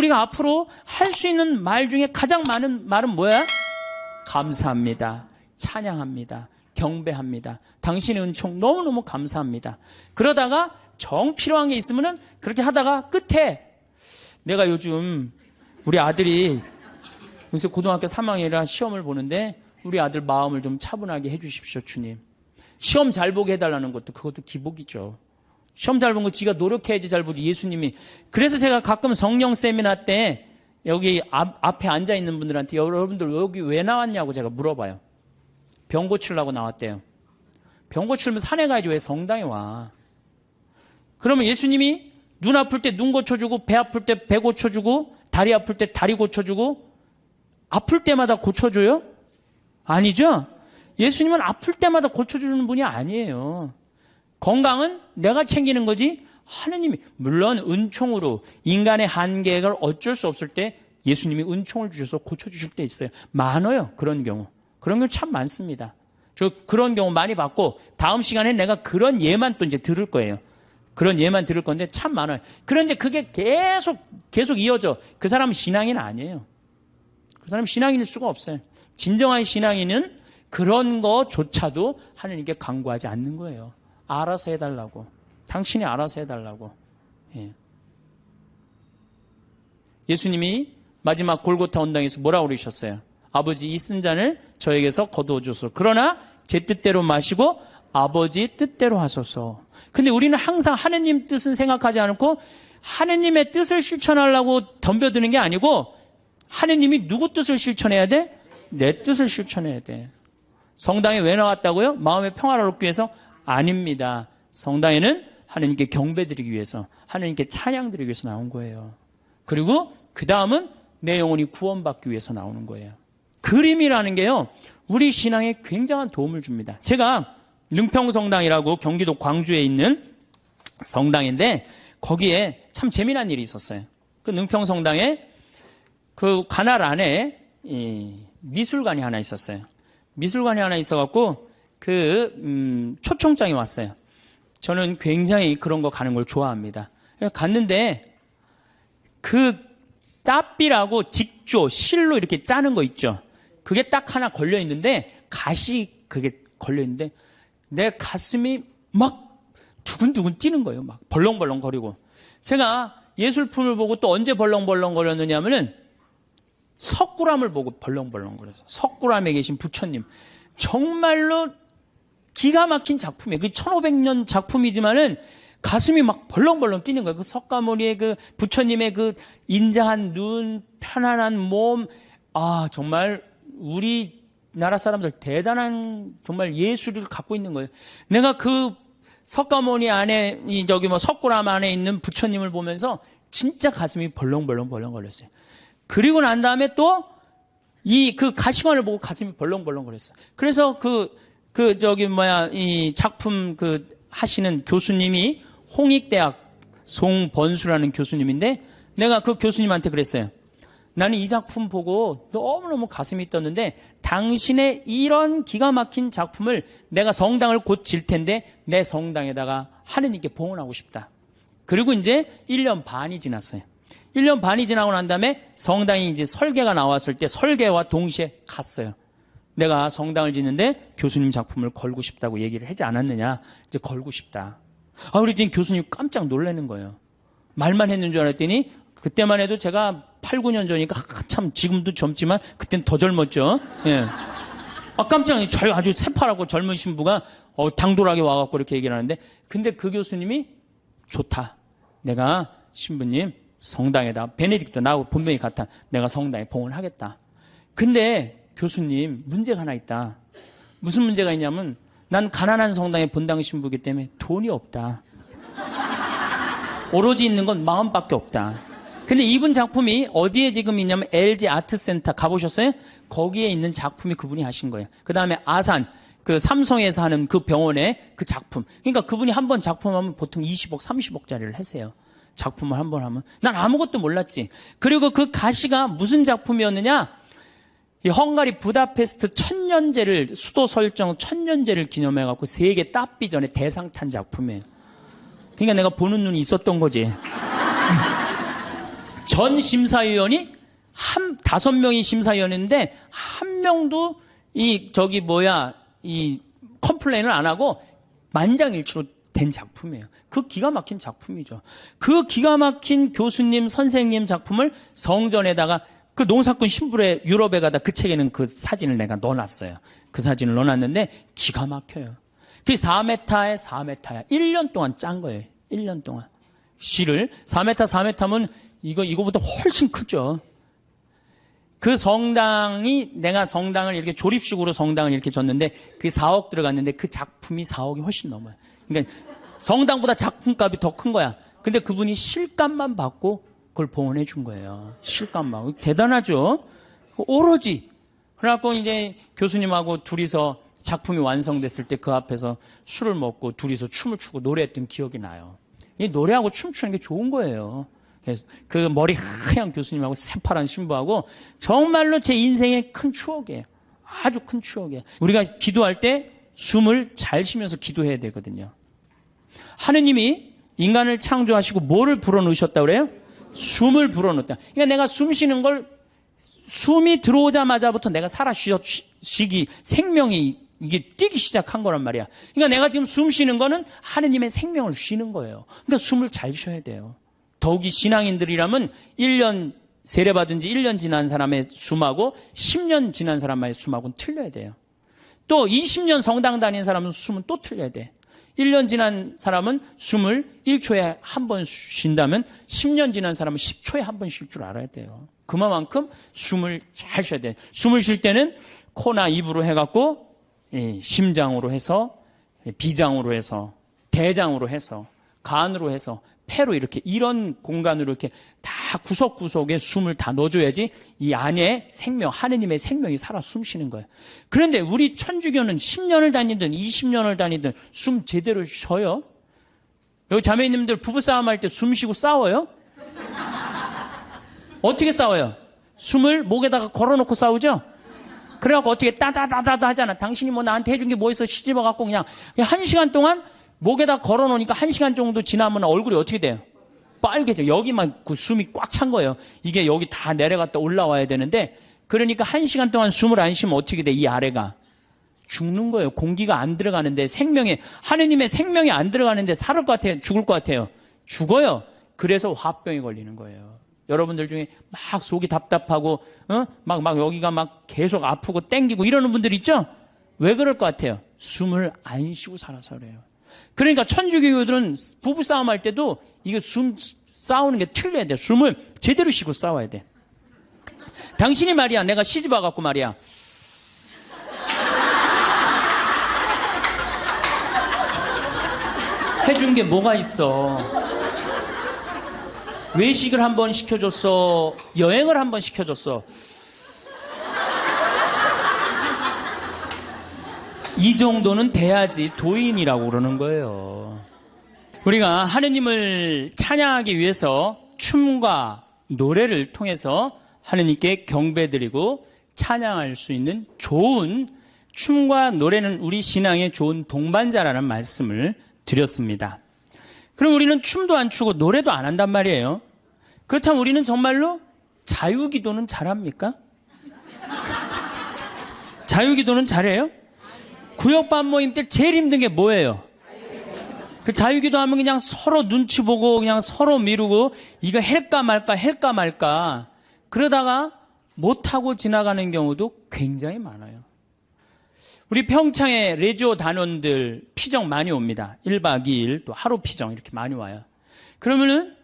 우리가 앞으로 할 수 있는 말 중에 가장 많은 말은 뭐야? 감사합니다. 찬양합니다. 경배합니다. 당신의 은총 너무너무 감사합니다. 그러다가 정 필요한 게 있으면은 그렇게 하다가 끝에 내가 요즘 우리 아들이 요새 고등학교 3학년이라 시험을 보는데 우리 아들 마음을 좀 차분하게 해주십시오, 주님. 시험 잘 보게 해달라는 것도 그것도 기복이죠. 시험 잘 본 거 지가 노력해야지 잘 보지 예수님이. 그래서 제가 가끔 성령 세미나 때 여기 앞에 앉아있는 분들한테 여러분들 여기 왜 나왔냐고 제가 물어봐요. 병 고치려고 나왔대요. 병 고치려면 산에 가야지 왜 성당에 와. 그러면 예수님이 눈 아플 때 눈 고쳐주고 배 아플 때 배 고쳐주고 다리 아플 때 다리 고쳐주고 아플 때마다 고쳐줘요? 아니죠? 예수님은 아플 때마다 고쳐주는 분이 아니에요. 건강은 내가 챙기는 거지 하느님이 물론 은총으로 인간의 한계를 어쩔 수 없을 때 예수님이 은총을 주셔서 고쳐주실 때 있어요. 많아요. 그런 경우. 그런 경우 참 많습니다. 저 그런 경우 많이 봤고 다음 시간에 내가 그런 예만 또 이제 들을 거예요. 그런 예만 들을 건데 참 많아요. 그런데 그게 계속 이어져. 그 사람은 신앙인은 아니에요. 그 사람은 신앙인일 수가 없어요. 진정한 신앙인은 그런 거조차도 하나님께 간구하지 않는 거예요. 알아서 해달라고. 당신이 알아서 해달라고. 예. 예수님이 마지막 골고타 언당에서 뭐라고 그러셨어요? 아버지 이 쓴 잔을 저에게서 거두어 주소서. 그러나 제 뜻대로 마시고 아버지 뜻대로 하소서. 근데 우리는 항상 하느님 뜻은 생각하지 않고 하느님의 뜻을 실천하려고 덤벼드는 게 아니고 하느님이 누구 뜻을 실천해야 돼? 내 뜻을 실천해야 돼. 성당에 왜 나왔다고요? 마음의 평화를 얻기 위해서? 아닙니다. 성당에는 하느님께 경배드리기 위해서, 하느님께 찬양드리기 위해서 나온 거예요. 그리고 그 다음은 내 영혼이 구원받기 위해서 나오는 거예요. 그림이라는 게요, 우리 신앙에 굉장한 도움을 줍니다. 제가 능평성당이라고 경기도 광주에 있는 성당인데 거기에 참 재미난 일이 있었어요. 그 능평성당에 그 관할 안에 미술관이 하나 있었어요. 미술관이 하나 있어갖고 초청장이 왔어요. 저는 굉장히 그런 거 가는 걸 좋아합니다. 갔는데 그 따삐라고 직조, 실로 이렇게 짜는 거 있죠. 그게 딱 하나 걸려 있는데 가시 그게 걸려 있는데 내 가슴이 막 두근두근 뛰는 거예요. 막 벌렁벌렁 거리고. 제가 예술품을 보고 또 언제 벌렁벌렁 거렸느냐면은 석굴암을 보고 벌렁벌렁 거려서 석굴암에 계신 부처님 정말로 기가 막힌 작품이에요. 그 1500년 작품이지만은 가슴이 막 벌렁벌렁 뛰는 거예요. 그 석가모니의 그 부처님의 그 인자한 눈, 편안한 몸, 정말 우리나라 사람들 대단한 정말 예술을 갖고 있는 거예요. 내가 그 석가모니 안에 석굴암 안에 있는 부처님을 보면서 진짜 가슴이 벌렁벌렁 거렸어요. 그리고 난 다음에 또 그 가시관을 보고 가슴이 벌렁벌렁 거렸어요. 그래서 이 작품 하시는 교수님이 홍익대학 송번수라는 교수님인데 내가 그 교수님한테 그랬어요. 나는 이 작품 보고 너무너무 가슴이 떴는데 당신의 이런 기가 막힌 작품을 내가 성당을 곧 질 텐데 내 성당에다가 하느님께 봉헌하고 싶다. 그리고 이제 1년 반이 지났어요. 1년 반이 지나고 난 다음에 성당이 이제 설계가 나왔을 때 설계와 동시에 갔어요. 내가 성당을 짓는데 교수님 작품을 걸고 싶다고 얘기를 하지 않았느냐. 이제 걸고 싶다. 그랬더니 교수님 깜짝 놀라는 거예요. 말만 했는 줄 알았더니 그때만 해도 제가 8, 9년 전이니까 참 지금도 젊지만 그땐 더 젊었죠. 예. 깜짝 아주 새파랗고 젊은 신부가 당돌하게 와갖고 이렇게 얘기를 하는데 근데 그 교수님이 좋다. 내가 신부님 성당에다 베네딕토 나하고 본명이 같아. 내가 성당에 봉헌하겠다. 근데 교수님 문제가 하나 있다. 무슨 문제가 있냐면 난 가난한 성당의 본당 신부이기 때문에 돈이 없다. 오로지 있는 건 마음밖에 없다. 근데 이분 작품이 어디에 지금 있냐면 LG 아트센터 가보셨어요? 거기에 있는 작품이 그분이 하신 거예요. 그 다음에 아산 그 삼성에서 하는 그 병원의 그 작품. 그러니까 그분이 한 번 작품하면 보통 20억, 30억짜리를 하세요. 작품을 한 번 하면. 난 아무것도 몰랐지. 그리고 그 가시가 무슨 작품이었느냐? 이 헝가리 부다페스트 천년제를 수도 설정 천년제를 기념해갖고 세계 따삐전에 대상 탄 작품이에요. 그러니까 내가 보는 눈이 있었던 거지. 전 심사위원이 5명이 심사위원인데 한 명도 이 컴플레인을 안 하고 만장일치로 된 작품이에요. 그 기가 막힌 작품이죠. 그 기가 막힌 교수님, 선생님 작품을 성전에다가 그 농사꾼 신부의 유럽에 가다 그 책에는 그 사진을 내가 넣어놨어요. 그 사진을 넣어놨는데 기가 막혀요. 그게 4m에 4m야. 1년 동안 짠 거예요. 1년 동안. 시를 4m면 이거보다 훨씬 크죠. 그 내가 성당을 이렇게 조립식으로 성당을 이렇게 졌는데 그게 4억 들어갔는데 그 작품이 4억이 훨씬 넘어요. 그러니까 성당보다 작품값이 더 큰 거야. 근데 그분이 실값만 받고 그걸 봉헌해 준 거예요. 실값만. 대단하죠? 오로지. 그래갖고 이제 교수님하고 둘이서 작품이 완성됐을 때 그 앞에서 술을 먹고 둘이서 춤을 추고 노래했던 기억이 나요. 이 노래하고 춤추는 게 좋은 거예요. 그래서 그 머리 하얀 교수님하고 새파란 신부하고 정말로 제 인생의 큰 추억이에요. 아주 큰 추억이에요. 우리가 기도할 때 숨을 잘 쉬면서 기도해야 되거든요. 하느님이 인간을 창조하시고 뭐를 불어넣으셨다고 그래요? 숨을 불어넣었다. 그러니까 내가 숨 쉬는 걸 숨이 들어오자마자부터 내가 쉬기 생명이 이게 뛰기 시작한 거란 말이야. 그러니까 내가 지금 숨 쉬는 거는 하느님의 생명을 쉬는 거예요. 그러니까 숨을 잘 쉬어야 돼요. 더욱이 신앙인들이라면 1년 세례받은 지 1년 지난 사람의 숨하고 10년 지난 사람의 숨하고는 틀려야 돼요. 또 20년 성당 다닌 사람은 숨은 또 틀려야 돼. 1년 지난 사람은 숨을 1초에 한 번 쉰다면 10년 지난 사람은 10초에 한 번 쉴 줄 알아야 돼요. 그만큼 숨을 잘 쉬어야 돼요. 숨을 쉴 때는 코나 입으로 해갖고 심장으로 해서 비장으로 해서 대장으로 해서 간으로 해서 폐로 이런 공간으로 이렇게 다 구석구석에 숨을 다 넣어줘야지 이 안에 생명, 하느님의 생명이 살아 숨쉬는 거예요. 그런데 우리 천주교는 10년을 다니든 20년을 다니든 숨 제대로 쉬어요? 여기 자매님들 부부싸움 할 때 숨 쉬고 싸워요? 어떻게 싸워요? 숨을 목에다가 걸어놓고 싸우죠? 그래갖고 어떻게 따다다다다 하잖아. 당신이 뭐 나한테 해준 게 뭐 있어? 시집어갖고 그냥 1시간 동안 목에다 걸어놓으니까 1시간 정도 지나면 얼굴이 어떻게 돼요? 빨개져. 여기만 그 숨이 꽉 찬 거예요. 이게 여기 다 내려갔다 올라와야 되는데 그러니까 1시간 동안 숨을 안 쉬면 어떻게 돼? 이 아래가 죽는 거예요. 공기가 안 들어가는데 하느님의 생명이 안 들어가는데 살을 것 같아요? 죽을 것 같아요? 죽어요. 그래서 화병이 걸리는 거예요. 여러분들 중에 막 속이 답답하고 막 여기가 막 계속 아프고 땡기고 이러는 분들 있죠? 왜 그럴 것 같아요? 숨을 안 쉬고 살아서 그래요. 그러니까 천주교들은 부부싸움 할 때도 이거 숨 싸우는 게 틀려야 돼. 숨을 제대로 쉬고 싸워야 돼. 당신이 말이야, 내가 시집 와갖고 말이야, 해준 게 뭐가 있어? 외식을 한번 시켜줬어? 여행을 한번 시켜줬어? 이 정도는 돼야지 도인이라고 그러는 거예요. 우리가 하느님을 찬양하기 위해서 춤과 노래를 통해서 하느님께 경배드리고 찬양할 수 있는 좋은 춤과 노래는 우리 신앙의 좋은 동반자라는 말씀을 드렸습니다. 그럼 우리는 춤도 안 추고 노래도 안 한단 말이에요. 그렇다면 우리는 정말로 자유기도는 잘합니까? 자유기도는 잘해요? 구역반 모임 때 제일 힘든 게 뭐예요? 그 자유기도 하면 그냥 서로 눈치 보고 그냥 서로 미루고 이거 할까 말까 그러다가 못하고 지나가는 경우도 굉장히 많아요. 우리 평창에 레지오 단원들 피정 많이 옵니다. 1박 2일 또 하루 피정 이렇게 많이 와요. 그러면은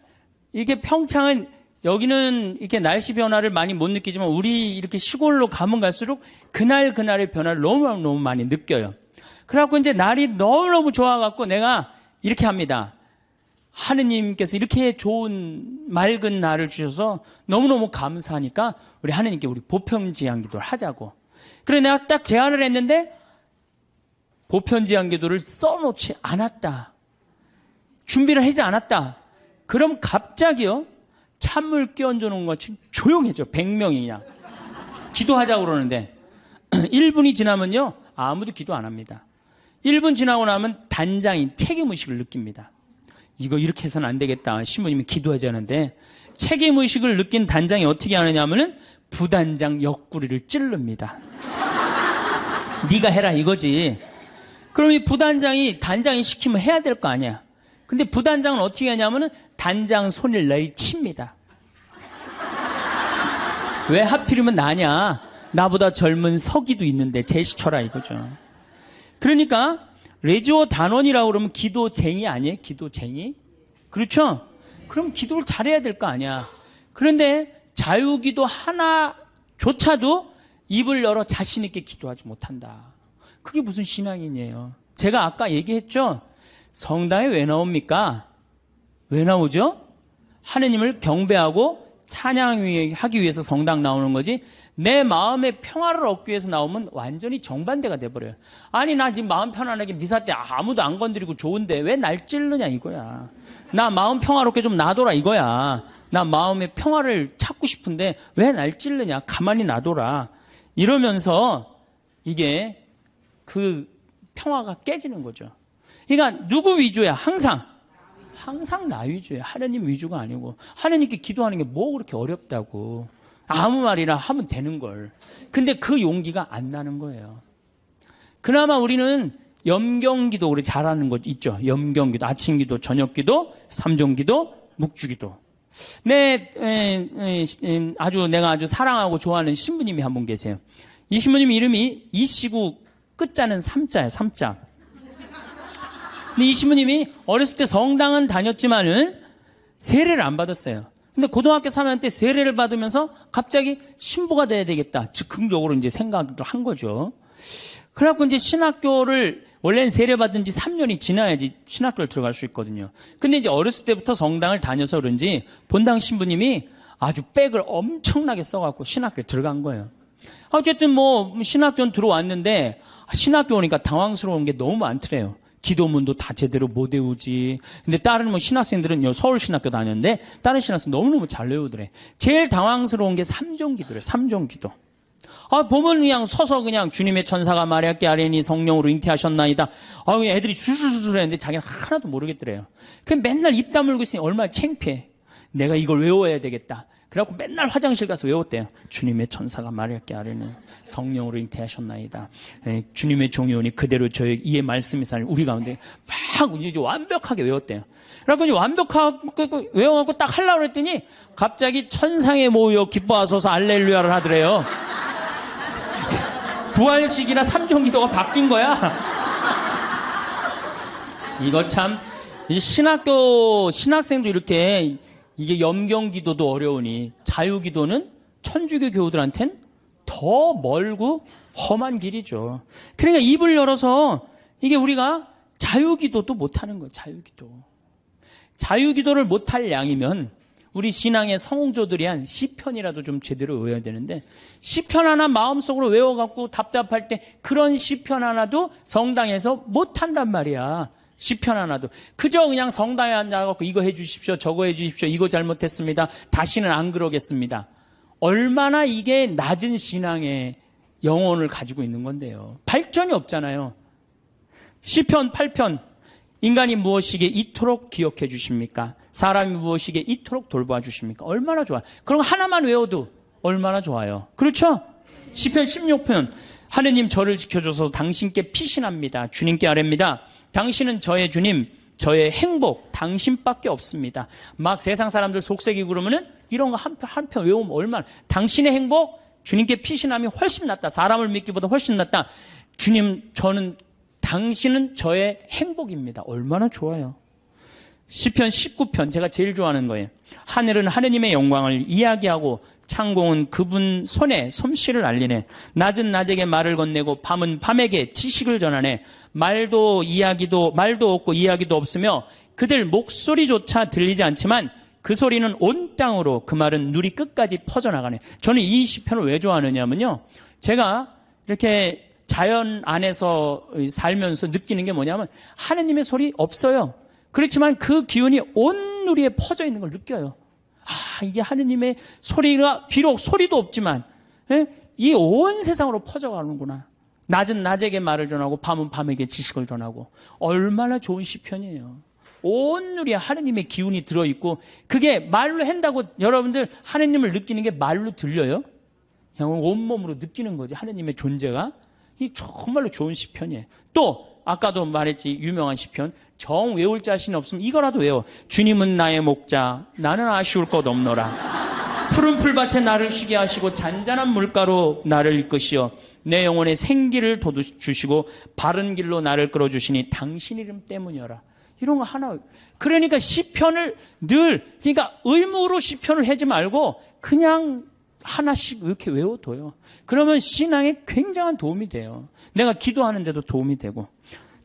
이게 평창은 여기는 이렇게 날씨 변화를 많이 못 느끼지만 우리 이렇게 시골로 가면 갈수록 그날의 변화를 너무 많이 느껴요. 그래갖고 이제 날이 너무너무 좋아갖고 내가 이렇게 합니다. 하느님께서 이렇게 좋은 맑은 날을 주셔서 너무너무 감사하니까 우리 하느님께 우리 보편제한 기도를 하자고. 그래서 내가 딱 제안을 했는데 보편제한 기도를 써놓지 않았다. 준비를 하지 않았다. 그럼 갑자기요. 찬물 끼얹어 놓은 것 같이 조용해져. 100명이 그냥. 기도하자고 그러는데 1분이 지나면요. 아무도 기도 안 합니다. 1분 지나고 나면 단장인 책임의식을 느낍니다. 이거 이렇게 해서는 안 되겠다. 신부님이 기도하자는데 책임의식을 느낀 단장이 어떻게 하느냐면은 부단장 옆구리를 찌릅니다. 네가 해라 이거지. 그럼 이 부단장이 단장이 시키면 해야 될 거 아니야. 근데 부단장은 어떻게 하냐면은 단장 손을 내칩니다. 왜 하필이면 나냐? 나보다 젊은 서기도 있는데 제시켜라 이거죠. 그러니까 레지오 단원이라고 그러면 기도쟁이 아니에요? 기도쟁이? 그렇죠? 그럼 기도를 잘해야 될 거 아니야. 그런데 자유기도 하나조차도 입을 열어 자신 있게 기도하지 못한다. 그게 무슨 신앙인이에요? 제가 아까 얘기했죠? 성당에 왜 나옵니까? 왜 나오죠? 하느님을 경배하고 찬양하기 위해서 성당 나오는 거지, 내 마음의 평화를 얻기 위해서 나오면 완전히 정반대가 돼버려요. 아니 나 지금 마음 편안하게 미사 때 아무도 안 건드리고 좋은데 왜 날 찌르냐 이거야. 나 마음 평화롭게 좀 놔둬라 이거야. 나 마음의 평화를 찾고 싶은데 왜 날 찌르냐. 가만히 놔둬라. 이러면서 이게 그 평화가 깨지는 거죠. 그러니까 누구 위주야? 항상 나 위주예요. 하느님 위주가 아니고. 하느님께 기도하는 게 뭐 그렇게 어렵다고. 아무 말이나 하면 되는 걸. 근데 그 용기가 안 나는 거예요. 그나마 우리는 염경기도 우리 잘하는 거 있죠. 염경기도, 아침기도, 저녁기도, 삼종기도, 묵주기도. 내가 아주 사랑하고 좋아하는 신부님이 한 분 계세요. 이 신부님 이름이 이시구 끝자는 삼자예요. 삼자. 근데 이 신부님이 어렸을 때 성당은 다녔지만은 세례를 안 받았어요. 근데 고등학교 3학년 때 세례를 받으면서 갑자기 신부가 돼야 되겠다. 즉흥적으로 이제 생각을 한 거죠. 그래갖고 이제 신학교를, 원래는 세례 받은 지 3년이 지나야지 신학교를 들어갈 수 있거든요. 근데 이제 어렸을 때부터 성당을 다녀서 그런지 본당 신부님이 아주 백을 엄청나게 써갖고 신학교에 들어간 거예요. 어쨌든 뭐 신학교는 들어왔는데 신학교 오니까 당황스러운 게 너무 많더래요. 기도문도 다 제대로 못 외우지. 근데 다른 뭐 신학생들은 서울신학교 다녔는데 다른 신학생 너무너무 잘 외우더래. 제일 당황스러운 게 삼종기도래. 삼종기도. 보면 그냥 서서 그냥 주님의 천사가 마리아께 아뢰니 성령으로 잉태하셨나이다. 애들이 술술술 했는데 자기는 하나도 모르겠더래요. 그냥 맨날 입 다물고 있으니 얼마나 창피해. 내가 이걸 외워야 되겠다. 그래갖고 맨날 화장실 가서 외웠대요. 주님의 천사가 마리아께 아뢰니 성령으로 잉태하셨나이다. 주님의 종이오니 그대로 저희 이의 말씀이 살 우리 가운데 막 이제 완벽하게 외웠대요. 그래갖고 이제 완벽하게 외워갖고 딱 하려고 그랬더니 갑자기 천상에 모여 기뻐하소서 알렐루야를 하더래요. 부활식이나 삼종기도가 바뀐 거야. 이거 참, 이 신학생도 이렇게 이게 염경기도도 어려우니 자유기도는 천주교 교우들한텐 더 멀고 험한 길이죠. 그러니까 입을 열어서 이게 우리가 자유기도도 못하는 거예요. 자유기도를 못할 양이면 우리 신앙의 성공조들이 한 시편이라도 좀 제대로 외워야 되는데, 시편 하나 마음속으로 외워갖고 답답할 때 그런 시편 하나도 성당에서 못한단 말이야. 시편 하나도. 그저 그냥 성당에 앉아갖고 이거 해주십시오, 저거 해주십시오, 이거 잘못했습니다, 다시는 안 그러겠습니다. 얼마나 이게 낮은 신앙의 영혼을 가지고 있는 건데요. 발전이 없잖아요. 시편 8편. 인간이 무엇이기에 이토록 기억해 주십니까? 사람이 무엇이기에 이토록 돌봐 주십니까? 얼마나 좋아요. 그럼 하나만 외워도 얼마나 좋아요. 그렇죠? 시편 16편. 하느님 저를 지켜줘서 당신께 피신합니다. 주님께 아뢰입니다. 당신은 저의 주님, 저의 행복, 당신밖에 없습니다. 막 세상 사람들 속색이고 그러면은 이런 거 한 편 외우면 얼마나. 당신의 행복, 주님께 피신함이 훨씬 낫다. 사람을 믿기보다 훨씬 낫다. 주님, 당신은 저의 행복입니다. 얼마나 좋아요. 시편 19편, 제가 제일 좋아하는 거예요. 하늘은 하느님의 영광을 이야기하고 창공은 그분 손에 솜씨를 알리네. 낮은 낮에게 말을 건네고 밤은 밤에게 지식을 전하네. 말도 없고 이야기도 없으며 그들 목소리조차 들리지 않지만 그 소리는 온 땅으로, 그 말은 누리 끝까지 퍼져나가네. 저는 이 시편을 왜 좋아하느냐면요, 제가 이렇게 자연 안에서 살면서 느끼는 게 뭐냐면 하느님의 소리 없어요. 그렇지만 그 기운이 온 누리에 퍼져 있는 걸 느껴요. 이게 하느님의 소리가 비록 소리도 없지만 이 온 세상으로 퍼져가는구나. 낮은 낮에게 말을 전하고 밤은 밤에게 지식을 전하고. 얼마나 좋은 시편이에요. 온누리에 하느님의 기운이 들어있고 그게 말로 한다고 여러분들 하느님을 느끼는 게 말로 들려요? 그냥 온몸으로 느끼는 거지 하느님의 존재가. 이 정말로 좋은 시편이에요. 또 아까도 말했지 유명한 시편 정 외울 자신 없으면 이거라도 외워. 주님은 나의 목자 나는 아쉬울 것 없노라. 푸른 풀밭에 나를 쉬게 하시고 잔잔한 물가로 나를 이끄시어 내 영혼에 생기를 돋주시고 바른 길로 나를 끌어주시니 당신 이름 때문이어라. 이런 거 하나. 그러니까 시편을 늘 그러니까 의무로 시편을 하지 말고 그냥 하나씩 이렇게 외워둬요. 그러면 신앙에 굉장한 도움이 돼요. 내가 기도하는데도 도움이 되고.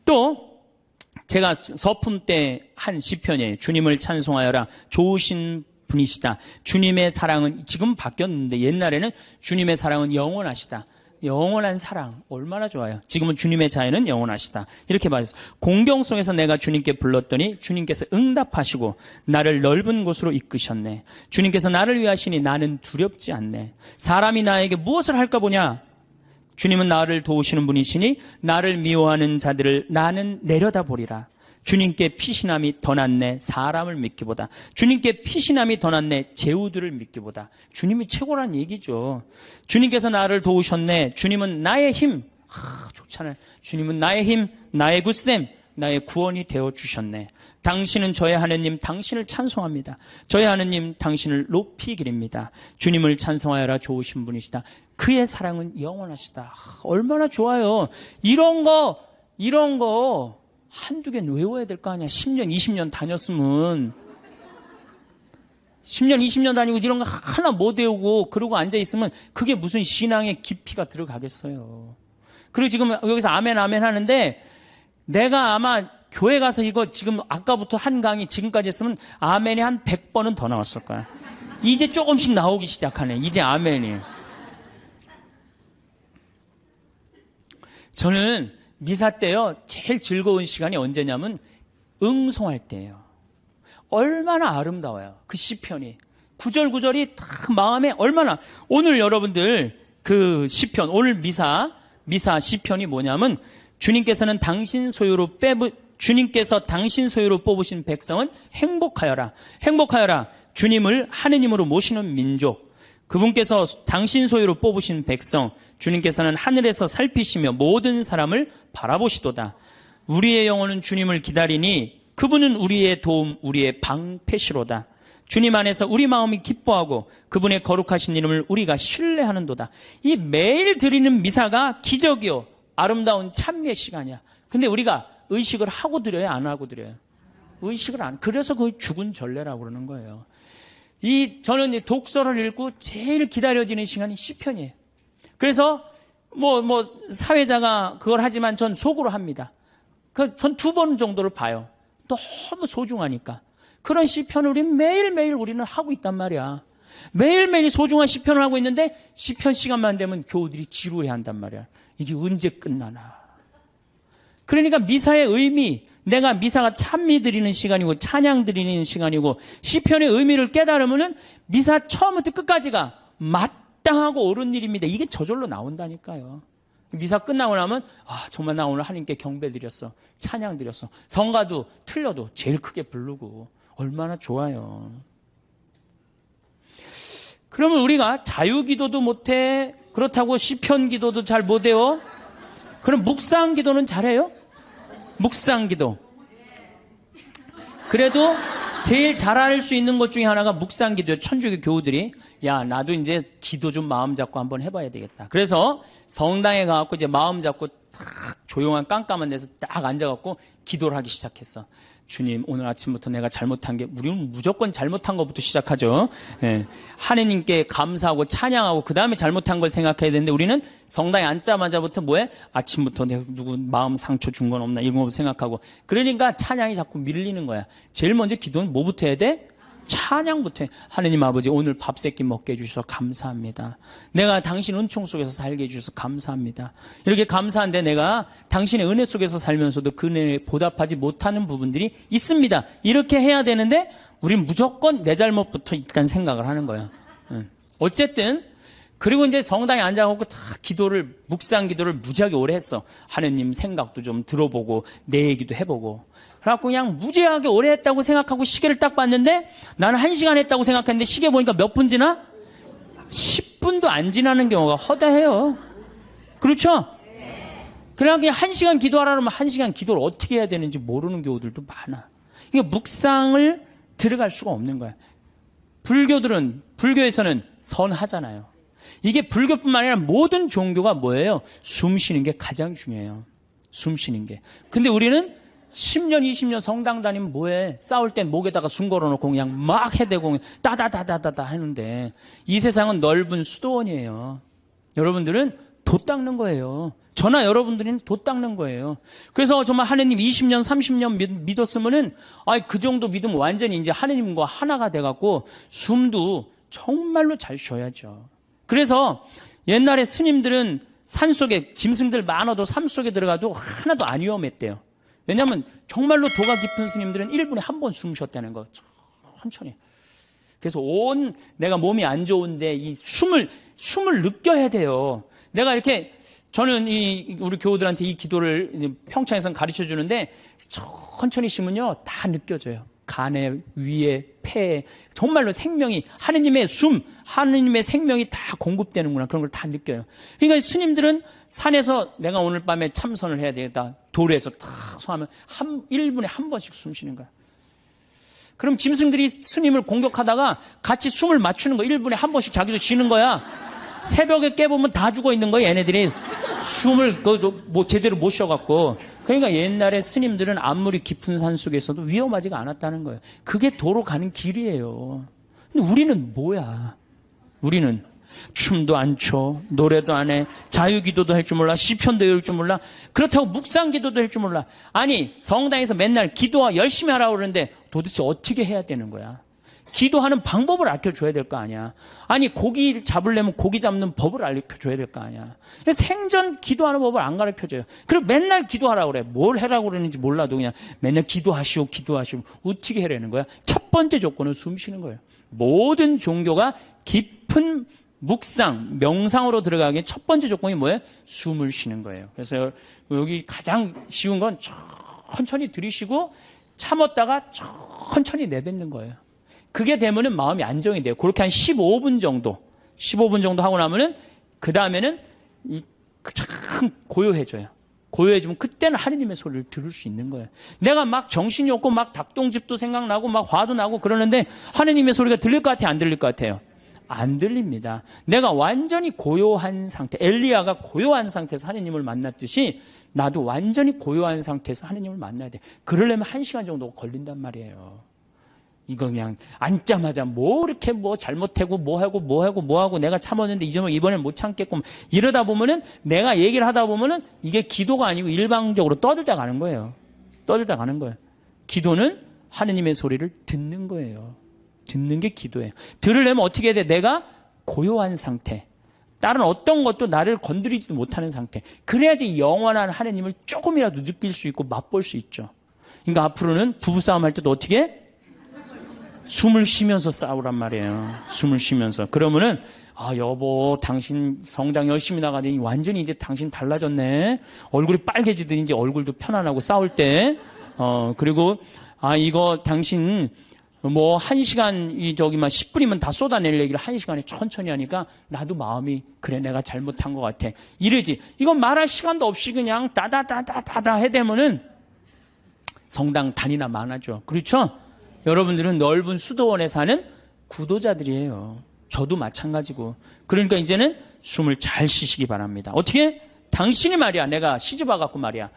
또 제가 서품 때 한 시편이에요. 주님을 찬송하여라. 좋으신 분이시다. 주님의 사랑은 지금 바뀌었는데 옛날에는 주님의 사랑은 영원하시다. 영원한 사랑 얼마나 좋아요. 지금은 주님의 자애는 영원하시다. 이렇게 말했어요. 공경 속에서 내가 주님께 불렀더니 주님께서 응답하시고 나를 넓은 곳으로 이끄셨네. 주님께서 나를 위하시니 나는 두렵지 않네. 사람이 나에게 무엇을 할까 보냐. 주님은 나를 도우시는 분이시니 나를 미워하는 자들을 나는 내려다보리라. 주님께 피신함이 더 낫네. 사람을 믿기보다. 주님께 피신함이 더 낫네. 제후들을 믿기보다. 주님이 최고란 얘기죠. 주님께서 나를 도우셨네. 주님은 나의 힘. 좋잖아요. 주님은 나의 힘, 나의 굳셈, 나의 구원이 되어주셨네. 당신은 저의 하느님, 당신을 찬송합니다. 저의 하느님, 당신을 높이 기립니다. 주님을 찬송하여라. 좋으신 분이시다. 그의 사랑은 영원하시다. 얼마나 좋아요. 이런 거 한두 개는 외워야 될 거 아니야. 10년, 20년 다녔으면. 10년, 20년 다니고 이런 거 하나 못 외우고 그러고 앉아있으면 그게 무슨 신앙의 깊이가 들어가겠어요. 그리고 지금 여기서 아멘, 아멘 하는데 내가 아마 교회 가서 이거 지금 아까부터 한 강의 지금까지 했으면 아멘이 한 100번은 더 나왔을 거야. 이제 조금씩 나오기 시작하네. 이제 아멘이. 저는 미사 때요, 제일 즐거운 시간이 언제냐면 응송할 때예요. 얼마나 아름다워요. 그 시편이. 구절구절이 딱 마음에 얼마나. 오늘 여러분들 그 시편, 오늘 미사 시편이 뭐냐면 주님께서 당신 소유로 뽑으신 백성은 행복하여라. 행복하여라. 주님을 하느님으로 모시는 민족. 그분께서 당신 소유로 뽑으신 백성, 주님께서는 하늘에서 살피시며 모든 사람을 바라보시도다. 우리의 영혼은 주님을 기다리니 그분은 우리의 도움, 우리의 방패시로다. 주님 안에서 우리 마음이 기뻐하고 그분의 거룩하신 이름을 우리가 신뢰하는도다. 이 매일 드리는 미사가 기적이요, 아름다운 찬미의 시간이야. 근데 우리가 의식을 하고 드려요, 안 하고 드려요? 의식을 안. 그래서 그걸 죽은 전례라고 그러는 거예요. 저는 독서를 읽고 제일 기다려지는 시간이 시편이에요. 그래서 사회자가 그걸 하지만 전 속으로 합니다. 전 2번 정도를 봐요. 너무 소중하니까. 그런 시편을 매일매일 우리는 하고 있단 말이야. 매일매일 소중한 시편을 하고 있는데 시편 시간만 되면 교우들이 지루해 한단 말이야. 이게 언제 끝나나. 그러니까 미사의 의미, 내가 미사가 찬미 드리는 시간이고 찬양 드리는 시간이고 시편의 의미를 깨달으면은 미사 처음부터 끝까지가 마땅하고 옳은 일입니다. 이게 저절로 나온다니까요. 미사 끝나고 나면 정말 나 오늘 하나님께 경배 드렸어. 찬양 드렸어. 성가도 틀려도 제일 크게 부르고 얼마나 좋아요. 그러면 우리가 자유기도도 못해. 그렇다고 시편 기도도 잘 못해요. 그럼 묵상 기도는 잘해요? 묵상 기도. 그래도 제일 잘할 수 있는 것 중에 하나가 묵상 기도예요. 천주교 교우들이 나도 이제 기도 좀 마음 잡고 한번 해봐야 되겠다. 그래서 성당에 가갖고 이제 마음 잡고 딱 조용한 깜깜한 데서 딱 앉아갖고 기도를 하기 시작했어. 주님, 오늘 아침부터 내가 잘못한 게, 우리는 무조건 잘못한 것부터 시작하죠. 하느님께 감사하고 찬양하고 그 다음에 잘못한 걸 생각해야 되는데 우리는 성당에 앉자마자부터 뭐해? 아침부터 내가 누구 마음 상처 준 건 없나 이런 거 생각하고. 그러니까 찬양이 자꾸 밀리는 거야. 제일 먼저 기도는 뭐부터 해야 돼? 찬양부터 해. 하느님 아버지, 오늘 밥 세끼 먹게 해주셔서 감사합니다. 내가 당신 은총 속에서 살게 해주셔서 감사합니다. 이렇게 감사한데 내가 당신의 은혜 속에서 살면서도 그 은혜에 보답하지 못하는 부분들이 있습니다. 이렇게 해야 되는데 우린 무조건 내 잘못부터 일단 생각을 하는 거야. 어쨌든 그리고 이제 성당에 앉아갖고 다 묵상 기도를 무지하게 오래 했어. 하느님 생각도 좀 들어보고, 내 얘기도 해보고. 그래갖고 그냥 무지하게 오래 했다고 생각하고 시계를 딱 봤는데 나는 1시간 했다고 생각했는데 시계 보니까 몇 분 지나? 10분도 안 지나는 경우가 허다해요. 그렇죠? 그냥 1시간 기도하라 그러면 1시간 기도를 어떻게 해야 되는지 모르는 경우들도 많아. 이게 묵상을 들어갈 수가 없는 거야. 불교에서는 선하잖아요. 이게 불교뿐만 아니라 모든 종교가 뭐예요? 숨 쉬는 게 가장 중요해요. 숨 쉬는 게. 근데 우리는 10년, 20년 성당 다니면 뭐해? 싸울 땐 목에다가 숨 걸어놓고 그냥 막 해대고 따다다다다다 하는데 이 세상은 넓은 수도원이에요. 여러분들은 돛 닦는 거예요. 저나 여러분들은 돛 닦는 거예요. 그래서 정말 하느님 20년, 30년 믿었으면은 그 정도 믿으면 완전히 이제 하느님과 하나가 돼갖고 숨도 정말로 잘 쉬어야죠. 그래서 옛날에 스님들은 산속에 짐승들 많아도 삶 속에 들어가도 하나도 안 위험했대요. 왜냐하면 정말로 도가 깊은 스님들은 1분에 한 번 숨 쉬었다는 거. 천천히. 그래서 내가 몸이 안 좋은데 이 숨을 느껴야 돼요. 내가 이렇게 저는 우리 교우들한테 이 기도를 평창에서 가르쳐 주는데 천천히 쉬면요 다 느껴져요. 간에, 위에, 폐에 정말로 생명이 하느님의 하느님의 생명이 다 공급되는구나 그런 걸 다 느껴요. 그러니까 스님들은 산에서 내가 오늘 밤에 참선을 해야 되겠다. 돌에서 탁 소하면 1분에 한 번씩 숨 쉬는 거야. 그럼 짐승들이 스님을 공격하다가 같이 숨을 맞추는 거야. 1분에 한 번씩 자기도 쉬는 거야. 새벽에 깨보면 다 죽어 있는 거야. 얘네들이 숨을 제대로 못 쉬어갖고. 그러니까 옛날에 스님들은 아무리 깊은 산 속에서도 위험하지가 않았다는 거예요. 그게 도로 가는 길이에요. 근데 우리는 뭐야? 우리는 춤도 안 춰, 노래도 안 해, 자유기도도 할 줄 몰라, 시편도 외울 줄 몰라, 그렇다고 묵상기도도 할 줄 몰라. 아니 성당에서 맨날 기도와 열심히 하라고 그러는데 도대체 어떻게 해야 되는 거야? 기도하는 방법을 알려줘야 될 거 아니야. 아니 고기 잡으려면 고기 잡는 법을 알려줘야 될 거 아니야. 생전 기도하는 법을 안 가르쳐줘요. 그리고 맨날 기도하라고 그래. 뭘 하라고 그러는지 몰라도 그냥 맨날 기도하시오. 어떻게 해라는 거야? 첫 번째 조건은 숨 쉬는 거예요. 모든 종교가 깊은 묵상, 명상으로 들어가기에 첫 번째 조건이 뭐예요? 숨을 쉬는 거예요. 그래서 여기 가장 쉬운 건 천천히 들이쉬고 참았다가 천천히 내뱉는 거예요. 그게 되면은 마음이 안정이 돼요. 그렇게 한 15분 정도 하고 나면은 그 다음에는 참 고요해져요. 고요해지면 그때는 하느님의 소리를 들을 수 있는 거예요. 내가 막 정신이 없고 막 닭똥집도 생각나고 막 화도 나고 그러는데 하느님의 소리가 들릴 것 같아요? 안 들릴 것 같아요? 안 들립니다. 내가 완전히 고요한 상태, 엘리야가 고요한 상태에서 하느님을 만났듯이 나도 완전히 고요한 상태에서 하느님을 만나야 돼. 그러려면 1시간 정도 걸린단 말이에요. 이거 그냥 앉자마자 이렇게 잘못하고 뭐하고 내가 참았는데 이번엔 못 참겠고 이러다 보면은 내가 얘기를 하다 보면은 이게 기도가 아니고 일방적으로 떠들다 가는 거예요. 기도는 하느님의 소리를 듣는 거예요. 듣는 게 기도예요. 들으려면 어떻게 해야 돼? 내가 고요한 상태. 다른 어떤 것도 나를 건드리지도 못하는 상태. 그래야지 영원한 하느님을 조금이라도 느낄 수 있고 맛볼 수 있죠. 그러니까 앞으로는 부부싸움 할 때도 어떻게 해? 숨을 쉬면서 싸우란 말이에요. 숨을 쉬면서. 그러면은 여보 당신 성당 열심히 나가더니 완전히 이제 당신 달라졌네. 얼굴이 빨개지더니 이제 얼굴도 편안하고 싸울 때. 그리고 이거 당신 1시간 10분이면 다 쏟아낼 얘기를 1시간에 천천히 하니까 나도 마음이 그래 내가 잘못한 것 같아. 이러지. 이건 말할 시간도 없이 그냥 따다다다다다 해대면은 성당 단이나 많아져. 그렇죠? 여러분들은 넓은 수도원에 사는 구도자들이에요. 저도 마찬가지고. 그러니까 이제는 숨을 잘 쉬시기 바랍니다. 어떻게? 당신이 말이야. 내가 시집 와갖고 말이야.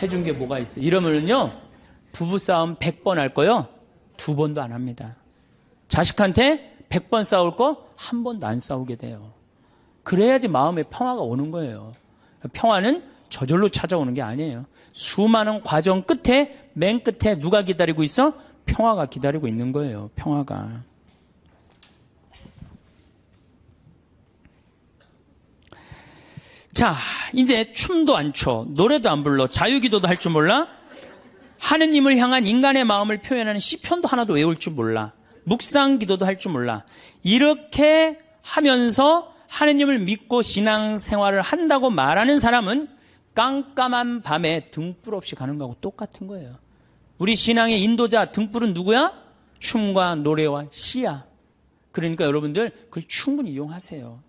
해준 게 뭐가 있어? 이러면은요, 부부싸움 100번 할 거요, 2번도 안 합니다. 자식한테 100번 싸울 거, 1번도 안 싸우게 돼요. 그래야지 마음에 평화가 오는 거예요. 평화는 저절로 찾아오는 게 아니에요. 수많은 과정 끝에, 맨 끝에 누가 기다리고 있어? 평화가 기다리고 있는 거예요. 평화가. 자, 이제 춤도 안 춰, 노래도 안 불러, 자유기도도 할 줄 몰라? 하느님을 향한 인간의 마음을 표현하는 시편도 하나도 외울 줄 몰라. 묵상 기도도 할 줄 몰라. 이렇게 하면서 하느님을 믿고 신앙생활을 한다고 말하는 사람은 깜깜한 밤에 등불 없이 가는 거하고 똑같은 거예요. 우리 신앙의 인도자 등불은 누구야? 춤과 노래와 시야. 그러니까 여러분들 그걸 충분히 이용하세요.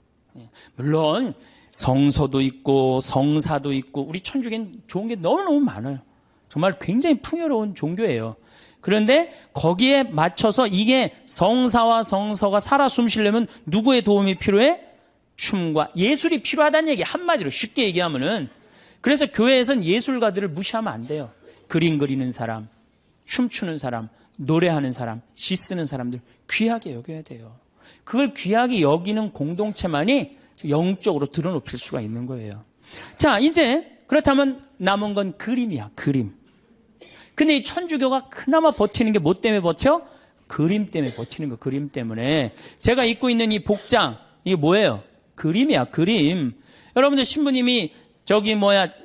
물론 성서도 있고 성사도 있고 우리 천주교는 좋은 게 너무너무 많아요. 정말 굉장히 풍요로운 종교예요. 그런데 거기에 맞춰서 이게 성사와 성서가 살아 숨쉬려면 누구의 도움이 필요해? 춤과 예술이 필요하다는 얘기. 한마디로 쉽게 얘기하면은. 그래서 교회에선 예술가들을 무시하면 안 돼요. 그림 그리는 사람, 춤추는 사람, 노래하는 사람, 시 쓰는 사람들 귀하게 여겨야 돼요. 그걸 귀하게 여기는 공동체만이 영적으로 드러높일 수가 있는 거예요. 자, 이제 그렇다면 남은 건 그림이야, 그림. 근데 이 천주교가 그나마 버티는 게 뭐 때문에 버텨? 그림 때문에 버티는 거, 그림 때문에. 제가 입고 있는 이 복장, 이게 뭐예요? 그림이야, 그림. 여러분들 신부님이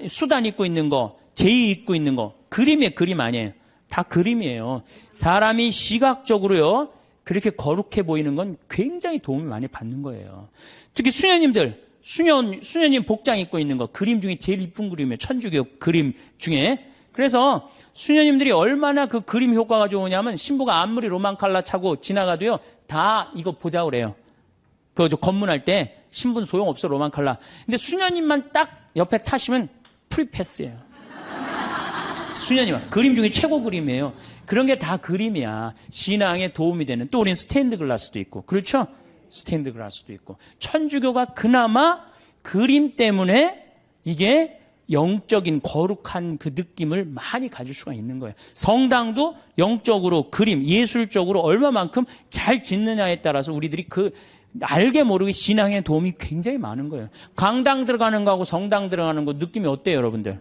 수단 입고 있는 거, 제의 입고 있는 거, 그림이에요, 그림 아니에요. 다 그림이에요. 사람이 시각적으로요, 그렇게 거룩해 보이는 건 굉장히 도움을 많이 받는 거예요. 특히 수녀님들, 수녀님 복장 입고 있는 거, 그림 중에 제일 이쁜 그림이에요. 천주교 그림 중에. 그래서 수녀님들이 얼마나 그 그림 효과가 좋으냐면 신부가 아무리 로망칼라 차고 지나가도요, 다 이거 보자 그래요. 검문할 때 신부는 소용없어, 로망칼라. 근데 수녀님만 딱 옆에 타시면 프리패스예요. 수녀님, 그림 중에 최고 그림이에요. 그런 게 다 그림이야. 신앙에 도움이 되는. 또 우리는 스테인드 글라스도 있고. 그렇죠? 스테인드 글라스도 있고. 천주교가 그나마 그림 때문에 이게 영적인 거룩한 그 느낌을 많이 가질 수가 있는 거예요. 성당도 영적으로 그림, 예술적으로 얼마만큼 잘 짓느냐에 따라서 우리들이 알게 모르게 신앙에 도움이 굉장히 많은 거예요. 강당 들어가는 거하고 성당 들어가는 거 느낌이 어때요, 여러분들?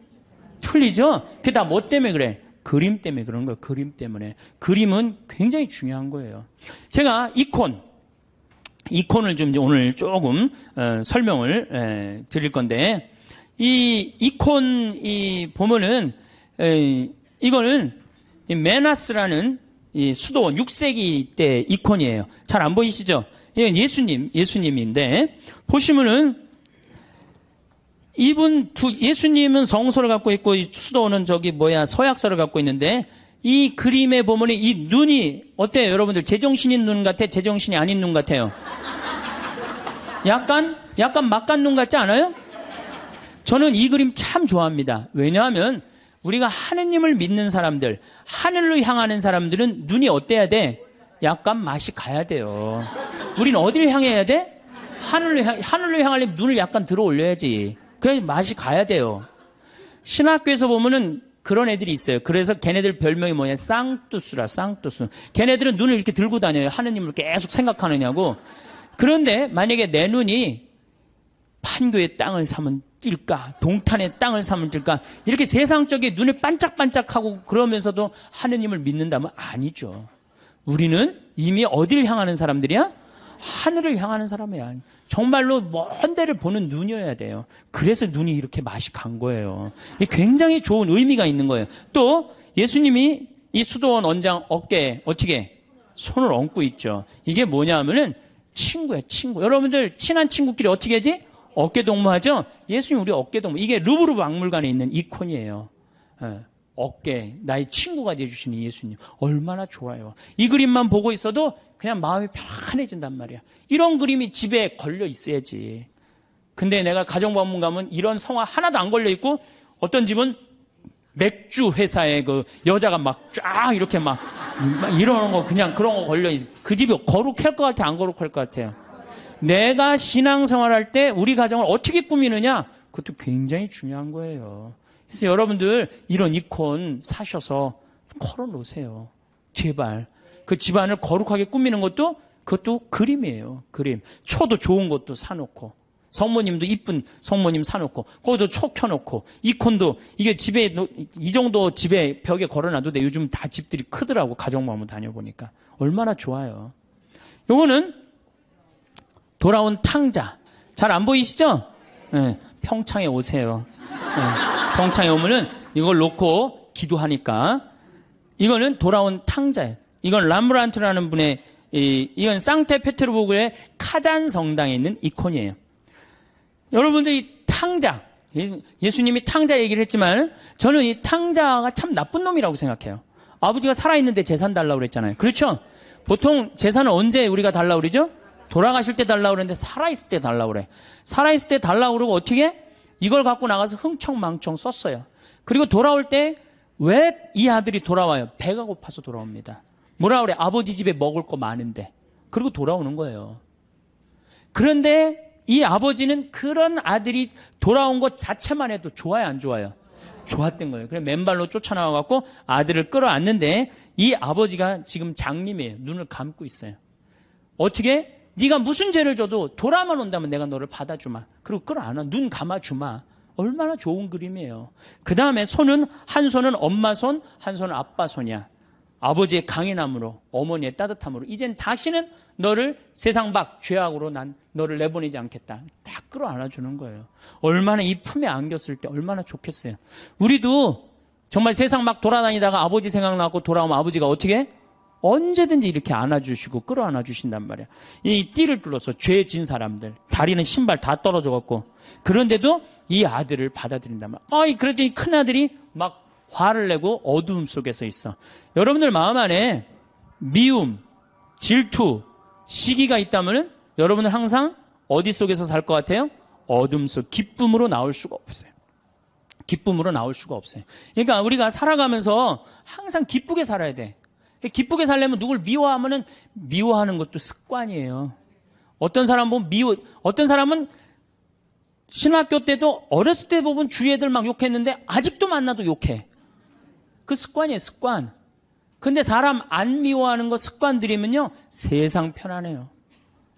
틀리죠? 그게 다 뭐 때문에 그래? 그림 때문에 그런 거예요. 그림 때문에. 그림은 굉장히 중요한 거예요. 제가 이콘을 좀 오늘 조금 설명을 드릴 건데, 이 이콘 보면은 이거는 메나스라는 이 수도원 6세기 때 이콘이에요. 잘 안 보이시죠? 이건 예수님인데 보시면은 예수님은 성소를 갖고 있고 수도원은 서약서를 갖고 있는데 이 그림에 보면 이 눈이 어때요, 여러분들? 제정신인 눈 같아? 제정신이 아닌 눈 같아요? 약간 막간 눈 같지 않아요? 저는 이 그림 참 좋아합니다. 왜냐하면 우리가 하느님을 믿는 사람들, 하늘로 향하는 사람들은 눈이 어때야 돼? 약간 맛이 가야 돼요. 우리는 어디를 향해야 돼? 하늘로 향하려면 눈을 약간 들어 올려야지. 그래야 맛이 가야 돼요. 신학교에서 보면은 그런 애들이 있어요. 그래서 걔네들 별명이 뭐냐? 쌍뚜스라, 쌍뚜스. 걔네들은 눈을 이렇게 들고 다녀요. 하느님을 계속 생각하느냐고. 그런데 만약에 내 눈이 판교의 땅을 사면 뛸까? 동탄의 땅을 사면 뛸까? 이렇게 세상적인 눈이 반짝반짝하고 그러면서도 하느님을 믿는다면 아니죠. 우리는 이미 어디를 향하는 사람들이야? 하늘을 향하는 사람이야. 정말로 먼 데를 보는 눈이어야 돼요. 그래서 눈이 이렇게 맛이 간 거예요. 이게 굉장히 좋은 의미가 있는 거예요. 또 예수님이 이 수도원 원장 어깨에 어떻게 손을 얹고 있죠. 이게 뭐냐 하면은 친구야, 친구. 여러분들 친한 친구끼리 어떻게 하지? 어깨동무하죠? 예수님 우리 어깨동무. 이게 루브르 박물관에 있는 이콘이에요. 어깨, 나의 친구가 되어주시는 예수님. 얼마나 좋아요. 이 그림만 보고 있어도 그냥 마음이 편안해진단 말이야. 이런 그림이 집에 걸려 있어야지. 근데 내가 가정방문 가면 이런 성화 하나도 안 걸려 있고 어떤 집은 맥주 회사에 그 여자가 막 쫙 이렇게 막 이러는 거 그냥 그런 거 걸려 있어. 그 집이 거룩할 것 같아, 안 거룩할 것 같아요? 내가 신앙생활할 때 우리 가정을 어떻게 꾸미느냐? 그것도 굉장히 중요한 거예요. 그래서 여러분들 이런 이콘 사셔서 걸어놓으세요. 제발. 그 집안을 거룩하게 꾸미는 그것도 그림이에요. 그림. 초도 좋은 것도 사놓고. 성모님도 이쁜 성모님 사놓고. 거기도 초 켜놓고. 이콘도 이게 집에 이 정도 집에 벽에 걸어놔도 돼. 요즘 다 집들이 크더라고. 가정방문 다녀보니까. 얼마나 좋아요. 요거는 돌아온 탕자. 잘 안 보이시죠? 네, 평창에 오세요. 네, 평창에 오면은 이걸 놓고 기도하니까 이거는 돌아온 탕자예요. 이건 람브란트라는 분의 이건 상트페테르부르크의 카잔 성당에 있는 이콘이에요. 여러분들이 탕자, 예수님이 탕자 얘기를 했지만 저는 이 탕자가 참 나쁜 놈이라고 생각해요. 아버지가 살아있는데 재산 달라고 그랬잖아요. 그렇죠? 보통 재산은 언제 우리가 달라고 그러죠? 돌아가실 때 달라고 그랬는데 살아있을 때 달라고 그래. 살아있을 때 달라고 그러고 어떻게? 이걸 갖고 나가서 흥청망청 썼어요. 그리고 돌아올 때 왜 이 아들이 돌아와요? 배가 고파서 돌아옵니다. 뭐라 그래? 아버지 집에 먹을 거 많은데. 그리고 돌아오는 거예요. 그런데 이 아버지는 그런 아들이 돌아온 것 자체만 해도 좋아요, 안 좋아요? 좋았던 거예요. 그래서 맨발로 쫓아나와갖고 아들을 끌어안는데 이 아버지가 지금 장님이에요. 눈을 감고 있어요. 어떻게? 네가 무슨 죄를 져도 돌아만 온다면 내가 너를 받아주마. 그리고 끌어안아. 눈 감아주마. 얼마나 좋은 그림이에요. 그 다음에 손은 한 손은 엄마 손, 한 손은 아빠 손이야. 아버지의 강인함으로, 어머니의 따뜻함으로 이젠 다시는 너를 세상 밖 죄악으로 난 너를 내보내지 않겠다. 다 끌어안아주는 거예요. 얼마나 이 품에 안겼을 때 얼마나 좋겠어요. 우리도 정말 세상 막 돌아다니다가 아버지 생각나고 돌아오면 아버지가 어떻게 해? 언제든지 이렇게 안아주시고 끌어안아주신단 말이야. 이 띠를 뚫어서 죄 진 사람들, 다리는 신발 다 떨어져갖고 그런데도 이 아들을 받아들인단 말이야. 그랬더니 큰아들이 막 화를 내고 어두움 속에서 있어. 여러분들 마음 안에 미움, 질투, 시기가 있다면 여러분은 항상 어디 속에서 살 것 같아요? 어둠 속, 기쁨으로 나올 수가 없어요. 기쁨으로 나올 수가 없어요. 그러니까 우리가 살아가면서 항상 기쁘게 살아야 돼. 기쁘게 살려면 누굴 미워하면은 미워하는 것도 습관이에요. 어떤 사람 보면 어떤 사람은 신학교 때도 어렸을 때 보면 주위 애들 막 욕했는데 아직도 만나도 욕해. 그 습관이에요, 습관. 근데 사람 안 미워하는 거 습관 들이면요, 세상 편안해요.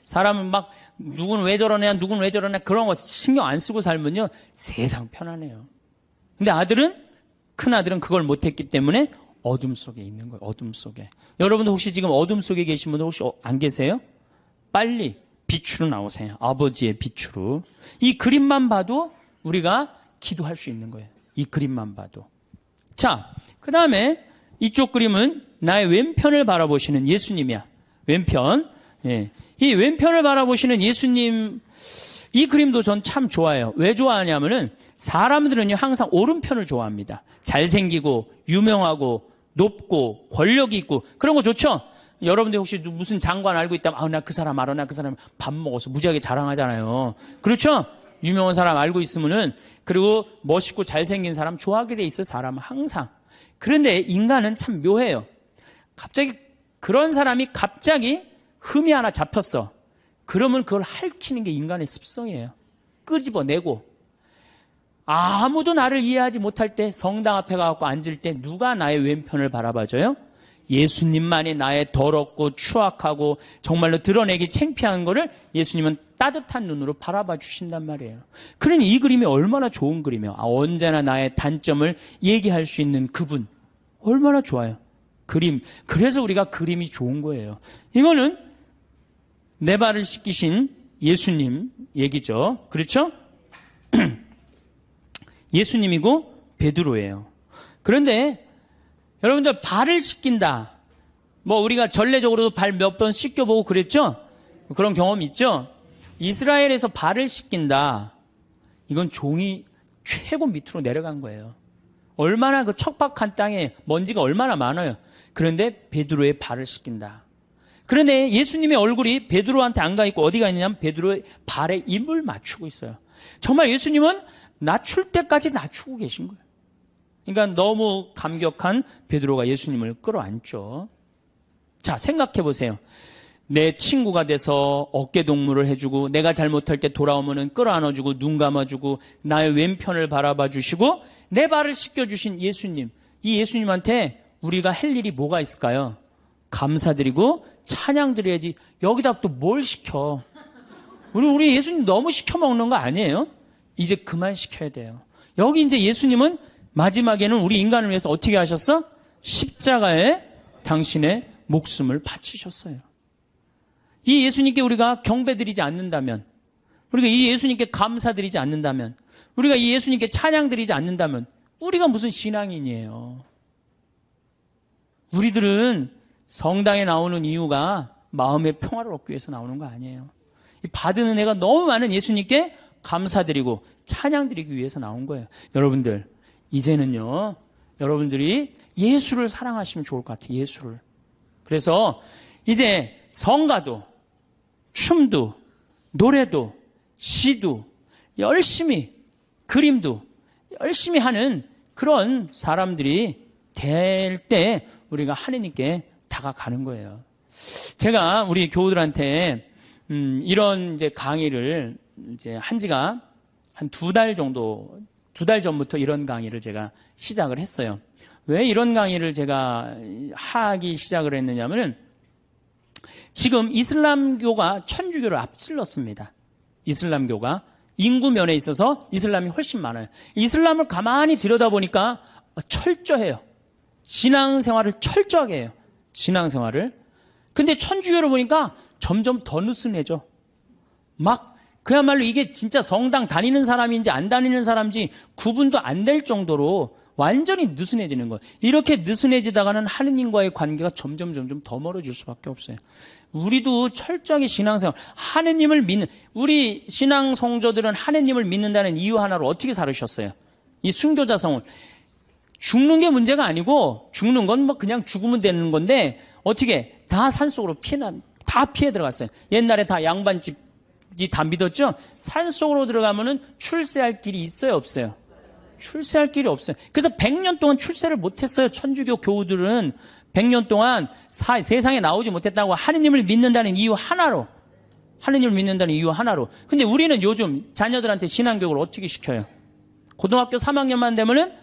사람은 막, 누군 왜 저러냐, 누군 왜 저러냐, 그런 거 신경 안 쓰고 살면요, 세상 편안해요. 근데 큰 아들은 그걸 못했기 때문에 어둠 속에 있는 거예요, 어둠 속에. 여러분도 혹시 지금 어둠 속에 계신 분들 혹시 안 계세요? 빨리 빛으로 나오세요. 아버지의 빛으로. 이 그림만 봐도 우리가 기도할 수 있는 거예요. 이 그림만 봐도. 자, 그 다음에 이쪽 그림은 나의 왼편을 바라보시는 예수님이야. 왼편. 예. 이 왼편을 바라보시는 예수님, 이 그림도 전 참 좋아해요. 왜 좋아하냐면은 사람들은요, 항상 오른편을 좋아합니다. 잘생기고, 유명하고, 높고, 권력이 있고, 그런 거 좋죠? 여러분들 혹시 무슨 장관 알고 있다면, 나 그 사람 알아, 나 그 사람 밥 먹어서 무지하게 자랑하잖아요. 그렇죠? 유명한 사람 알고 있으면은, 그리고 멋있고 잘생긴 사람 좋아하게 돼 있어, 사람은 항상. 그런데 인간은 참 묘해요. 갑자기 그런 사람이 갑자기 흠이 하나 잡혔어. 그러면 그걸 핥히는 게 인간의 습성이에요. 끄집어내고. 아무도 나를 이해하지 못할 때 성당 앞에 가서 앉을 때 누가 나의 왼편을 바라봐줘요? 예수님만이 나의 더럽고 추악하고 정말로 드러내기 창피한 거를 예수님은 따뜻한 눈으로 바라봐 주신단 말이에요. 그러니 이 그림이 얼마나 좋은 그림이에요. 언제나 나의 단점을 얘기할 수 있는 그분. 얼마나 좋아요. 그림. 그래서 우리가 그림이 좋은 거예요. 이거는 내 발을 씻기신 예수님 얘기죠. 그렇죠? 예수님이고 베드로예요. 그런데 여러분들 발을 씻긴다. 뭐 우리가 전례적으로도 발 몇 번 씻겨보고 그랬죠? 그런 경험 있죠? 이스라엘에서 발을 씻긴다. 이건 종이 최고 밑으로 내려간 거예요. 얼마나 그 척박한 땅에 먼지가 얼마나 많아요. 그런데 베드로의 발을 씻긴다. 그런데 예수님의 얼굴이 베드로한테 안 가 있고 어디가 있냐면 베드로의 발에 입을 맞추고 있어요. 정말 예수님은 낮출 때까지 낮추고 계신 거예요. 그러니까 너무 감격한 베드로가 예수님을 끌어안죠. 자, 생각해 보세요. 내 친구가 돼서 어깨 동무를 해주고 내가 잘못할 때 돌아오면은 끌어안아주고 눈 감아주고 나의 왼편을 바라봐 주시고 내 발을 씻겨주신 예수님. 이 예수님한테 우리가 할 일이 뭐가 있을까요? 감사드리고 찬양 드려야지. 여기다 또 뭘 시켜? 우리 예수님 너무 시켜 먹는 거 아니에요? 이제 그만 시켜야 돼요. 여기 이제 예수님은 마지막에는 우리 인간을 위해서 어떻게 하셨어? 십자가에 당신의 목숨을 바치셨어요. 이 예수님께 우리가 경배드리지 않는다면, 우리가 이 예수님께 감사드리지 않는다면, 우리가 이 예수님께 찬양드리지 않는다면 우리가 무슨 신앙인이에요. 우리들은 성당에 나오는 이유가 마음의 평화를 얻기 위해서 나오는 거 아니에요. 받은 은혜가 너무 많은 예수님께 감사드리고 찬양드리기 위해서 나온 거예요. 여러분들, 이제는요, 여러분들이 예수를 사랑하시면 좋을 것 같아요. 예수를. 그래서 이제 성가도, 춤도, 노래도, 시도, 열심히, 그림도 열심히 하는 그런 사람들이 될 때 우리가 하느님께 다가가는 거예요. 제가 우리 교우들한테 이런 이제 강의를 이제 한 지가 한 2달 정도, 2달 전부터 이런 강의를 제가 시작을 했어요. 왜 이런 강의를 제가 하기 시작을 했느냐면은 지금 이슬람교가 천주교를 앞질렀습니다. 이슬람교가 인구 면에 있어서 이슬람이 훨씬 많아요. 이슬람을 가만히 들여다보니까 철저해요. 신앙생활을 철저하게 해요. 신앙생활을. 근데 천주교를 보니까 점점 더 느슨해져. 막 그야말로 이게 진짜 성당 다니는 사람인지 안 다니는 사람인지 구분도 안 될 정도로 완전히 느슨해지는 거예요. 이렇게 느슨해지다가는 하느님과의 관계가 점점 더 멀어질 수밖에 없어요. 우리도 철저하게 신앙생활, 하느님을 믿는, 우리 신앙 성도들은 하느님을 믿는다는 이유 하나로 어떻게 살으셨어요? 이 순교자성을. 죽는 게 문제가 아니고, 죽는 건 뭐 그냥 죽으면 되는 건데, 어떻게 다 산속으로 다 피해 들어갔어요. 옛날에 다 양반집이 다 믿었죠? 산속으로 들어가면은 출세할 길이 있어요, 없어요? 출세할 길이 없어요. 그래서 100년 동안 출세를 못했어요. 천주교 교우들은 100년 동안 세상에 나오지 못했다고 하느님을 믿는다는 이유 하나로. 하느님을 믿는다는 이유 하나로. 근데 우리는 요즘 자녀들한테 신앙교육을 어떻게 시켜요? 고등학교 3학년만 되면은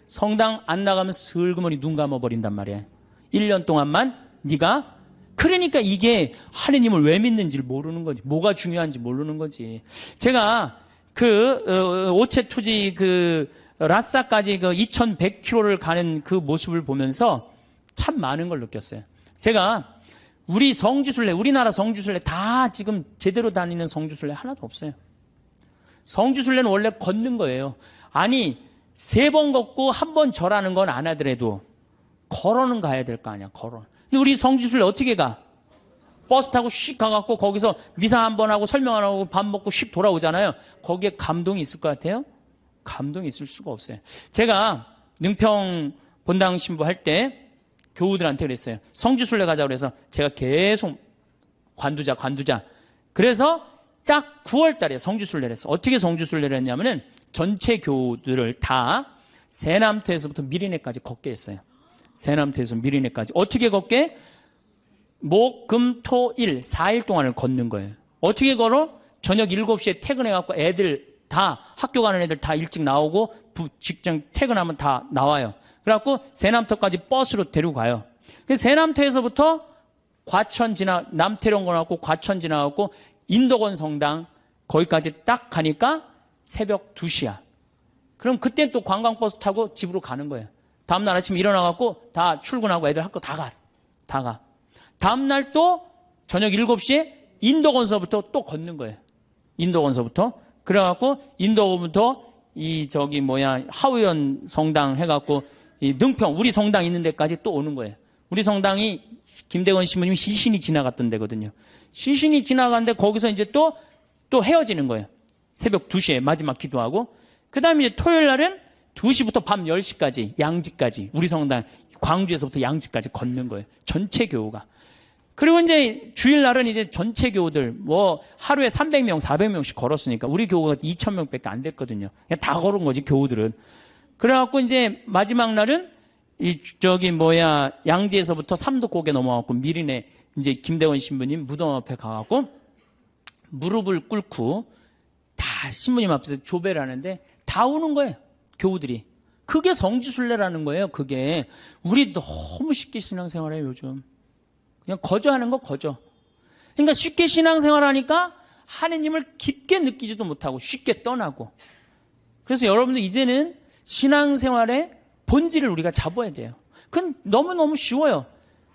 성당 안 나가면 슬그머니 눈 감아버린단 말이에요. 1년 동안만 네가. 그러니까 이게 하느님을 왜 믿는지를 모르는 거지. 뭐가 중요한지 모르는 거지. 제가 오체 투지 라싸까지 2100km를 가는 그 모습을 보면서 참 많은 걸 느꼈어요. 제가 우리나라 성주순례 다 지금 제대로 다니는 성주순례 하나도 없어요. 성주순례는 원래 걷는 거예요. 아니 3번 걷고 1번 절하는 건 안 하더라도 걸어는 가야 될 거 아니야. 걸어. 근데 우리 성주순례 어떻게 가? 버스 타고 씩 가갖고 거기서 미사 한번 하고 설명 안 하고 밥 먹고 씩 돌아오잖아요. 거기에 감동이 있을 것 같아요? 감동이 있을 수가 없어요. 제가 능평 본당 신부 할 때 교우들한테 그랬어요. 성주순례 가자고 그래서 제가 계속 관두자. 그래서 딱 9월 달에 성주순례를 했어. 어떻게 성주순례를 했냐면은 전체 교우들을 다 세남터에서부터 미리네까지 걷게 했어요. 세남터에서 미리네까지. 어떻게 걷게? 목, 금, 토, 일 4일 동안을 걷는 거예요. 어떻게 걸어? 저녁 7시에 퇴근해갖고 애들 다 학교 가는 애들 다 일찍 나오고 직장 퇴근하면 다 나와요. 그래갖고 세남터까지 버스로 데리고 가요. 그래서 세남터에서부터 과천 남태령 가갖고 과천 지나갖고 인덕원 성당 거기까지 딱 가니까 새벽 2시야. 그럼 그때 또 관광버스 타고 집으로 가는 거예요. 다음날 아침에 일어나갖고 다 출근하고 애들 학교 다 가. 다음날 또 저녁 7시에 인덕원서부터 또 걷는 거예요. 인덕원서부터. 그래갖고 인덕원부터 하우연 성당 해갖고 이 능평 우리 성당 있는 데까지 또 오는 거예요. 우리 성당이 김대건 신부님 시신이 지나갔던 데거든요. 시신이 지나갔는데 거기서 이제 또 헤어지는 거예요. 새벽 2시에 마지막 기도하고. 그 다음에 이제 토요일 날은 2시부터 밤 10시까지 양지까지 우리 성당 광주에서부터 양지까지 걷는 거예요. 전체 교우가. 그리고 이제 주일날은 이제 전체 교우들 하루에 300명, 400명씩 걸었으니까 우리 교우가 2,000명밖에 안 됐거든요. 그냥 다 걸은 거지 교우들은. 그래갖고 이제 마지막 날은 양지에서부터 삼도고개 넘어가고 미리네 이제 김대원 신부님 무덤 앞에 가갖고 무릎을 꿇고 다 신부님 앞에서 조배를 하는데 다 우는 거예요. 교우들이. 그게 성지순례라는 거예요. 그게. 우리 너무 쉽게 신앙생활해요 요즘. 그냥 거저하는 거 거저. 그러니까 쉽게 신앙생활하니까 하느님을 깊게 느끼지도 못하고 쉽게 떠나고. 그래서 여러분들 이제는 신앙생활의 본질을 우리가 잡아야 돼요. 그건 너무너무 쉬워요.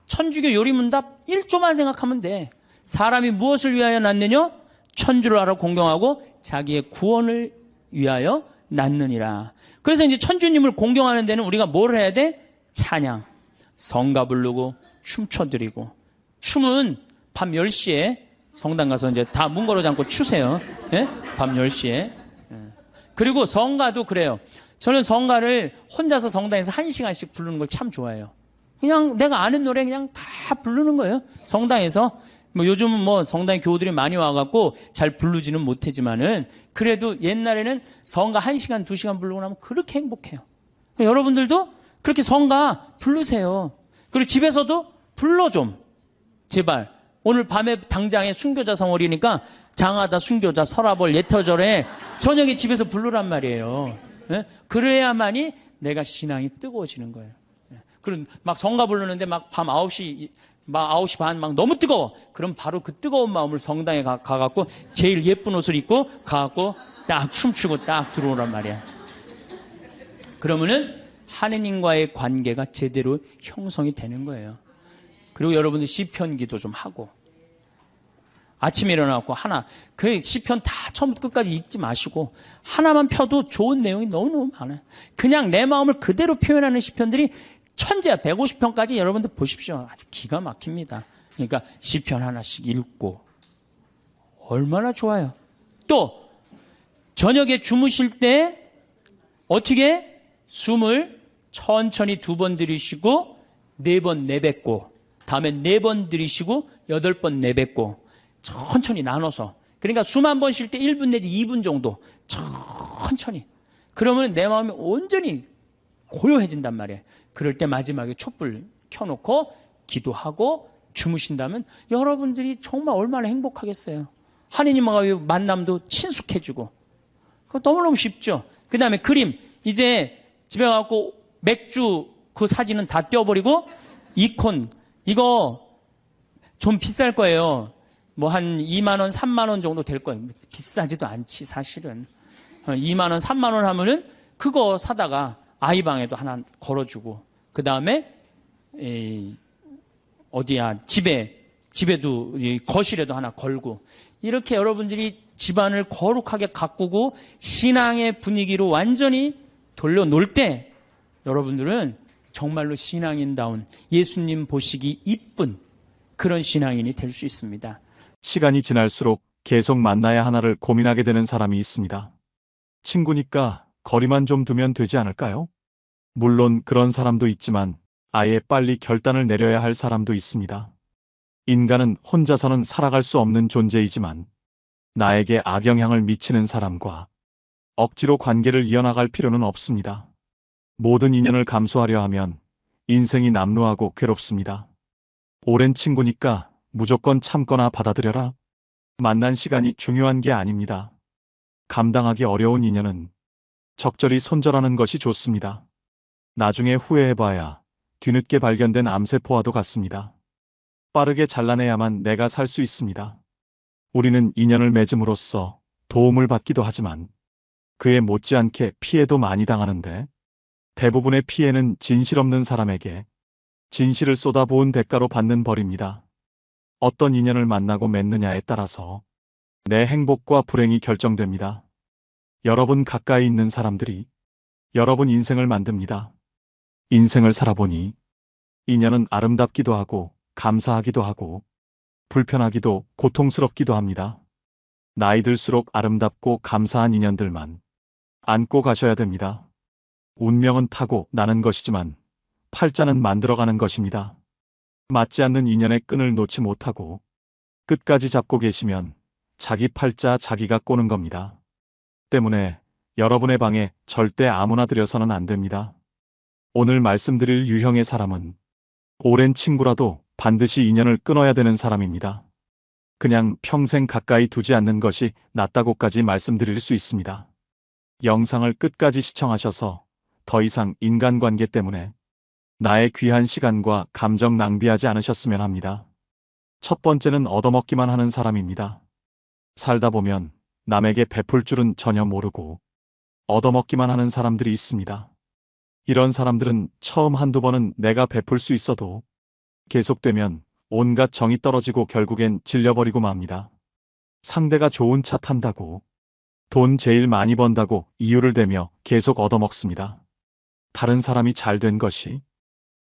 천주교 요리문답 1조만 생각하면 돼. 사람이 무엇을 위하여 낳느냐? 천주를 알아 공경하고 자기의 구원을 위하여 낳느니라. 그래서 이제 천주님을 공경하는 데는 우리가 뭘 해야 돼? 찬양. 성가 부르고 춤춰드리고, 춤은 밤 10시에 성당 가서 이제 다 문 걸어 잠고 추세요. 예? 밤 10시에. 예. 그리고 성가도 그래요. 저는 성가를 혼자서 성당에서 1시간씩 부르는 걸 참 좋아해요. 그냥 내가 아는 노래 그냥 다 부르는 거예요. 성당에서. 뭐 요즘은 뭐 성당에 교우들이 많이 와갖고 잘 부르지는 못하지만은 그래도 옛날에는 성가 1시간, 2시간 부르고 나면 그렇게 행복해요. 그러니까 여러분들도 그렇게 성가 부르세요. 그리고 집에서도 불러 좀. 제발. 오늘 밤에 당장에 순교자 성월이니까 장하다, 순교자, 설아벌, 예터절에 저녁에 집에서 부르란 말이에요. 예? 그래야만이 내가 신앙이 뜨거워지는 거예요. 예. 그럼 막 성가 부르는데 막 밤 9시, 막 9시 반 막 너무 뜨거워. 그럼 바로 그 뜨거운 마음을 성당에 가갖고 제일 예쁜 옷을 입고 가갖고 딱 춤추고 딱 들어오란 말이야. 그러면은 하느님과의 관계가 제대로 형성이 되는 거예요. 그리고 여러분들 시편 기도 좀 하고, 아침에 일어나고 하나, 그 시편 다 처음부터 끝까지 읽지 마시고 하나만 펴도 좋은 내용이 너무너무 많아요. 그냥 내 마음을 그대로 표현하는 시편들이 천재야. 150편까지 여러분들 보십시오. 아주 기가 막힙니다. 그러니까 시편 하나씩 읽고 얼마나 좋아요. 또 저녁에 주무실 때 어떻게 숨을 천천히 2번 들이쉬고 4번 내뱉고, 다음에 4번 들이쉬고 8번 내뱉고, 천천히 나눠서. 그러니까 숨 한 번 쉴 때 1분 내지 2분 정도 천천히. 그러면 내 마음이 온전히 고요해진단 말이에요. 그럴 때 마지막에 촛불 켜놓고 기도하고 주무신다면 여러분들이 정말 얼마나 행복하겠어요. 하느님과의 만남도 친숙해지고. 그거 너무너무 쉽죠. 그 다음에 그림. 이제 집에 가고 맥주 그 사진은 다 떼어버리고 이콘. 이거 좀 비쌀 거예요. 뭐 한 2만 원, 3만 원 정도 될 거예요. 비싸지도 않지 사실은. 2만 원, 3만 원 하면은 그거 사다가 아이 방에도 하나 걸어주고, 그 다음에 어디야 집에도 거실에도 하나 걸고, 이렇게 여러분들이 집안을 거룩하게 가꾸고 신앙의 분위기로 완전히 돌려놓을 때 여러분들은 정말로 신앙인다운, 예수님 보시기 이쁜 그런 신앙인이 될 수 있습니다. 시간이 지날수록 계속 만나야 하나를 고민하게 되는 사람이 있습니다. 친구니까 거리만 좀 두면 되지 않을까요? 물론 그런 사람도 있지만 아예 빨리 결단을 내려야 할 사람도 있습니다. 인간은 혼자서는 살아갈 수 없는 존재이지만 나에게 악영향을 미치는 사람과 억지로 관계를 이어나갈 필요는 없습니다. 모든 인연을 감수하려 하면 인생이 남루하고 괴롭습니다. 오랜 친구니까 무조건 참거나 받아들여라. 만난 시간이 중요한 게 아닙니다. 감당하기 어려운 인연은 적절히 손절하는 것이 좋습니다. 나중에 후회해봐야 뒤늦게 발견된 암세포와도 같습니다. 빠르게 잘라내야만 내가 살 수 있습니다. 우리는 인연을 맺음으로써 도움을 받기도 하지만 그에 못지않게 피해도 많이 당하는데, 대부분의 피해는 진실 없는 사람에게 진실을 쏟아부은 대가로 받는 벌입니다. 어떤 인연을 만나고 맺느냐에 따라서 내 행복과 불행이 결정됩니다. 여러분 가까이 있는 사람들이 여러분 인생을 만듭니다. 인생을 살아보니 인연은 아름답기도 하고 감사하기도 하고 불편하기도 고통스럽기도 합니다. 나이 들수록 아름답고 감사한 인연들만 안고 가셔야 됩니다. 운명은 타고 나는 것이지만 팔자는 만들어가는 것입니다. 맞지 않는 인연의 끈을 놓지 못하고 끝까지 잡고 계시면 자기 팔자 자기가 꼬는 겁니다. 때문에 여러분의 방에 절대 아무나 들여서는 안 됩니다. 오늘 말씀드릴 유형의 사람은 오랜 친구라도 반드시 인연을 끊어야 되는 사람입니다. 그냥 평생 가까이 두지 않는 것이 낫다고까지 말씀드릴 수 있습니다. 영상을 끝까지 시청하셔서 더 이상 인간관계 때문에 나의 귀한 시간과 감정 낭비하지 않으셨으면 합니다. 첫 번째는 얻어먹기만 하는 사람입니다. 살다 보면 남에게 베풀 줄은 전혀 모르고 얻어먹기만 하는 사람들이 있습니다. 이런 사람들은 처음 한두 번은 내가 베풀 수 있어도 계속되면 온갖 정이 떨어지고 결국엔 질려버리고 맙니다. 상대가 좋은 차 탄다고, 돈 제일 많이 번다고 이유를 대며 계속 얻어먹습니다. 다른 사람이 잘 된 것이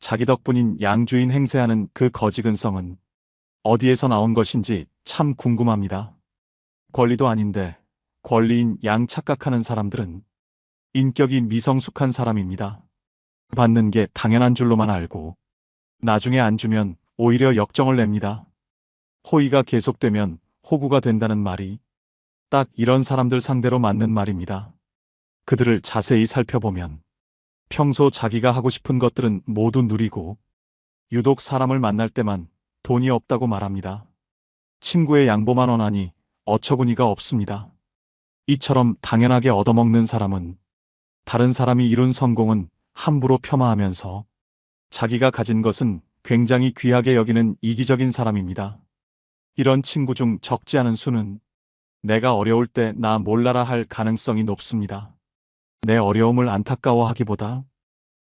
자기 덕분인 양주인 행세하는 그 거지근성은 어디에서 나온 것인지 참 궁금합니다. 권리도 아닌데 권리인 양 착각하는 사람들은 인격이 미성숙한 사람입니다. 받는 게 당연한 줄로만 알고 나중에 안 주면 오히려 역정을 냅니다. 호의가 계속되면 호구가 된다는 말이 딱 이런 사람들 상대로 맞는 말입니다. 그들을 자세히 살펴보면 평소 자기가 하고 싶은 것들은 모두 누리고 유독 사람을 만날 때만 돈이 없다고 말합니다. 친구의 양보만 원하니 어처구니가 없습니다. 이처럼 당연하게 얻어먹는 사람은 다른 사람이 이룬 성공은 함부로 폄하하면서 자기가 가진 것은 굉장히 귀하게 여기는 이기적인 사람입니다. 이런 친구 중 적지 않은 수는 내가 어려울 때 나 몰라라 할 가능성이 높습니다. 내 어려움을 안타까워하기보다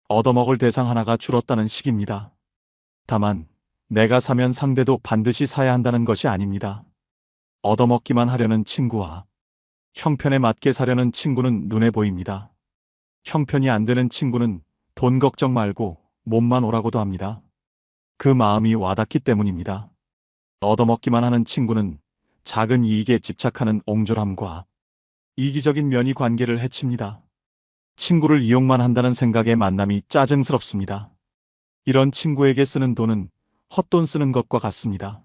얻어먹을 대상 하나가 줄었다는 식입니다. 다만 내가 사면 상대도 반드시 사야 한다는 것이 아닙니다. 얻어먹기만 하려는 친구와 형편에 맞게 사려는 친구는 눈에 보입니다. 형편이 안 되는 친구는 돈 걱정 말고 몸만 오라고도 합니다. 그 마음이 와닿기 때문입니다. 얻어먹기만 하는 친구는 작은 이익에 집착하는 옹졸함과 이기적인 면이 관계를 해칩니다. 친구를 이용만 한다는 생각에 만남이 짜증스럽습니다. 이런 친구에게 쓰는 돈은 헛돈 쓰는 것과 같습니다.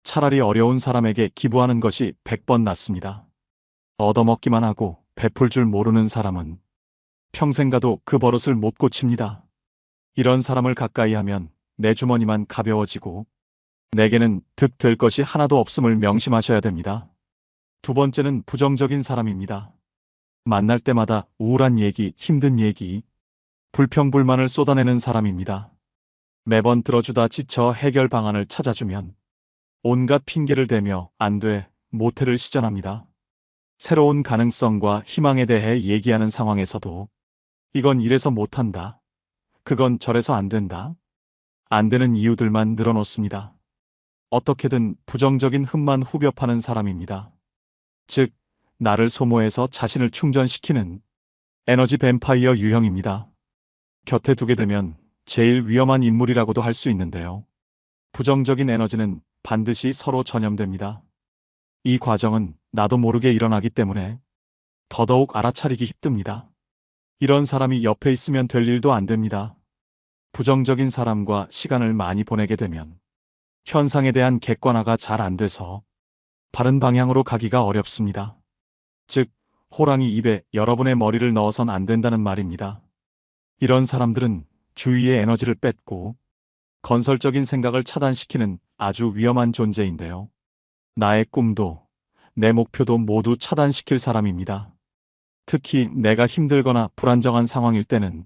차라리 어려운 사람에게 기부하는 것이 100번 낫습니다. 얻어먹기만 하고 베풀 줄 모르는 사람은 평생 가도 그 버릇을 못 고칩니다. 이런 사람을 가까이 하면 내 주머니만 가벼워지고 내게는 득될 것이 하나도 없음을 명심하셔야 됩니다. 두 번째는 부정적인 사람입니다. 만날 때마다 우울한 얘기, 힘든 얘기, 불평불만을 쏟아내는 사람입니다. 매번 들어주다 지쳐 해결 방안을 찾아주면 온갖 핑계를 대며 안 돼, 모태를 시전합니다. 새로운 가능성과 희망에 대해 얘기하는 상황에서도 이건 이래서 못한다. 그건 저래서 안 된다. 안 되는 이유들만 늘어놓습니다. 어떻게든 부정적인 흠만 후벼 파는 사람입니다. 즉, 나를 소모해서 자신을 충전시키는 에너지 뱀파이어 유형입니다. 곁에 두게 되면 제일 위험한 인물이라고도 할 수 있는데요. 부정적인 에너지는 반드시 서로 전염됩니다. 이 과정은 나도 모르게 일어나기 때문에 더더욱 알아차리기 힘듭니다. 이런 사람이 옆에 있으면 될 일도 안 됩니다. 부정적인 사람과 시간을 많이 보내게 되면 현상에 대한 객관화가 잘 안 돼서 바른 방향으로 가기가 어렵습니다. 즉, 호랑이 입에 여러분의 머리를 넣어선 안 된다는 말입니다. 이런 사람들은 주위의 에너지를 뺏고 건설적인 생각을 차단시키는 아주 위험한 존재인데요. 나의 꿈도 내 목표도 모두 차단시킬 사람입니다. 특히 내가 힘들거나 불안정한 상황일 때는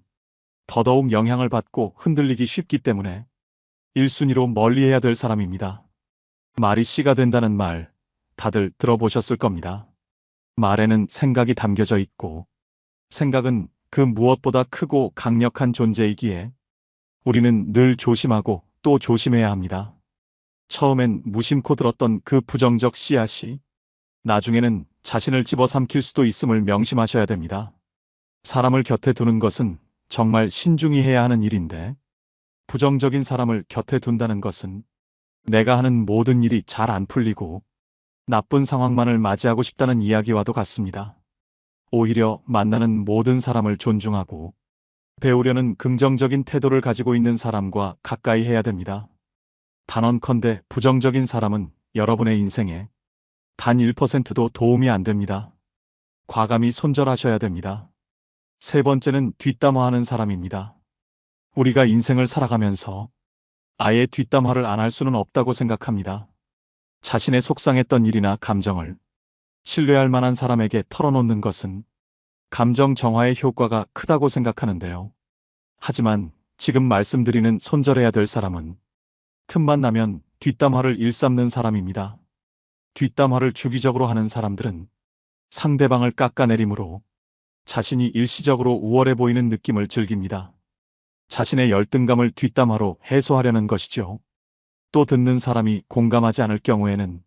더더욱 영향을 받고 흔들리기 쉽기 때문에 1순위로 멀리해야 될 사람입니다. 말이 씨가 된다는 말 다들 들어보셨을 겁니다. 말에는 생각이 담겨져 있고 생각은 그 무엇보다 크고 강력한 존재이기에 우리는 늘 조심하고 또 조심해야 합니다. 처음엔 무심코 들었던 그 부정적 씨앗이 나중에는 자신을 집어삼킬 수도 있음을 명심하셔야 됩니다. 사람을 곁에 두는 것은 정말 신중히 해야 하는 일인데 부정적인 사람을 곁에 둔다는 것은 내가 하는 모든 일이 잘 안 풀리고 나쁜 상황만을 맞이하고 싶다는 이야기와도 같습니다. 오히려 만나는 모든 사람을 존중하고 배우려는 긍정적인 태도를 가지고 있는 사람과 가까이 해야 됩니다. 단언컨대 부정적인 사람은 여러분의 인생에 단 1%도 도움이 안 됩니다. 과감히 손절하셔야 됩니다. 세 번째는 뒷담화하는 사람입니다. 우리가 인생을 살아가면서 아예 뒷담화를 안 할 수는 없다고 생각합니다. 자신의 속상했던 일이나 감정을 신뢰할 만한 사람에게 털어놓는 것은 감정 정화의 효과가 크다고 생각하는데요. 하지만 지금 말씀드리는 손절해야 될 사람은 틈만 나면 뒷담화를 일삼는 사람입니다. 뒷담화를 주기적으로 하는 사람들은 상대방을 깎아내림으로 자신이 일시적으로 우월해 보이는 느낌을 즐깁니다. 자신의 열등감을 뒷담화로 해소하려는 것이죠. 또 듣는 사람이 공감하지 않을 경우에는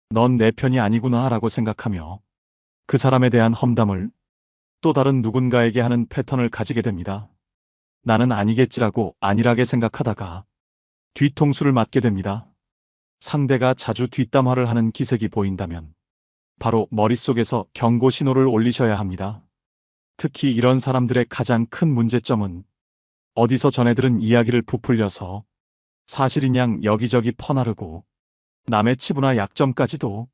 넌 내 편이 아니구나 라고 생각하며 그 사람에 대한 험담을 또 다른 누군가에게 하는 패턴을 가지게 됩니다. 나는 아니겠지라고 안일하게 생각하다가 뒤통수를 맞게 됩니다. 상대가 자주 뒷담화를 하는 기색이 보인다면 바로 머릿속에서 경고 신호를 올리셔야 합니다. 특히 이런 사람들의 가장 큰 문제점은 어디서 전해 들은 이야기를 부풀려서 사실인 양 여기저기 퍼나르고 남의 치부나 약점까지도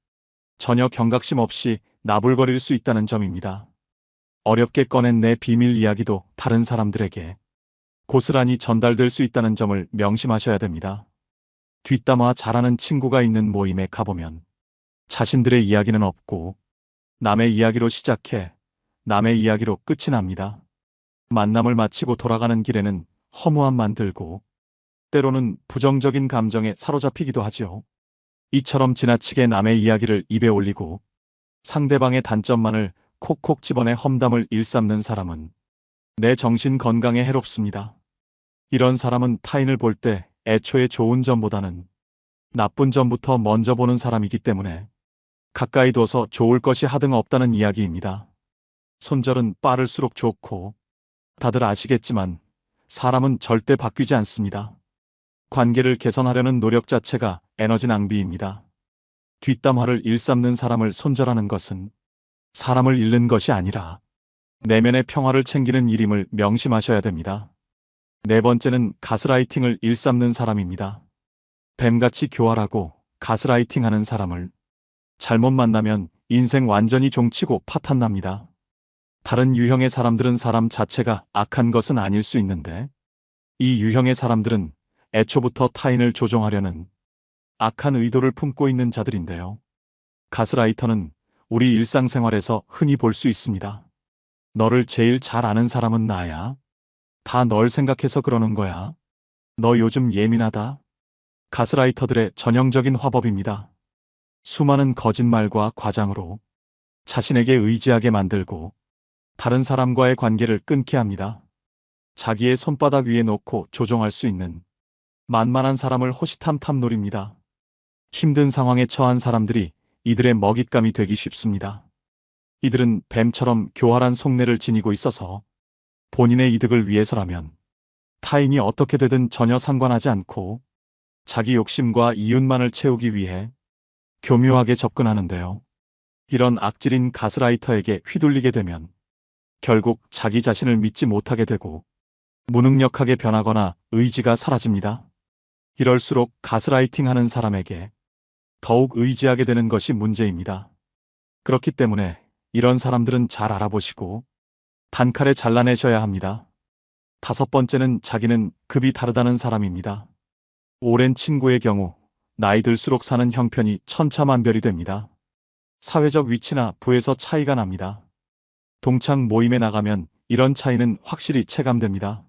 전혀 경각심 없이 나불거릴 수 있다는 점입니다. 어렵게 꺼낸 내 비밀 이야기도 다른 사람들에게 고스란히 전달될 수 있다는 점을 명심하셔야 됩니다. 뒷담화 잘하는 친구가 있는 모임에 가보면 자신들의 이야기는 없고 남의 이야기로 시작해 남의 이야기로 끝이 납니다. 만남을 마치고 돌아가는 길에는 허무함만 들고 때로는 부정적인 감정에 사로잡히기도 하지요. 이처럼 지나치게 남의 이야기를 입에 올리고 상대방의 단점만을 콕콕 집어내 험담을 일삼는 사람은 내 정신 건강에 해롭습니다. 이런 사람은 타인을 볼 때 애초에 좋은 점보다는 나쁜 점부터 먼저 보는 사람이기 때문에 가까이 둬서 좋을 것이 하등 없다는 이야기입니다. 손절은 빠를수록 좋고 다들 아시겠지만 사람은 절대 바뀌지 않습니다. 관계를 개선하려는 노력 자체가 에너지 낭비입니다. 뒷담화를 일삼는 사람을 손절하는 것은 사람을 잃는 것이 아니라 내면의 평화를 챙기는 일임을 명심하셔야 됩니다. 네 번째는 가스라이팅을 일삼는 사람입니다. 뱀같이 교활하고 가스라이팅하는 사람을 잘못 만나면 인생 완전히 종치고 파탄납니다. 다른 유형의 사람들은 사람 자체가 악한 것은 아닐 수 있는데 이 유형의 사람들은 애초부터 타인을 조종하려는 악한 의도를 품고 있는 자들인데요. 가스라이터는 우리 일상생활에서 흔히 볼 수 있습니다. 너를 제일 잘 아는 사람은 나야. 다 널 생각해서 그러는 거야. 너 요즘 예민하다. 가스라이터들의 전형적인 화법입니다. 수많은 거짓말과 과장으로 자신에게 의지하게 만들고 다른 사람과의 관계를 끊게 합니다. 자기의 손바닥 위에 놓고 조종할 수 있는 만만한 사람을 호시탐탐 노립니다. 힘든 상황에 처한 사람들이 이들의 먹잇감이 되기 쉽습니다. 이들은 뱀처럼 교활한 속내를 지니고 있어서 본인의 이득을 위해서라면 타인이 어떻게 되든 전혀 상관하지 않고 자기 욕심과 이윤만을 채우기 위해 교묘하게 접근하는데요. 이런 악질인 가스라이터에게 휘둘리게 되면 결국 자기 자신을 믿지 못하게 되고 무능력하게 변하거나 의지가 사라집니다. 이럴수록 가스라이팅하는 사람에게 더욱 의지하게 되는 것이 문제입니다. 그렇기 때문에 이런 사람들은 잘 알아보시고 단칼에 잘라내셔야 합니다. 다섯 번째는 자기는 급이 다르다는 사람입니다. 오랜 친구의 경우 나이 들수록 사는 형편이 천차만별이 됩니다. 사회적 위치나 부에서 차이가 납니다. 동창 모임에 나가면 이런 차이는 확실히 체감됩니다.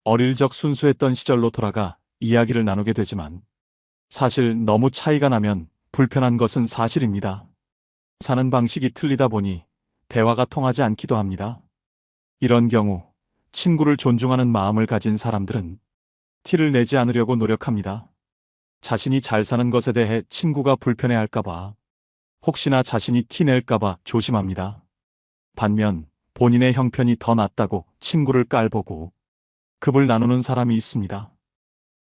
어릴 적 순수했던 시절로 돌아가 이야기를 나누게 되지만 사실 너무 차이가 나면 불편한 것은 사실입니다. 사는 방식이 틀리다 보니 대화가 통하지 않기도 합니다. 이런 경우 친구를 존중하는 마음을 가진 사람들은 티를 내지 않으려고 노력합니다. 자신이 잘 사는 것에 대해 친구가 불편해할까봐, 혹시나 자신이 티 낼까봐 조심합니다. 반면 본인의 형편이 더 낫다고 친구를 깔보고 급을 나누는 사람이 있습니다.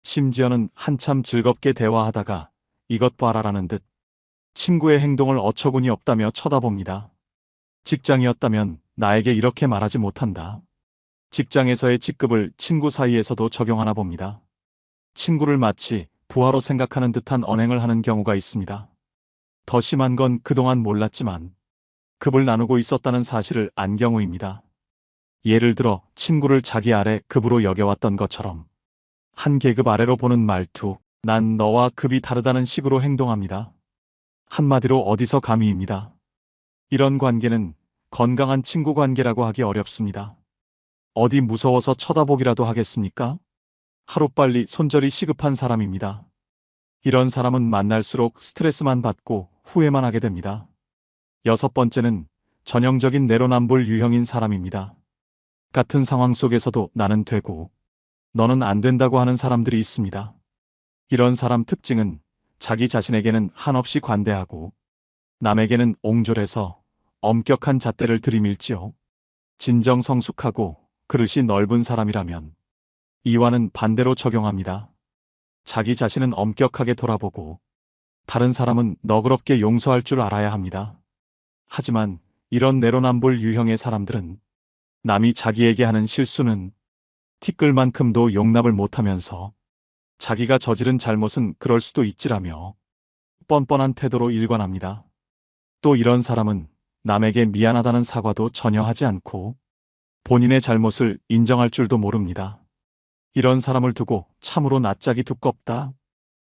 심지어는 한참 즐겁게 대화하다가 이것 봐라라는 듯 친구의 행동을 어처구니 없다며 쳐다봅니다. 직장이었다면 나에게 이렇게 말하지 못한다. 직장에서의 직급을 친구 사이에서도 적용하나 봅니다. 친구를 마치 부하로 생각하는 듯한 언행을 하는 경우가 있습니다. 더 심한 건 그동안 몰랐지만 급을 나누고 있었다는 사실을 안 경우입니다. 예를 들어 친구를 자기 아래 급으로 여겨왔던 것처럼 한 계급 아래로 보는 말투, 난 너와 급이 다르다는 식으로 행동합니다. 한마디로 어디서 감히입니다. 이런 관계는 건강한 친구 관계라고 하기 어렵습니다. 어디 무서워서 쳐다보기라도 하겠습니까? 하루빨리 손절이 시급한 사람입니다. 이런 사람은 만날수록 스트레스만 받고 후회만 하게 됩니다. 여섯 번째는 전형적인 내로남불 유형인 사람입니다. 같은 상황 속에서도 나는 되고 너는 안 된다고 하는 사람들이 있습니다. 이런 사람 특징은 자기 자신에게는 한없이 관대하고 남에게는 옹졸해서 엄격한 잣대를 들이밀지요. 진정성숙하고 그릇이 넓은 사람이라면 이와는 반대로 적용합니다. 자기 자신은 엄격하게 돌아보고 다른 사람은 너그럽게 용서할 줄 알아야 합니다. 하지만 이런 내로남불 유형의 사람들은 남이 자기에게 하는 실수는 티끌만큼도 용납을 못하면서 자기가 저지른 잘못은 그럴 수도 있지라며 뻔뻔한 태도로 일관합니다. 또 이런 사람은 남에게 미안하다는 사과도 전혀 하지 않고 본인의 잘못을 인정할 줄도 모릅니다. 이런 사람을 두고 참으로 낯짝이 두껍다,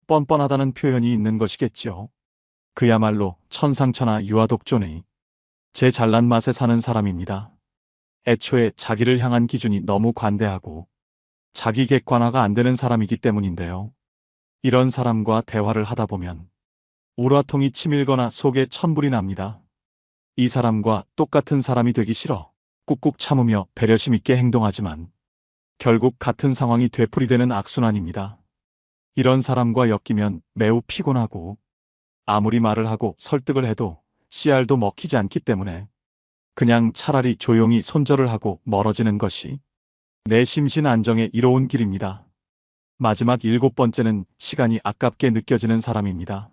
뻔뻔하다는 표현이 있는 것이겠지요. 그야말로 천상천하 유아독존의 제 잘난 맛에 사는 사람입니다. 애초에 자기를 향한 기준이 너무 관대하고 자기 객관화가 안 되는 사람이기 때문인데요. 이런 사람과 대화를 하다 보면 우라통이 치밀거나 속에 천불이 납니다. 이 사람과 똑같은 사람이 되기 싫어 꾹꾹 참으며 배려심 있게 행동하지만 결국 같은 상황이 되풀이되는 악순환입니다. 이런 사람과 엮이면 매우 피곤하고 아무리 말을 하고 설득을 해도 씨알도 먹히지 않기 때문에 그냥 차라리 조용히 손절을 하고 멀어지는 것이 내 심신 안정에 이로운 길입니다. 마지막 7번째는 시간이 아깝게 느껴지는 사람입니다.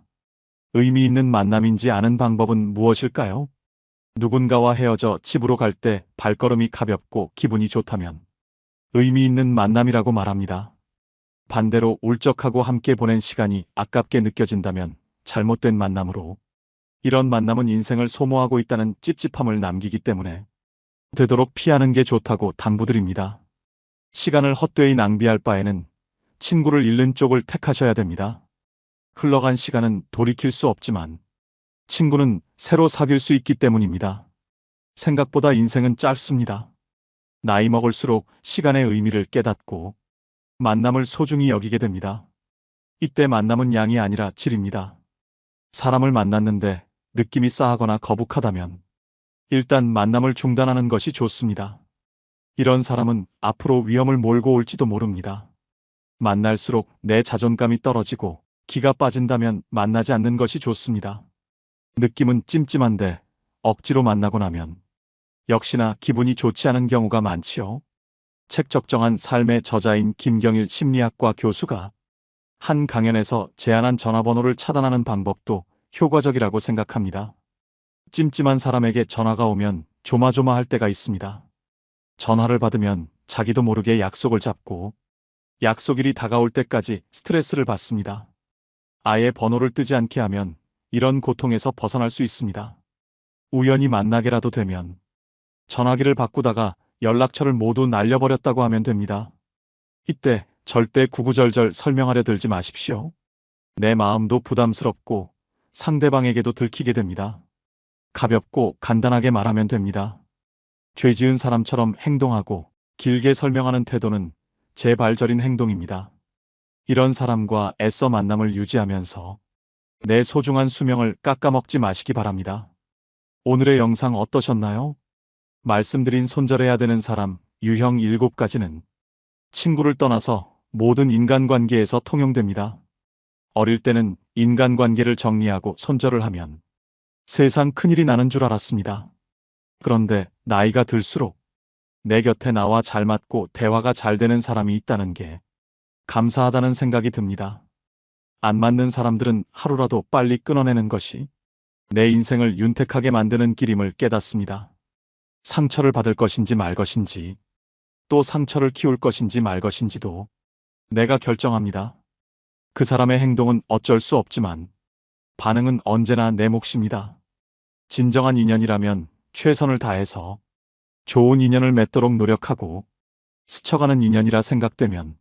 의미 있는 만남인지 아는 방법은 무엇일까요? 누군가와 헤어져 집으로 갈 때 발걸음이 가볍고 기분이 좋다면 의미 있는 만남이라고 말합니다. 반대로 울적하고 함께 보낸 시간이 아깝게 느껴진다면 잘못된 만남으로, 이런 만남은 인생을 소모하고 있다는 찝찝함을 남기기 때문에 되도록 피하는 게 좋다고 당부드립니다. 시간을 헛되이 낭비할 바에는 친구를 잃는 쪽을 택하셔야 됩니다. 흘러간 시간은 돌이킬 수 없지만 친구는 새로 사귈 수 있기 때문입니다. 생각보다 인생은 짧습니다. 나이 먹을수록 시간의 의미를 깨닫고 만남을 소중히 여기게 됩니다. 이때 만남은 양이 아니라 질입니다. 사람을 만났는데 느낌이 싸하거나 거북하다면 일단 만남을 중단하는 것이 좋습니다. 이런 사람은 앞으로 위험을 몰고 올지도 모릅니다. 만날수록 내 자존감이 떨어지고 기가 빠진다면 만나지 않는 것이 좋습니다. 느낌은 찜찜한데 억지로 만나고 나면 역시나 기분이 좋지 않은 경우가 많지요. 책적정한 삶의 저자인 김경일 심리학과 교수가 한 강연에서 제안한 전화번호를 차단하는 방법도 효과적이라고 생각합니다. 찜찜한 사람에게 전화가 오면 조마조마할 때가 있습니다. 전화를 받으면 자기도 모르게 약속을 잡고 약속일이 다가올 때까지 스트레스를 받습니다. 아예 번호를 뜨지 않게 하면 이런 고통에서 벗어날 수 있습니다. 우연히 만나게라도 되면 전화기를 바꾸다가 연락처를 모두 날려버렸다고 하면 됩니다. 이때 절대 구구절절 설명하려 들지 마십시오. 내 마음도 부담스럽고 상대방에게도 들키게 됩니다. 가볍고 간단하게 말하면 됩니다. 죄 지은 사람처럼 행동하고 길게 설명하는 태도는 제발저린 행동입니다. 이런 사람과 애써 만남을 유지하면서 내 소중한 수명을 깎아먹지 마시기 바랍니다. 오늘의 영상 어떠셨나요? 말씀드린 손절해야 되는 사람 유형 7가지는 친구를 떠나서 모든 인간관계에서 통용됩니다. 어릴 때는 인간관계를 정리하고 손절을 하면 세상 큰일이 나는 줄 알았습니다. 그런데 나이가 들수록 내 곁에 나와 잘 맞고 대화가 잘 되는 사람이 있다는 게 감사하다는 생각이 듭니다. 안 맞는 사람들은 하루라도 빨리 끊어내는 것이 내 인생을 윤택하게 만드는 길임을 깨닫습니다. 상처를 받을 것인지 말 것인지, 또 상처를 키울 것인지 말 것인지도 내가 결정합니다. 그 사람의 행동은 어쩔 수 없지만 반응은 언제나 내 몫입니다. 진정한 인연이라면 최선을 다해서 좋은 인연을 맺도록 노력하고, 스쳐가는 인연이라 생각되면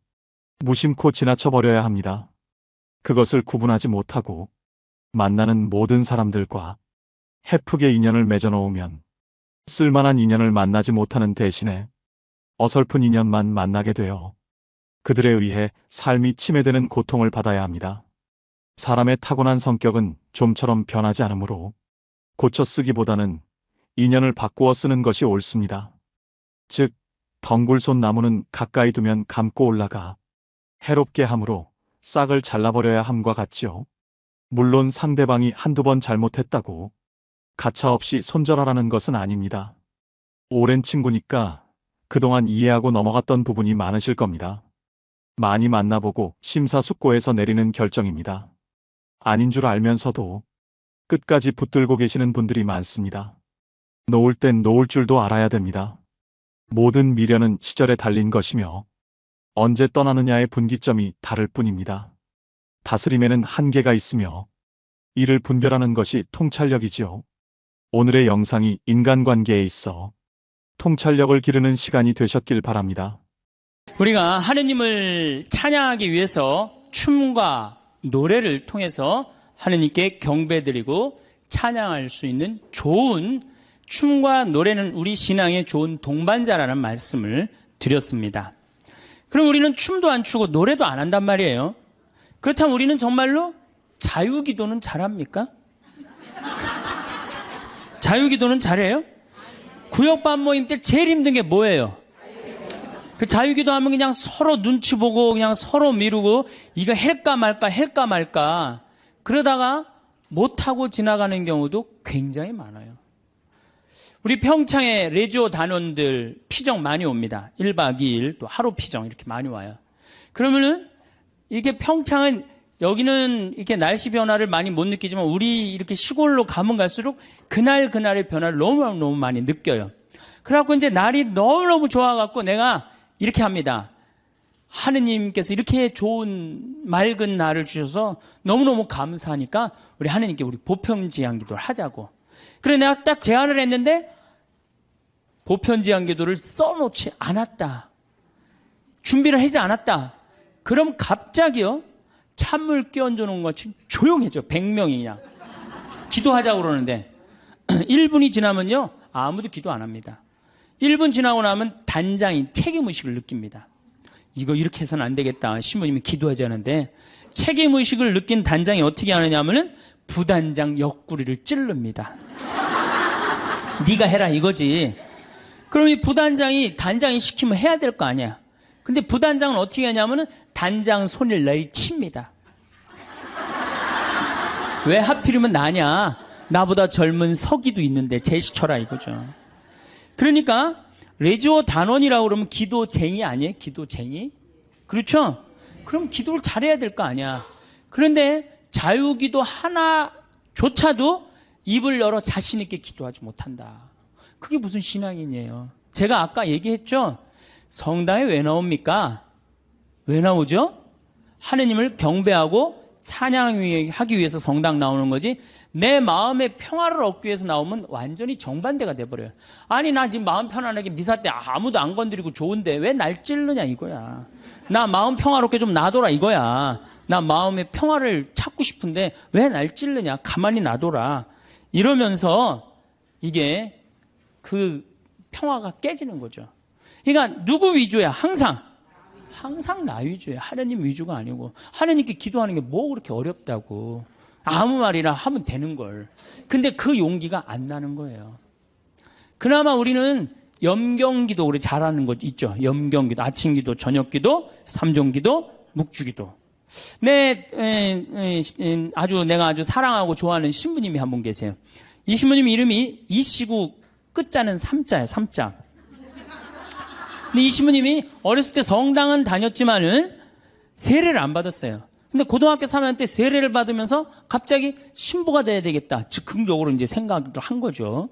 무심코 지나쳐버려야 합니다. 그것을 구분하지 못하고 만나는 모든 사람들과 헤프게 인연을 맺어놓으면 쓸만한 인연을 만나지 못하는 대신에 어설픈 인연만 만나게 되어 그들에 의해 삶이 침해되는 고통을 받아야 합니다. 사람의 타고난 성격은 좀처럼 변하지 않으므로 고쳐 쓰기보다는 인연을 바꾸어 쓰는 것이 옳습니다. 즉, 덩굴손 나무는 가까이 두면 감고 올라가 해롭게 함으로 싹을 잘라버려야 함과 같지요. 물론 상대방이 한두 번 잘못했다고 가차없이 손절하라는 것은 아닙니다. 오랜 친구니까 그동안 이해하고 넘어갔던 부분이 많으실 겁니다. 많이 만나보고 심사숙고해서 내리는 결정입니다. 아닌 줄 알면서도 끝까지 붙들고 계시는 분들이 많습니다. 놓을 땐 놓을 줄도 알아야 됩니다. 모든 미련은 시절에 달린 것이며 언제 떠나느냐의 분기점이 다를 뿐입니다. 다스림에는 한계가 있으며 이를 분별하는 것이 통찰력이지요. 오늘의 영상이 인간관계에 있어 통찰력을 기르는 시간이 되셨길 바랍니다. 우리가 하느님을 찬양하기 위해서 춤과 노래를 통해서 하느님께 경배드리고 찬양할 수 있는 좋은 춤과 노래는 우리 신앙의 좋은 동반자라는 말씀을 드렸습니다. 그럼 우리는 춤도 안 추고 노래도 안 한단 말이에요. 그렇다면 우리는 정말로 자유기도는 잘합니까? 자유기도는 잘해요? 구역반 모임 때 제일 힘든 게 뭐예요? 그 자유기도 하면 그냥 서로 눈치 보고 그냥 서로 미루고 이거 할까 말까 그러다가 못하고 지나가는 경우도 굉장히 많아요. 우리 평창에 레지오 단원들 피정 많이 옵니다. 1박 2일 또 하루 피정 이렇게 많이 와요. 그러면은 이게 평창은 여기는 이렇게 날씨 변화를 많이 못 느끼지만 우리 이렇게 시골로 가면 갈수록 그날의 변화를 너무 많이 느껴요. 그래갖고 이제 날이 너무너무 좋아갖고 내가 이렇게 합니다. 하느님께서 이렇게 좋은 맑은 날을 주셔서 너무너무 감사하니까 우리 하느님께 우리 보편지향 기도를 하자고. 그래 내가 딱 제안을 했는데 보편지향 기도를 써놓지 않았다. 준비를 하지 않았다. 그럼 갑자기요. 찬물 끼얹어 놓은 것이 조용해져. 100명이 그냥. 기도하자고 그러는데 1분이 지나면요. 아무도 기도 안 합니다. 1분 지나고 나면 단장이 책임의식을 느낍니다. 이거 이렇게 해서는 안 되겠다. 신부님이 기도하지 않은데 책임의식을 느낀 단장이 어떻게 하느냐 하면은 부단장 옆구리를 찌릅니다. 네가 해라 이거지. 그럼 이 부단장이 단장이 시키면 해야 될 거 아니야. 근데 부단장은 어떻게 하냐면은 단장 손을 내칩니다. 왜 하필이면 나냐? 나보다 젊은 서기도 있는데 제시켜라 이거죠. 그러니까 레지오 단원이라고 그러면 기도쟁이 아니에요? 기도쟁이? 그렇죠? 그럼 기도를 잘해야 될 거 아니야. 그런데 자유기도 하나조차도 입을 열어 자신 있게 기도하지 못한다. 그게 무슨 신앙이에요? 제가 아까 얘기했죠? 성당에 왜 나옵니까? 왜 나오죠? 하느님을 경배하고 찬양하기 위해서 성당 나오는 거지 내 마음의 평화를 얻기 위해서 나오면 완전히 정반대가 돼버려요. 아니 나 지금 마음 편안하게 미사 때 아무도 안 건드리고 좋은데 왜 날 찌르냐 이거야. 나 마음 평화롭게 좀 놔둬라 이거야. 나 마음의 평화를 찾고 싶은데 왜 날 찌르냐. 가만히 놔둬라. 이러면서 이게 그 평화가 깨지는 거죠. 그러니까 누구 위주야? 항상 나 위주예요. 하느님 위주가 아니고. 하느님께 기도하는 게 뭐 그렇게 어렵다고. 아무 말이나 하면 되는 걸. 근데 그 용기가 안 나는 거예요. 그나마 우리는 염경기도 우리 잘하는 거 있죠. 염경기도, 아침기도, 저녁기도, 삼종기도, 묵주기도. 내가 아주 사랑하고 좋아하는 신부님이 한 분 계세요. 이 신부님 이름이 이시구 끝자는 삼자예요. 삼자. 근데 이 신부님이 어렸을 때 성당은 다녔지만은 세례를 안 받았어요. 근데 고등학교 3학년 때 세례를 받으면서 갑자기 신부가 돼야 되겠다. 즉흥적으로 이제 생각을 한 거죠.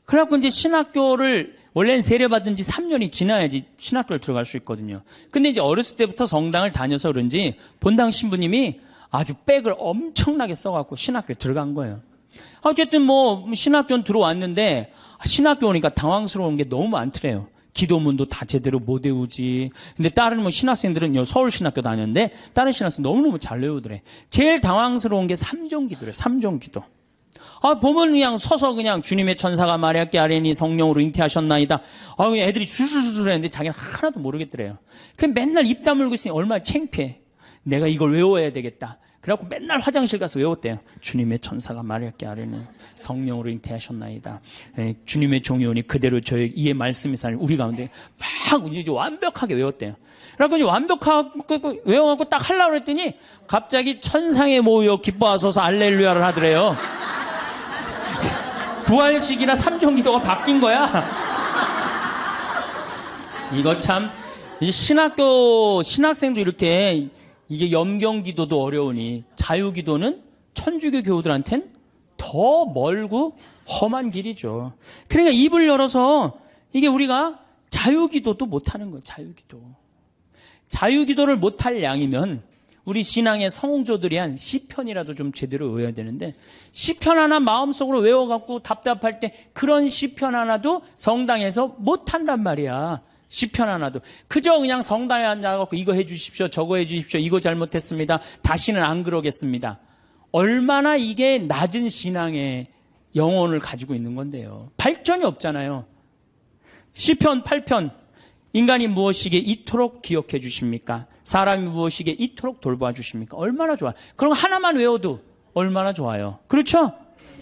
그래갖고 이제 신학교를 원래는 세례 받은 지 3년이 지나야지 신학교를 들어갈 수 있거든요. 근데 이제 어렸을 때부터 성당을 다녀서 그런지 본당 신부님이 아주 백을 엄청나게 써갖고 신학교에 들어간 거예요. 어쨌든 뭐 신학교는 들어왔는데 신학교 오니까 당황스러운 게 너무 많더래요. 기도문도 다 제대로 못 외우지. 근데 다른 뭐 신학생들은 서울신학교 다녔는데 다른 신학생 너무너무 잘 외우더래. 제일 당황스러운 게 삼종기도래. 삼종기도. 보면 그냥 서서 그냥 주님의 천사가 마리아께 아뢰니 성령으로 잉태하셨나이다. 애들이 술술술 했는데 자기는 하나도 모르겠더래요. 그냥 맨날 입 다물고 있으니 얼마나 창피해. 내가 이걸 외워야 되겠다. 그래갖고 맨날 화장실 가서 외웠대요. 주님의 천사가 마리아께 아뢰니 성령으로 잉태하셨나이다. 주님의 종이 오니 그대로 저의 이의 말씀이 살 우리 가운데 막 이제 완벽하게 외웠대요. 그래갖고 이제 완벽하게 외워갖고 딱 하려고 했더니 갑자기 천상에 모여 기뻐하소서 알렐루야를 하더래요. 부활식이나 삼종기도가 바뀐 거야. 이거 참 이 신학생도 이렇게 이게 염경기도도 어려우니 자유기도는 천주교 교우들한텐 더 멀고 험한 길이죠. 그러니까 입을 열어서 이게 우리가 자유기도도 못하는 거예요. 자유기도를 못할 양이면 우리 신앙의 성공조들이 한 시편이라도 좀 제대로 외워야 되는데 시편 하나 마음속으로 외워갖고 답답할 때 그런 시편 하나도 성당에서 못한단 말이야. 시편 하나도. 그저 그냥 성당에 앉아갖고 이거 해주십시오, 저거 해주십시오, 이거 잘못했습니다, 다시는 안 그러겠습니다. 얼마나 이게 낮은 신앙의 영혼을 가지고 있는 건데요. 발전이 없잖아요. 시편 8편. 인간이 무엇이기에 이토록 기억해 주십니까? 사람이 무엇이기에 이토록 돌봐 주십니까? 얼마나 좋아. 그럼 하나만 외워도 얼마나 좋아요. 그렇죠?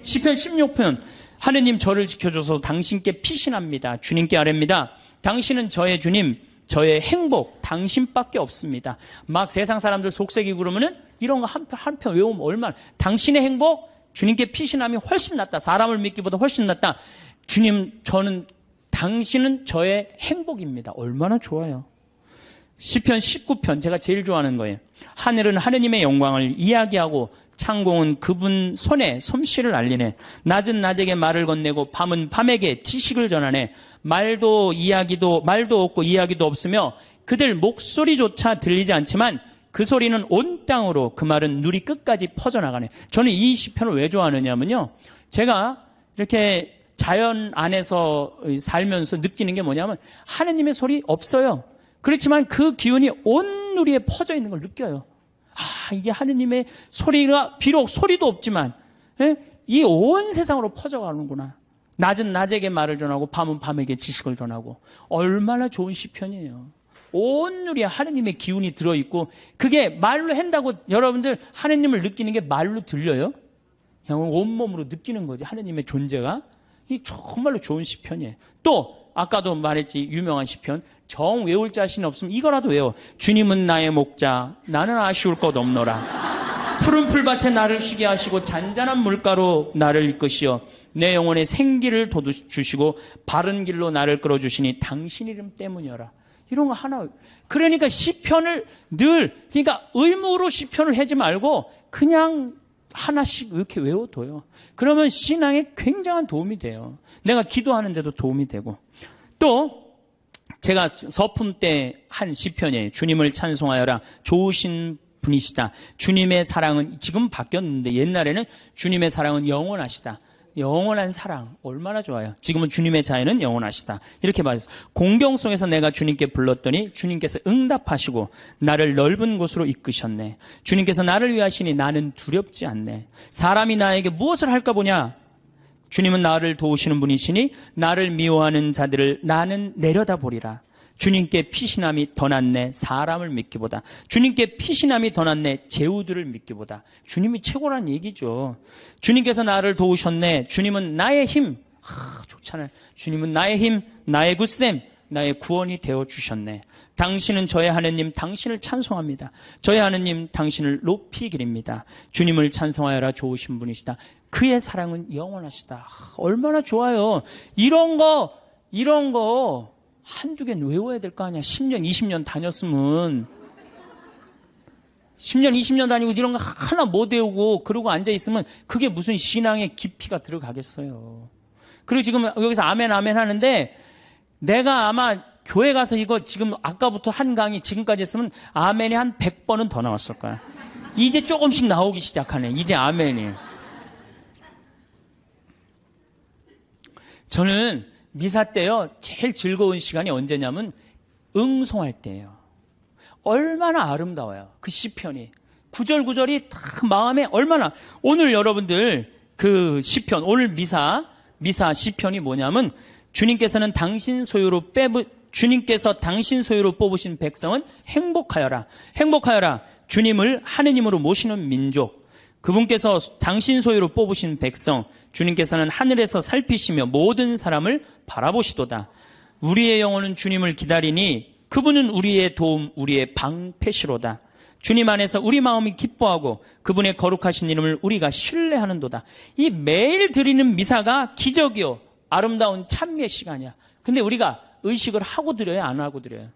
시편 16편. 하느님 저를 지켜줘서 당신께 피신합니다. 주님께 아뢰입니다. 당신은 저의 주님, 저의 행복, 당신밖에 없습니다. 막 세상 사람들 속색이고 그러면은 이런 거 한 편 외우면 얼마나. 당신의 행복, 주님께 피신함이 훨씬 낫다. 사람을 믿기보다 훨씬 낫다. 주님, 당신은 저의 행복입니다. 얼마나 좋아요. 시편 19편, 제가 제일 좋아하는 거예요. 하늘은 하느님의 영광을 이야기하고 창공은 그분 손에 솜씨를 알리네. 낮은 낮에게 말을 건네고 밤은 밤에게 지식을 전하네. 말도 없고 이야기도 없으며 그들 목소리조차 들리지 않지만 그 소리는 온 땅으로, 그 말은 누리 끝까지 퍼져나가네. 저는 이 시편을 왜 좋아하느냐면요, 제가 이렇게 자연 안에서 살면서 느끼는 게 뭐냐면 하느님의 소리 없어요. 그렇지만 그 기운이 온 누리에 퍼져 있는 걸 느껴요. 아, 이게 하느님의 소리가 비록 소리도 없지만 이 온 세상으로 퍼져가는구나. 낮은 낮에게 말을 전하고 밤은 밤에게 지식을 전하고. 얼마나 좋은 시편이에요. 온 누리에 하느님의 기운이 들어있고, 그게 말로 한다고 여러분들 하느님을 느끼는 게 말로 들려요? 그냥 온몸으로 느끼는 거지, 하느님의 존재가. 이 정말로 좋은 시편이에요. 또 아까도 말했지, 유명한 시편. 정 외울 자신 없으면 이거라도 외워. 주님은 나의 목자, 나는 아쉬울 것 없노라. 푸른 풀밭에 나를 쉬게 하시고 잔잔한 물가로 나를 이끄시어 내 영혼에 생기를 돋주시고 바른 길로 나를 끌어주시니 당신 이름 때문이어라. 이런 거 하나. 그러니까 시편을 늘, 그러니까 의무로 시편을 하지 말고 그냥 하나씩 이렇게 외워둬요. 그러면 신앙에 굉장한 도움이 돼요. 내가 기도하는데도 도움이 되고. 또 제가 서품 때 한 시편이에요. 주님을 찬송하여라. 좋으신 분이시다. 주님의 사랑은 지금 바뀌었는데 옛날에는 주님의 사랑은 영원하시다. 영원한 사랑 얼마나 좋아요. 지금은 주님의 자애는 영원하시다. 이렇게 말했어요. 공경 속에서 내가 주님께 불렀더니 주님께서 응답하시고 나를 넓은 곳으로 이끄셨네. 주님께서 나를 위하시니 나는 두렵지 않네. 사람이 나에게 무엇을 할까 보냐. 주님은 나를 도우시는 분이시니 나를 미워하는 자들을 나는 내려다보리라. 주님께 피신함이 더 낫네. 사람을 믿기보다. 주님께 피신함이 더 낫네. 제후들을 믿기보다. 주님이 최고란 얘기죠. 주님께서 나를 도우셨네. 주님은 나의 힘. 좋잖아요. 주님은 나의 힘, 나의 굳셈, 나의 구원이 되어주셨네. 당신은 저의 하느님, 당신을 찬송합니다. 저의 하느님, 당신을 높이 기립니다. 주님을 찬송하여라. 좋으신 분이시다. 그의 사랑은 영원하시다. 얼마나 좋아요. 이런 거 한두 개는 외워야 될 거 아니야. 10년, 20년 다녔으면. 10년, 20년 다니고 이런 거 하나 못 외우고 그러고 앉아있으면 그게 무슨 신앙의 깊이가 들어가겠어요. 그리고 지금 여기서 아멘, 아멘 하는데 내가 아마 교회 가서 이거 지금 아까부터 한 강의 지금까지 했으면 아멘이 한 100번은 더 나왔을 거야. 이제 조금씩 나오기 시작하네. 이제 아멘이. 저는 미사 때요, 제일 즐거운 시간이 언제냐면 응송할 때예요. 얼마나 아름다워요. 그 시편이. 구절구절이 다 마음에 얼마나. 오늘 여러분들 그 시편, 오늘 미사 시편이 뭐냐면 주님께서 당신 소유로 뽑으신 백성은 행복하여라. 행복하여라. 주님을 하느님으로 모시는 민족. 그분께서 당신 소유로 뽑으신 백성, 주님께서는 하늘에서 살피시며 모든 사람을 바라보시도다. 우리의 영혼은 주님을 기다리니 그분은 우리의 도움, 우리의 방패시로다. 주님 안에서 우리 마음이 기뻐하고 그분의 거룩하신 이름을 우리가 신뢰하는도다. 이 매일 드리는 미사가 기적이요, 아름다운 찬미의 시간이야. 근데 우리가 의식을 하고 드려요, 안 하고 드려요?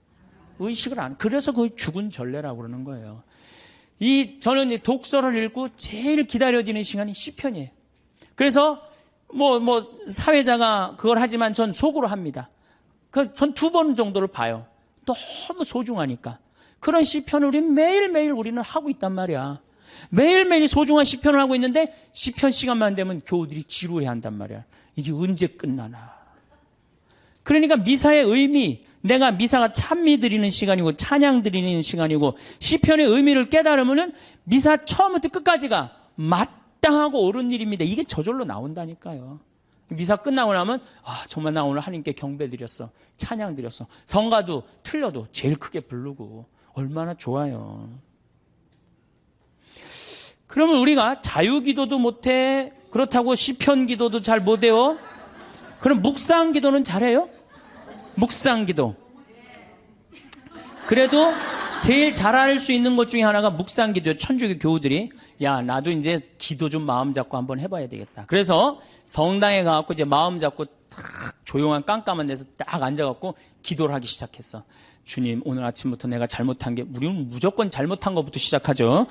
의식을 안, 그래서 그걸 죽은 전례라고 그러는 거예요. 저는 이 독서를 읽고 제일 기다려지는 시간이 시편이에요. 그래서 사회자가 그걸 하지만 전 속으로 합니다. 전 2번 정도를 봐요. 너무 소중하니까. 그런 시편을 매일매일 우리는 하고 있단 말이야. 매일매일 소중한 시편을 하고 있는데 시편 시간만 되면 교우들이 지루해 한단 말이야. 이게 언제 끝나나. 그러니까 미사의 의미, 내가 미사가 찬미 드리는 시간이고 찬양 드리는 시간이고 시편의 의미를 깨달으면은 미사 처음부터 끝까지가 마땅하고 옳은 일입니다. 이게 저절로 나온다니까요. 미사 끝나고 나면 정말 나 오늘 하나님께 경배 드렸어. 찬양 드렸어. 성가도 틀려도 제일 크게 부르고 얼마나 좋아요. 그러면 우리가 자유기도도 못해. 그렇다고 시편 기도도 잘 못해요. 그럼 묵상 기도는 잘해요? 묵상 기도. 그래도 제일 잘할 수 있는 것 중에 하나가 묵상 기도예요. 천주교 교우들이 나도 이제 기도 좀 마음 잡고 한번 해봐야 되겠다. 그래서 성당에 가갖고 이제 마음 잡고 딱 조용한 깜깜한 데서 딱 앉아갖고 기도를 하기 시작했어. 주님, 오늘 아침부터 내가 잘못한 게, 우리는 무조건 잘못한 것부터 시작하죠.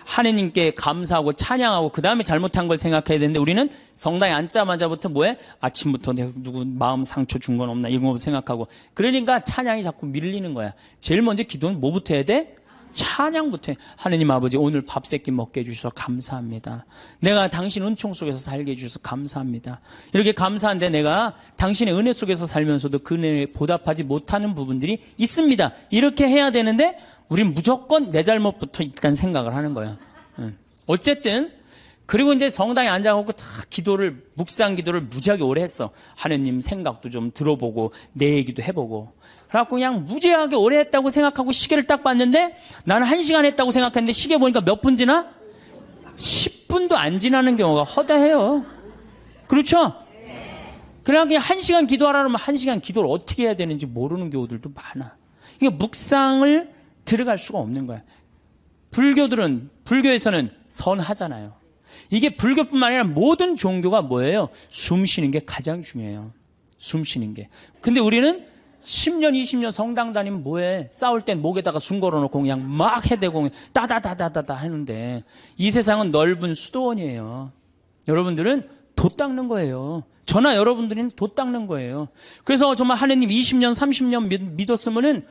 하느님께 감사하고 찬양하고 그 다음에 잘못한 걸 생각해야 되는데 우리는 성당에 앉자마자부터 뭐해? 아침부터 내가 누구 마음 상처 준 건 없나 이런 거 생각하고, 그러니까 찬양이 자꾸 밀리는 거야. 제일 먼저 기도는 뭐부터 해야 돼? 찬양부터 해. 하느님 아버지, 오늘 밥 세끼 먹게 해주셔서 감사합니다. 내가 당신 은총 속에서 살게 해주셔서 감사합니다. 이렇게 감사한데 내가 당신의 은혜 속에서 살면서도 그 은혜에 보답하지 못하는 부분들이 있습니다. 이렇게 해야 되는데 우린 무조건 내 잘못부터 일단 생각을 하는 거야. 어쨌든 그리고 이제 성당에 앉아갖고 다 묵상 기도를 무지하게 오래 했어. 하느님 생각도 좀 들어보고 내 얘기도 해보고. 그래갖고 그냥 무지하게 오래 했다고 생각하고 시계를 딱 봤는데 나는 1시간 했다고 생각했는데 시계 보니까 몇 분 지나? 10분도 안 지나는 경우가 허다해요. 그렇죠? 그냥 1시간 기도하라 그러면 1시간 기도를 어떻게 해야 되는지 모르는 경우들도 많아. 이게 묵상을 들어갈 수가 없는 거야. 불교에서는 선하잖아요. 이게 불교뿐만 아니라 모든 종교가 뭐예요? 숨 쉬는 게 가장 중요해요. 숨 쉬는 게. 근데 우리는 10년, 20년 성당 다니면 뭐해? 싸울 땐 목에다가 숨 걸어놓고 그냥 막 해대고 따다다다다다 하는데 이 세상은 넓은 수도원이에요. 여러분들은 돛 닦는 거예요. 저나 여러분들은 돛 닦는 거예요. 그래서 정말 하느님 20년, 30년 믿었으면은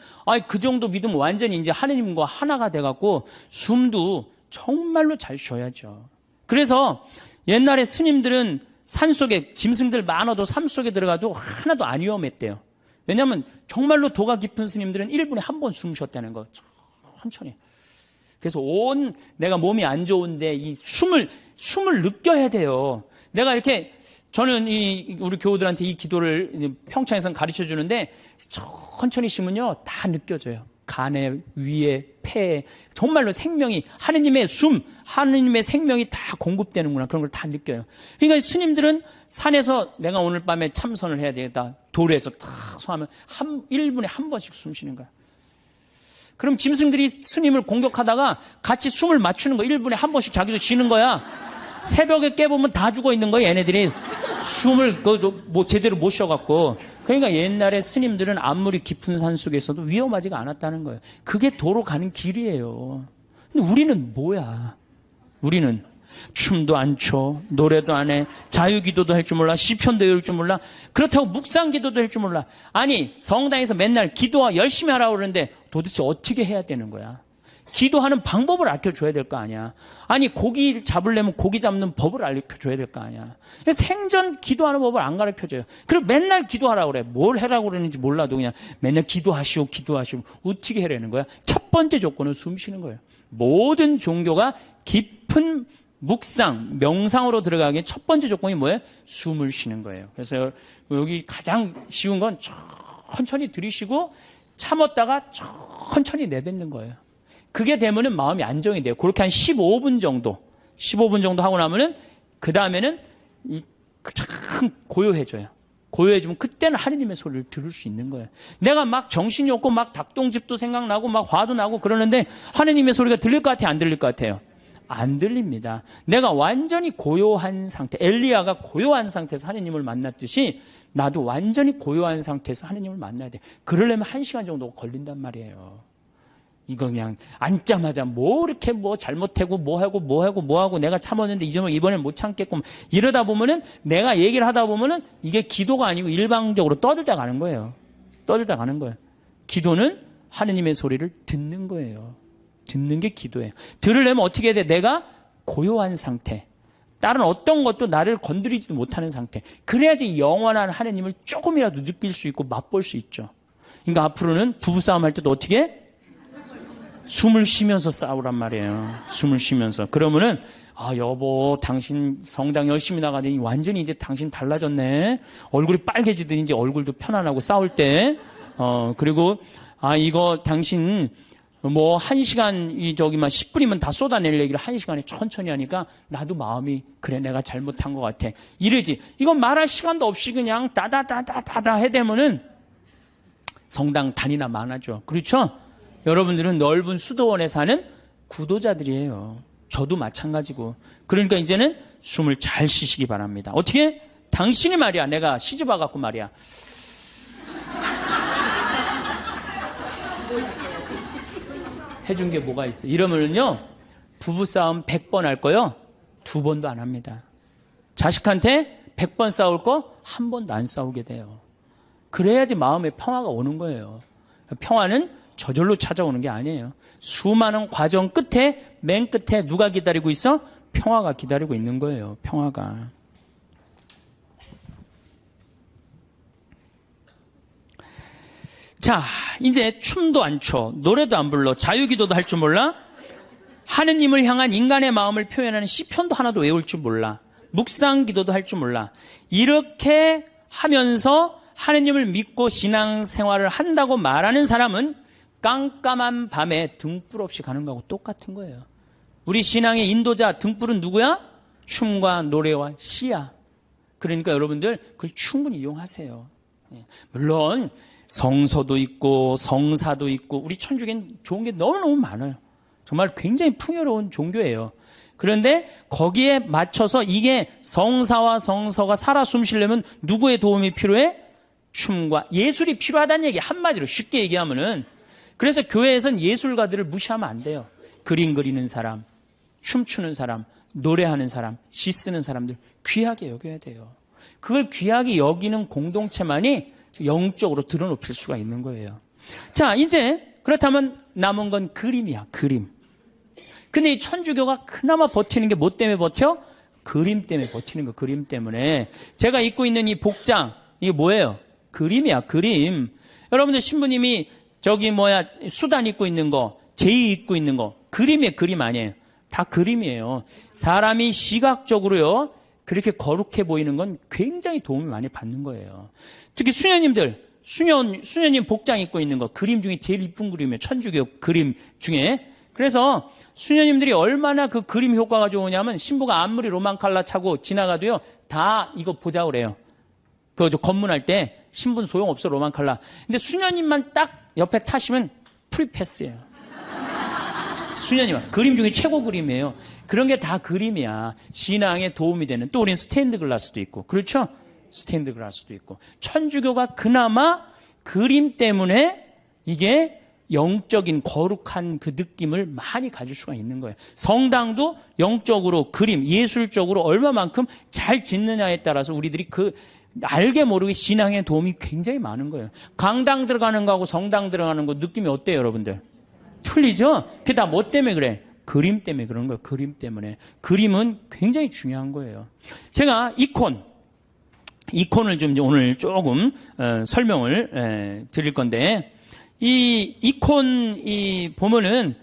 그 정도 믿으면 완전히 이제 하느님과 하나가 돼갖고 숨도 정말로 잘 쉬어야죠. 그래서 옛날에 스님들은 산속에 짐승들 많아도 산속에 들어가도 하나도 안 위험했대요. 왜냐하면 정말로 도가 깊은 스님들은 1분에 한 번 숨 쉬었다는 거. 천천히. 그래서 내가 몸이 안 좋은데 이 숨을 느껴야 돼요. 내가 이렇게 저는 우리 교우들한테 이 기도를 평창에서는 가르쳐 주는데 천천히 쉬면요 다 느껴져요. 간에, 위에, 폐에 정말로 생명이 하느님의 하느님의 생명이 다 공급되는구나 그런 걸 다 느껴요. 그러니까 스님들은 산에서 내가 오늘 밤에 참선을 해야 되겠다. 돌에서 탁 소하면 1분에 한 번씩 숨 쉬는 거야. 그럼 짐승들이 스님을 공격하다가 같이 숨을 맞추는 거야. 1분에 한 번씩 자기도 쉬는 거야. 새벽에 깨보면 다 죽어 있는 거야. 얘네들이 숨을 제대로 못 쉬어갖고. 그러니까 옛날에 스님들은 아무리 깊은 산 속에서도 위험하지가 않았다는 거예요. 그게 도로 가는 길이에요. 근데 우리는 뭐야? 우리는 춤도 안 춰, 노래도 안 해, 자유기도도 할 줄 몰라, 시편도 외울 줄 몰라, 그렇다고 묵상기도도 할 줄 몰라. 아니 성당에서 맨날 기도와 열심히 하라고 그러는데 도대체 어떻게 해야 되는 거야? 기도하는 방법을 알려줘야 될 거 아니야. 아니 고기 잡으려면 고기 잡는 법을 알려줘야 될 거 아니야. 생전 기도하는 법을 안 가르쳐줘요. 그리고 맨날 기도하라고 그래. 뭘 하라고 그러는지 몰라도 그냥 맨날 기도하시오. 어떻게 하라는 거야? 첫 번째 조건은 숨 쉬는 거예요. 모든 종교가 깊은 묵상, 명상으로 들어가기에 첫 번째 조건이 뭐예요? 숨을 쉬는 거예요. 그래서 여기 가장 쉬운 건 천천히 들이쉬고 참았다가 천천히 내뱉는 거예요. 그게 되면은 마음이 안정이 돼요. 그렇게 한 15분 정도 하고 나면은 그 다음에는 참 고요해져요. 고요해지면 그때는 하느님의 소리를 들을 수 있는 거예요. 내가 막 정신이 없고 막 닭똥집도 생각나고 막 화도 나고 그러는데 하느님의 소리가 들릴 것 같아요? 안 들릴 것 같아요? 안 들립니다. 내가 완전히 고요한 상태, 엘리야가 고요한 상태에서 하느님을 만났듯이 나도 완전히 고요한 상태에서 하느님을 만나야 돼. 그러려면 1시간 정도 걸린단 말이에요. 이거 그냥 앉자마자 뭐 이렇게 뭐 잘못하고 뭐 하고 내가 참았는데 이번엔 못 참겠고 이러다 보면은 내가 얘기를 하다 보면은 이게 기도가 아니고 일방적으로 떠들다 가는 거예요. 떠들다 가는 거예요. 기도는 하느님의 소리를 듣는 거예요. 듣는 게 기도예요. 들으려면 어떻게 해야 돼? 내가 고요한 상태. 다른 어떤 것도 나를 건드리지도 못하는 상태. 그래야지 영원한 하느님을 조금이라도 느낄 수 있고 맛볼 수 있죠. 그러니까 앞으로는 부부싸움 할 때도 어떻게 해? 숨을 쉬면서 싸우란 말이에요. 숨을 쉬면서. 그러면은 여보 당신 성당 열심히 나가더니 완전히 이제 당신 달라졌네. 얼굴이 빨개지더니 이제 얼굴도 편안하고 싸울 때. 그리고 이거 당신 뭐 1시간 10분이면 다 쏟아낼 얘기를 1시간에 천천히 하니까 나도 마음이 그래 내가 잘못한 것 같아. 이러지. 이건 말할 시간도 없이 그냥 다다다다다다 해대면은 성당 단위나 많아져. 그렇죠? 여러분들은 넓은 수도원에 사는 구도자들이에요. 저도 마찬가지고. 그러니까 이제는 숨을 잘 쉬시기 바랍니다. 어떻게? 당신이 말이야. 내가 시집 와갖고 말이야. 해준 게 뭐가 있어? 이러면은요, 부부싸움 100번 할 거요, 2번도 안 합니다. 자식한테 100번 싸울 거, 1번도 안 싸우게 돼요. 그래야지 마음에 평화가 오는 거예요. 평화는 저절로 찾아오는 게 아니에요. 수많은 과정 끝에, 맨 끝에 누가 기다리고 있어? 평화가 기다리고 있는 거예요. 평화가. 자, 이제 춤도 안 춰, 노래도 안 불러, 자유기도도 할 줄 몰라, 하느님을 향한 인간의 마음을 표현하는 시편도 하나도 외울 줄 몰라, 묵상기도도 할 줄 몰라. 이렇게 하면서 하느님을 믿고 신앙생활을 한다고 말하는 사람은 깜깜한 밤에 등불 없이 가는 거하고 똑같은 거예요. 우리 신앙의 인도자 등불은 누구야? 춤과 노래와 시야. 그러니까 여러분들 그걸 충분히 이용하세요. 물론 성서도 있고 성사도 있고 우리 천주교는 좋은 게 너무너무 많아요. 정말 굉장히 풍요로운 종교예요. 그런데 거기에 맞춰서 이게 성사와 성서가 살아 숨쉬려면 누구의 도움이 필요해? 춤과 예술이 필요하다는 얘기. 한마디로 쉽게 얘기하면은, 그래서 교회에서는 예술가들을 무시하면 안 돼요. 그림 그리는 사람, 춤추는 사람, 노래하는 사람, 시 쓰는 사람들 귀하게 여겨야 돼요. 그걸 귀하게 여기는 공동체만이 영적으로 드러높일 수가 있는 거예요. 자, 이제 그렇다면 남은 건 그림이야, 그림. 근데 이 천주교가 그나마 버티는 게 뭐 때문에 버텨? 그림 때문에 버티는 거, 그림 때문에. 제가 입고 있는 이 복장, 이게 뭐예요? 그림이야, 그림. 여러분들 신부님이 수단 입고 있는 거, 제의 입고 있는 거, 그림이에요, 그림 아니에요. 다 그림이에요. 사람이 시각적으로요, 그렇게 거룩해 보이는 건 굉장히 도움을 많이 받는 거예요. 특히 수녀님들, 수녀님 복장 입고 있는 거, 그림 중에 제일 이쁜 그림이에요. 천주교 그림 중에. 그래서 수녀님들이 얼마나 그 그림 효과가 좋으냐면, 신부가 아무리 로만 칼라 차고 지나가도요, 다 이거 보자 그래요. 검문할 때 신부는 소용없어, 로만 칼라. 근데 수녀님만 딱 옆에 타시면 프리패스예요. 수녀님, 그림 중에 최고 그림이에요. 그런 게 다 그림이야. 신앙에 도움이 되는. 또 우리는 스테인드 글라스도 있고. 그렇죠? 스테인드 글라스도 있고. 천주교가 그나마 그림 때문에 이게 영적인 거룩한 그 느낌을 많이 가질 수가 있는 거예요. 성당도 영적으로 그림, 예술적으로 얼마만큼 잘 짓느냐에 따라서 우리들이 알게 모르게 신앙에 도움이 굉장히 많은 거예요. 강당 들어가는 거하고 성당 들어가는 거 느낌이 어때요, 여러분들? 틀리죠? 그게 다 뭐 때문에 그래? 그림 때문에 그런 거예요. 그림 때문에. 그림은 굉장히 중요한 거예요. 제가 이콘을 좀 오늘 조금 설명을 드릴 건데, 이 이콘 보면은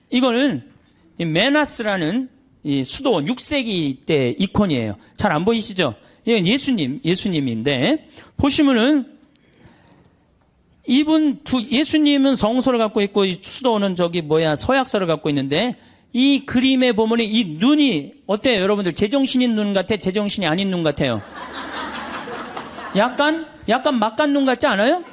이거는 메나스라는 이 수도원 6세기 때 이콘이에요. 잘 안 보이시죠? 이건 예수님인데, 보시면은 예수님은 성소를 갖고 있고, 수도원은 서약서를 갖고 있는데, 이 그림에 보면 이 눈이 어때요, 여러분들? 제정신인 눈 같아? 제정신이 아닌 눈 같아요? 약간 막간 눈 같지 않아요?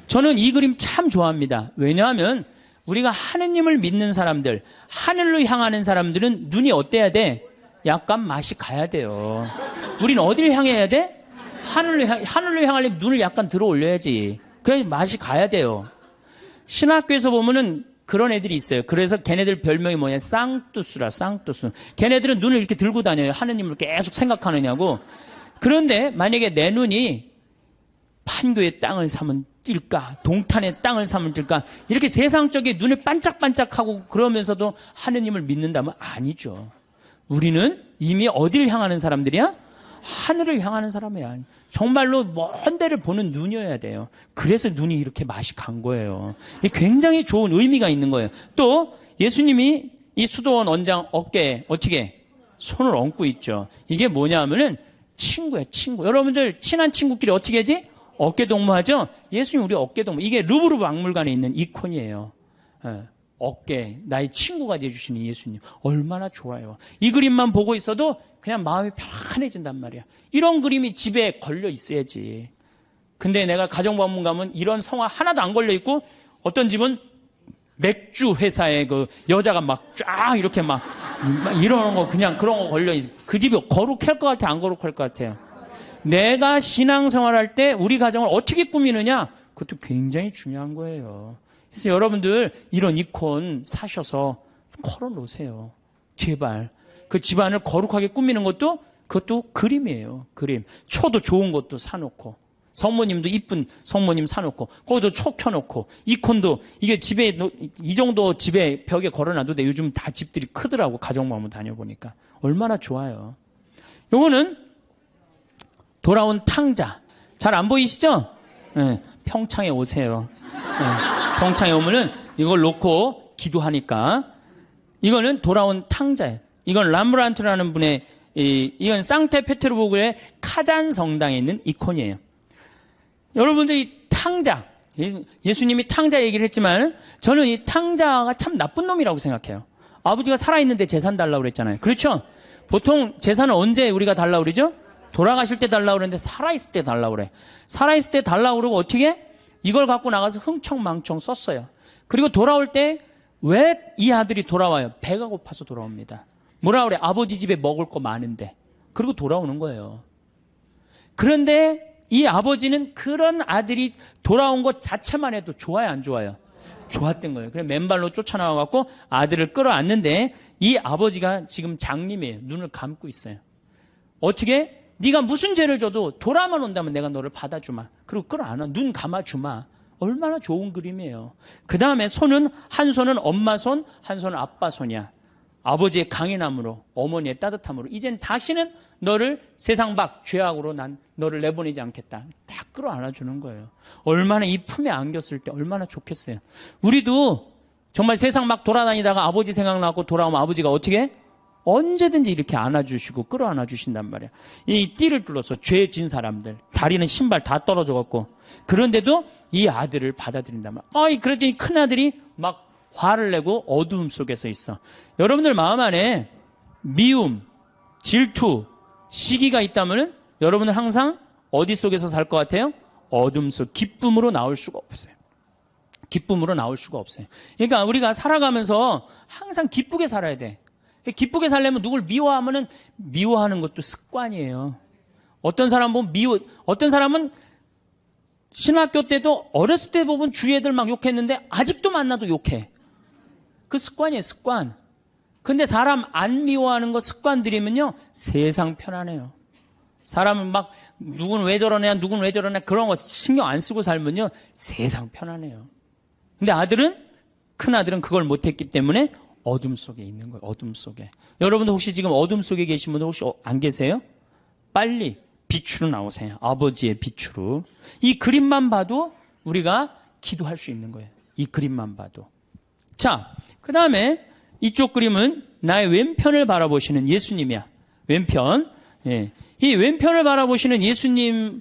저는 이 그림 참 좋아합니다. 왜냐하면 우리가 하느님을 믿는 사람들, 하늘로 향하는 사람들은 눈이 어때야 돼? 약간 맛이 가야 돼요. 우리는 어디를 향해야 돼? 하늘로 향하려면 눈을 약간 들어 올려야지. 그래야 맛이 가야 돼요. 신학교에서 보면은 그런 애들이 있어요. 그래서 걔네들 별명이 뭐냐? 쌍뚜수라, 쌍뚜수. 걔네들은 눈을 이렇게 들고 다녀요. 하느님을 계속 생각하느냐고. 그런데 만약에 내 눈이 판교의 땅을 사면 뛸까? 동탄의 땅을 사면 뛸까? 이렇게 세상적인 눈을 반짝반짝하고 그러면서도 하느님을 믿는다면 아니죠. 우리는 이미 어디를 향하는 사람들이야? 하늘을 향하는 사람이야. 정말로 먼 데를 보는 눈이어야 돼요. 그래서 눈이 이렇게 맛이 간 거예요. 이게 굉장히 좋은 의미가 있는 거예요. 또 예수님이 이 수도원 원장 어깨에 어떻게 손을 얹고 있죠. 이게 뭐냐 하면은 친구야, 친구. 여러분들 친한 친구끼리 어떻게 하지? 어깨 동무하죠? 예수님 우리 어깨 동무. 이게 루브르 박물관에 있는 이콘이에요. 어깨, 나의 친구가 되어주시는 예수님. 얼마나 좋아요. 이 그림만 보고 있어도 그냥 마음이 편안해진단 말이야. 이런 그림이 집에 걸려 있어야지. 근데 내가 가정방문 가면 이런 성화 하나도 안 걸려 있고 어떤 집은 맥주 회사에 그 여자가 막 쫙 이렇게 막 이러는 거 그냥 그런 거 걸려 있어. 그 집이 거룩할 것 같아? 안 거룩할 것 같아요? 내가 신앙생활할 때 우리 가정을 어떻게 꾸미느냐? 그것도 굉장히 중요한 거예요. 그래서 여러분들 이런 이콘 사셔서 걸어놓으세요. 제발. 그 집안을 거룩하게 꾸미는 것도 그것도 그림이에요. 그림. 초도 좋은 것도 사놓고 성모님도 이쁜 성모님 사놓고 거기도 초 켜놓고 이콘도 이게 집에 이 정도 집에 벽에 걸어놔도 돼. 요즘 다 집들이 크더라고. 가정방문 다녀보니까. 얼마나 좋아요. 요거는 돌아온 탕자. 잘 안 보이시죠? 네, 평창에 오세요. 네, 평창에 오면은 이걸 놓고 기도하니까. 이거는 돌아온 탕자예요. 이건 람브란트라는 분의 이건 상테페테르부르크의 카잔 성당에 있는 이콘이에요. 여러분들 이 탕자, 예수님이 탕자 얘기를 했지만 저는 이 탕자가 참 나쁜 놈이라고 생각해요. 아버지가 살아있는데 재산 달라고 그랬잖아요. 그렇죠? 보통 재산은 언제 우리가 달라고 그러죠? 돌아가실 때 달라고 그랬는데 살아있을 때 달라고 그래. 살아있을 때 달라고 그러고 어떻게? 이걸 갖고 나가서 흥청망청 썼어요. 그리고 돌아올 때 왜 이 아들이 돌아와요? 배가 고파서 돌아옵니다. 뭐라 그래? 아버지 집에 먹을 거 많은데. 그리고 돌아오는 거예요. 그런데 이 아버지는 그런 아들이 돌아온 것 자체만 해도 좋아요, 안 좋아요? 좋았던 거예요. 그래서 맨발로 쫓아나와갖고 아들을 끌어안는데 이 아버지가 지금 장님이에요. 눈을 감고 있어요. 어떻게? 네가 무슨 죄를 져도 돌아만 온다면 내가 너를 받아주마. 그리고 끌어안아. 눈 감아주마. 얼마나 좋은 그림이에요. 그 다음에 손은 한 손은 엄마 손, 한 손은 아빠 손이야. 아버지의 강인함으로, 어머니의 따뜻함으로 이젠 다시는 너를 세상 밖 죄악으로 난 너를 내보내지 않겠다. 다 끌어안아주는 거예요. 얼마나 이 품에 안겼을 때 얼마나 좋겠어요. 우리도 정말 세상 막 돌아다니다가 아버지 생각나고 돌아오면 아버지가 어떻게 해? 언제든지 이렇게 안아주시고 끌어안아주신단 말이야. 이 띠를 뚫어서 죄 진 사람들, 다리는 신발 다 떨어져갖고 그런데도 이 아들을 받아들인단 말이야. 그랬더니 큰 아들이 막 화를 내고 어두움 속에서 있어. 여러분들 마음 안에 미움, 질투, 시기가 있다면 여러분은 항상 어디 속에서 살 것 같아요? 어둠 속, 기쁨으로 나올 수가 없어요. 기쁨으로 나올 수가 없어요. 그러니까 우리가 살아가면서 항상 기쁘게 살아야 돼. 기쁘게 살려면 누굴 미워하면은 미워하는 것도 습관이에요. 어떤 사람은 어떤 사람은 신학교 때도 어렸을 때 보면 주위 애들 막 욕했는데 아직도 만나도 욕해. 그 습관이에요, 습관. 근데 사람 안 미워하는 거 습관 들이면요, 세상 편안해요. 사람은 막, 누구는 왜 저러냐, 누구는 왜 저러냐, 그런 거 신경 안 쓰고 살면요, 세상 편안해요. 근데 큰 아들은 그걸 못했기 때문에 어둠 속에 있는 거예요, 어둠 속에. 여러분도 혹시 지금 어둠 속에 계신 분들 혹시 안 계세요? 빨리 빛으로 나오세요. 아버지의 빛으로. 이 그림만 봐도 우리가 기도할 수 있는 거예요. 이 그림만 봐도. 자, 그 다음에 이쪽 그림은 나의 왼편을 바라보시는 예수님이야. 왼편. 예. 이 왼편을 바라보시는 예수님,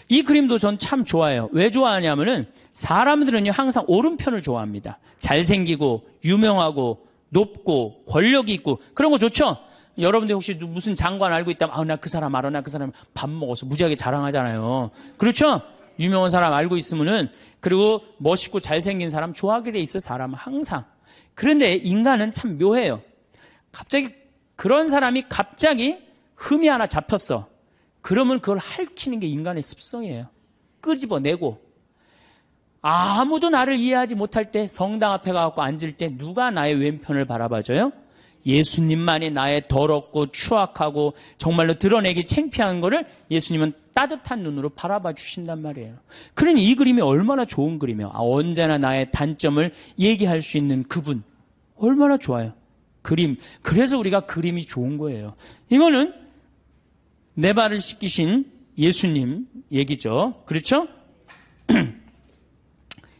이 그림도 전 참 좋아해요. 왜 좋아하냐면은 사람들은요, 항상 오른편을 좋아합니다. 잘생기고, 유명하고, 높고, 권력이 있고, 그런 거 좋죠? 여러분들 혹시 무슨 장관 알고 있다면, 나 그 사람 알아, 나 그 사람 밥 먹어서 무지하게 자랑하잖아요. 그렇죠? 유명한 사람 알고 있으면은, 그리고 멋있고 잘생긴 사람 좋아하게 돼 있어, 사람은 항상. 그런데 인간은 참 묘해요. 갑자기 그런 사람이 갑자기 흠이 하나 잡혔어. 그러면 그걸 핥히는 게 인간의 습성이에요. 끄집어내고. 아무도 나를 이해하지 못할 때 성당 앞에 가서 앉을 때 누가 나의 왼편을 바라봐줘요? 예수님만이 나의 더럽고 추악하고 정말로 드러내기 창피한 거를 예수님은 따뜻한 눈으로 바라봐 주신단 말이에요. 그러니 이 그림이 얼마나 좋은 그림이에요. 언제나 나의 단점을 얘기할 수 있는 그분. 얼마나 좋아요. 그림. 그래서 우리가 그림이 좋은 거예요. 이거는 내 발을 씻기신 예수님 얘기죠. 그렇죠?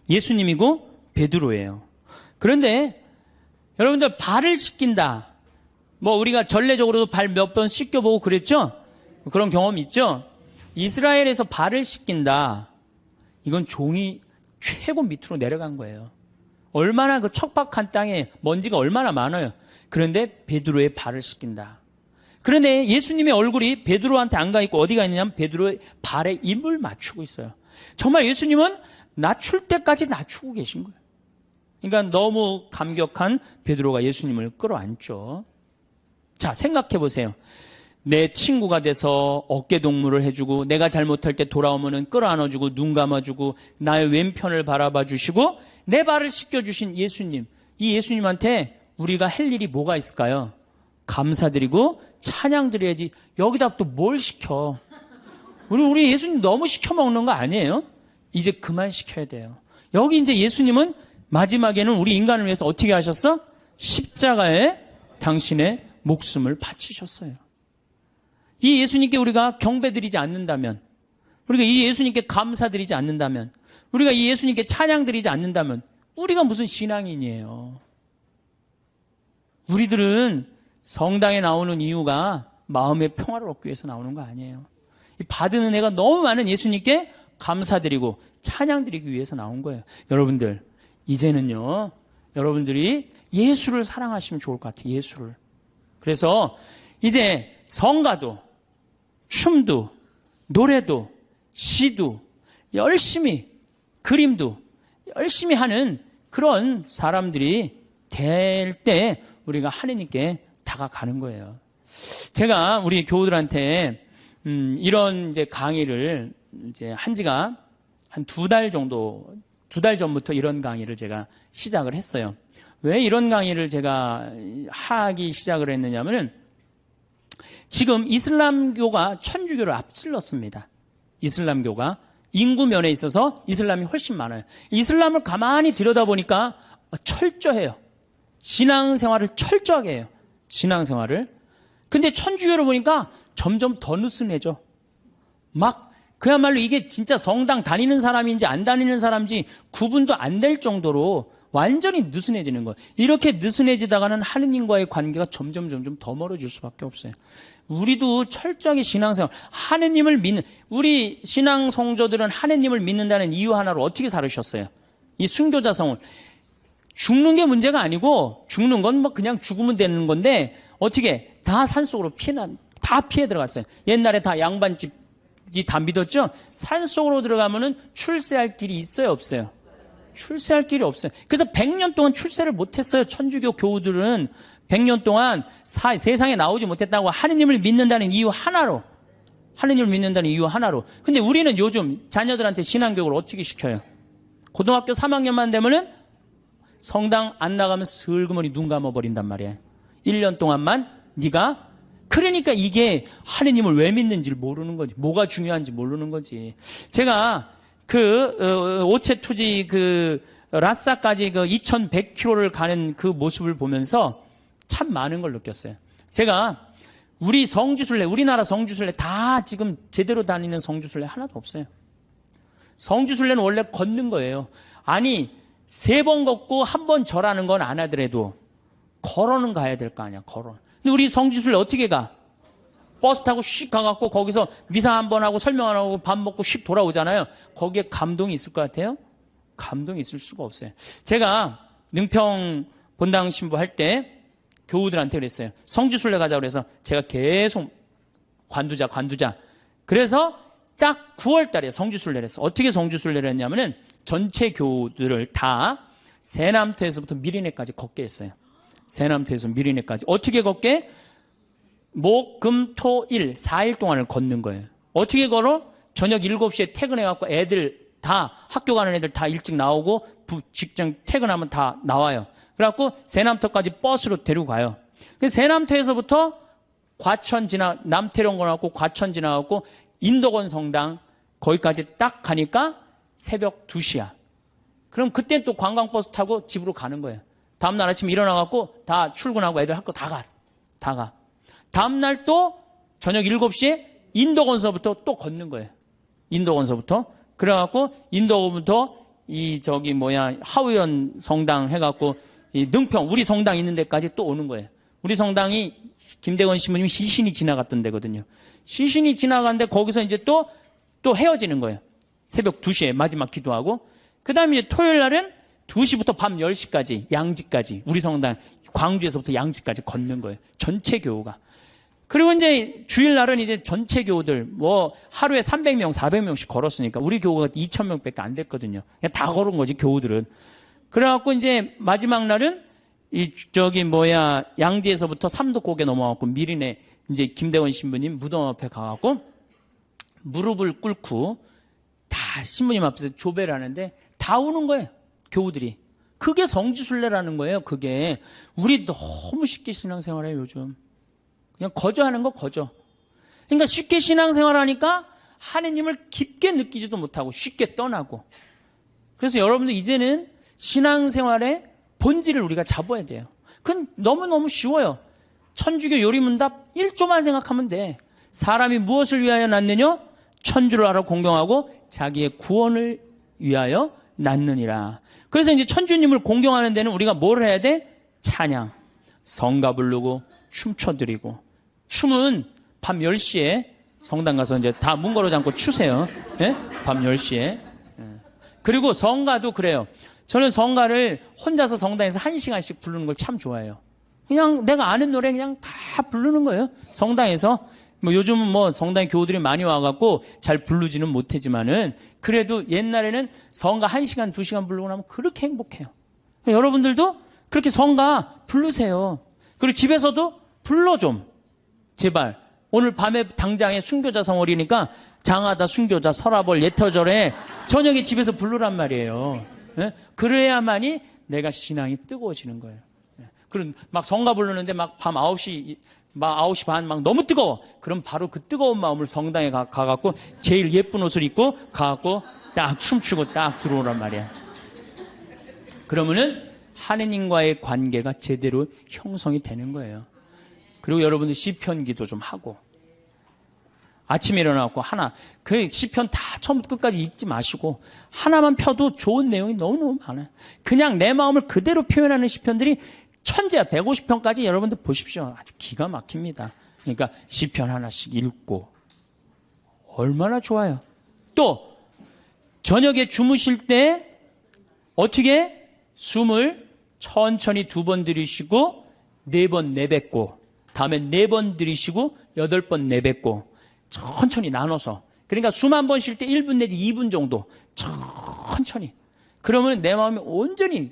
예수님이고 베드로예요. 그런데 여러분들 발을 씻긴다. 뭐 우리가 전례적으로도 발 몇 번 씻겨보고 그랬죠? 그런 경험 있죠? 이스라엘에서 발을 씻긴다. 이건 종이 최고 밑으로 내려간 거예요. 얼마나 그 척박한 땅에 먼지가 얼마나 많아요. 그런데 베드로의 발을 씻긴다. 그런데 예수님의 얼굴이 베드로한테 안 가 있고 어디가 있냐면 베드로의 발에 입을 맞추고 있어요. 정말 예수님은 낮출 때까지 낮추고 계신 거예요. 그러니까 너무 감격한 베드로가 예수님을 끌어안죠. 자, 생각해 보세요. 내 친구가 돼서 어깨동무를 해주고 내가 잘못할 때 돌아오면은 끌어안아주고 눈 감아주고 나의 왼편을 바라봐 주시고 내 발을 씻겨주신 예수님. 이 예수님한테 우리가 할 일이 뭐가 있을까요? 감사드리고 찬양드려야지. 여기다 또 뭘 시켜? 우리 예수님 너무 시켜 먹는 거 아니에요? 이제 그만 시켜야 돼요. 여기 이제 예수님은 마지막에는 우리 인간을 위해서 어떻게 하셨어? 십자가에 당신의 목숨을 바치셨어요. 이 예수님께 우리가 경배드리지 않는다면, 우리가 이 예수님께 감사드리지 않는다면, 우리가 이 예수님께 찬양드리지 않는다면 우리가 무슨 신앙인이에요. 우리들은 성당에 나오는 이유가 마음의 평화를 얻기 위해서 나오는 거 아니에요. 이 받은 은혜가 너무 많은 예수님께 감사드리고 찬양드리기 위해서 나온 거예요. 여러분들, 이제는요, 여러분들이 예수를 사랑하시면 좋을 것 같아요. 예수를. 그래서 이제 성가도, 춤도, 노래도, 시도 열심히, 그림도 열심히 하는 그런 사람들이 될 때 우리가 하나님께 다가가는 거예요. 제가 우리 교우들한테 이런 이제 강의를 이제 한 지가 한 2달 정도, 2달 전부터 이런 강의를 제가 시작을 했어요. 왜 이런 강의를 제가 하기 시작을 했느냐면은 지금 이슬람교가 천주교를 앞질렀습니다. 이슬람교가 인구 면에 있어서 이슬람이 훨씬 많아요. 이슬람을 가만히 들여다보니까 철저해요. 신앙생활을 철저하게 해요. 신앙생활을. 근데 천주교를 보니까 점점 더 느슨해져. 막 그야말로 이게 진짜 성당 다니는 사람인지 안 다니는 사람인지 구분도 안 될 정도로 완전히 느슨해지는 거예요. 이렇게 느슨해지다가는 하느님과의 관계가 점점 더 멀어질 수밖에 없어요. 우리도 철저하게 신앙생활, 하느님을 믿는, 우리 신앙 성도들은 하느님을 믿는다는 이유 하나로 어떻게 살으셨어요? 이 순교자성을. 죽는 게 문제가 아니고, 죽는 건 뭐 그냥 죽으면 되는 건데, 어떻게 다 산속으로 다 피해 들어갔어요. 옛날에 다 양반집이 다 믿었죠? 산속으로 들어가면은 출세할 길이 있어요, 없어요? 출세할 길이 없어요. 그래서 100년 동안 출세를 못했어요. 천주교 교우들은 100년 동안 세상에 나오지 못했다고 하느님을 믿는다는 이유 하나로. 하느님을 믿는다는 이유 하나로. 근데 우리는 요즘 자녀들한테 신앙교육을 어떻게 시켜요? 고등학교 3학년만 되면은 성당 안 나가면 슬그머니 눈 감아버린단 말이에요. 1년 동안만 네가. 그러니까 이게 하느님을 왜 믿는지를 모르는 거지. 뭐가 중요한지 모르는 거지. 제가 오체투지 라싸까지 2100km를 가는 그 모습을 보면서 참 많은 걸 느꼈어요. 제가 우리나라 성주순례 다 지금 제대로 다니는 성주순례 하나도 없어요. 성주순례는 원래 걷는 거예요. 아니, 3번 걷고 1번 절하는 건 안 하더라도 걸어는 가야 될 거 아니야, 걸어. 근데 우리 성주순례 어떻게 가? 버스 타고 씩 가갖고 거기서 미사 한번 하고 설명 안 하고 밥 먹고 씩 돌아오잖아요. 거기에 감동이 있을 것 같아요? 감동이 있을 수가 없어요. 제가 능평 본당 신부 할 때 교우들한테 그랬어요. 성주순례 가자고 그래서 제가 계속 관두자. 그래서 딱 9월 달에 성지순례를 내렸어. 어떻게 성지순례를 내렸냐면은 전체 교우들을 다 세남터에서부터 미리네까지 걷게 했어요. 세남터에서 미리네까지. 어떻게 걷게? 목, 금, 토, 일 4일 동안을 걷는 거예요. 어떻게 걸어? 저녁 7시에 퇴근해갖고 애들 다 학교 가는 애들 다 일찍 나오고 직장 퇴근하면 다 나와요. 그래갖고 세남터까지 버스로 데리고 가요. 세남터에서부터 과천 남태령 가고 과천 지나가고 인덕원 성당 거기까지 딱 가니까 새벽 2시야. 그럼 그땐 또 관광버스 타고 집으로 가는 거예요. 다음날 아침에 일어나갖고 다 출근하고 애들 학교 다 가. 다음날 또 저녁 7시에 인덕원서부터 또 걷는 거예요. 인덕원서부터. 그래갖고 인덕원부터 하우연 성당 해갖고 이 능평 우리 성당 있는 데까지 또 오는 거예요. 우리 성당이 김대건 신부님이 시신이 지나갔던 데거든요. 시신이 지나갔는데 거기서 이제 또 헤어지는 거예요. 새벽 2시에 마지막 기도하고. 그 다음에 이제 토요일 날은 2시부터 밤 10시까지 양지까지 우리 성당 광주에서부터 양지까지 걷는 거예요. 전체 교우가. 그리고 이제 주일날은 이제 전체 교우들 하루에 300명, 400명씩 걸었으니까 우리 교우가 2,000명밖에 안 됐거든요. 그냥 다 걸은 거지 교우들은. 그래갖고 이제 마지막 날은 양지에서부터 삼도고개 넘어가고 미리네 이제 김대원 신부님 무덤 앞에 가갖고 무릎을 꿇고 다 신부님 앞에서 조배를 하는데 다 우는 거예요. 교우들이. 그게 성지순례라는 거예요. 그게. 우리 너무 쉽게 신앙생활해요, 요즘. 그냥 거저하는 거 거저. 그러니까 쉽게 신앙생활하니까 하느님을 깊게 느끼지도 못하고 쉽게 떠나고. 그래서 여러분들 이제는 신앙생활의 본질을 우리가 잡아야 돼요. 그건 너무너무 쉬워요. 천주교 요리문답 1조만 생각하면 돼. 사람이 무엇을 위하여 낳느냐? 천주를 알아 공경하고 자기의 구원을 위하여 낳느니라. 그래서 이제 천주님을 공경하는 데는 우리가 뭘 해야 돼? 찬양, 성가 부르고 춤춰드리고. 춤은 밤 10시에 성당 가서 이제 다 문 걸어 잠고 추세요. 예? 밤 10시에. 그리고 성가도 그래요. 저는 성가를 혼자서 성당에서 1시간씩 부르는 걸 참 좋아해요. 그냥 내가 아는 노래 그냥 다 부르는 거예요. 성당에서. 요즘은 성당에 교우들이 많이 와갖고 잘 부르지는 못하지만은 그래도 옛날에는 성가 1시간, 2시간 부르고 나면 그렇게 행복해요. 여러분들도 그렇게 성가 부르세요. 그리고 집에서도 불러 좀. 제발. 오늘 밤에 당장에 순교자 성월이니까 장하다 순교자 설아벌 예터절에 저녁에 집에서 부르란 말이에요. 예? 그래야만이 내가 신앙이 뜨거워지는 거예요. 그럼 막 성가 부르는데 막 밤 9시 반 막 너무 뜨거워. 그럼 바로 그 뜨거운 마음을 성당에 가갖고 제일 예쁜 옷을 입고 가갖고 딱 춤추고 딱 들어오란 말이야. 그러면은 하느님과의 관계가 제대로 형성이 되는 거예요. 그리고 여러분들 시편 기도 좀 하고 아침에 일어나고 그 시편 다 처음부터 끝까지 읽지 마시고 하나만 펴도 좋은 내용이 너무너무 많아요. 그냥 내 마음을 그대로 표현하는 시편들이 천재야. 150편까지 여러분들 보십시오. 아주 기가 막힙니다. 그러니까 시편 하나씩 읽고 얼마나 좋아요. 또 저녁에 주무실 때 어떻게 숨을 천천히 2번 들이쉬고 4번 내뱉고 다음에 4번 들이쉬고 8번 내뱉고 천천히 나눠서. 그러니까 숨 한 번 쉴 때 1분 내지 2분 정도 천천히. 그러면 내 마음이 온전히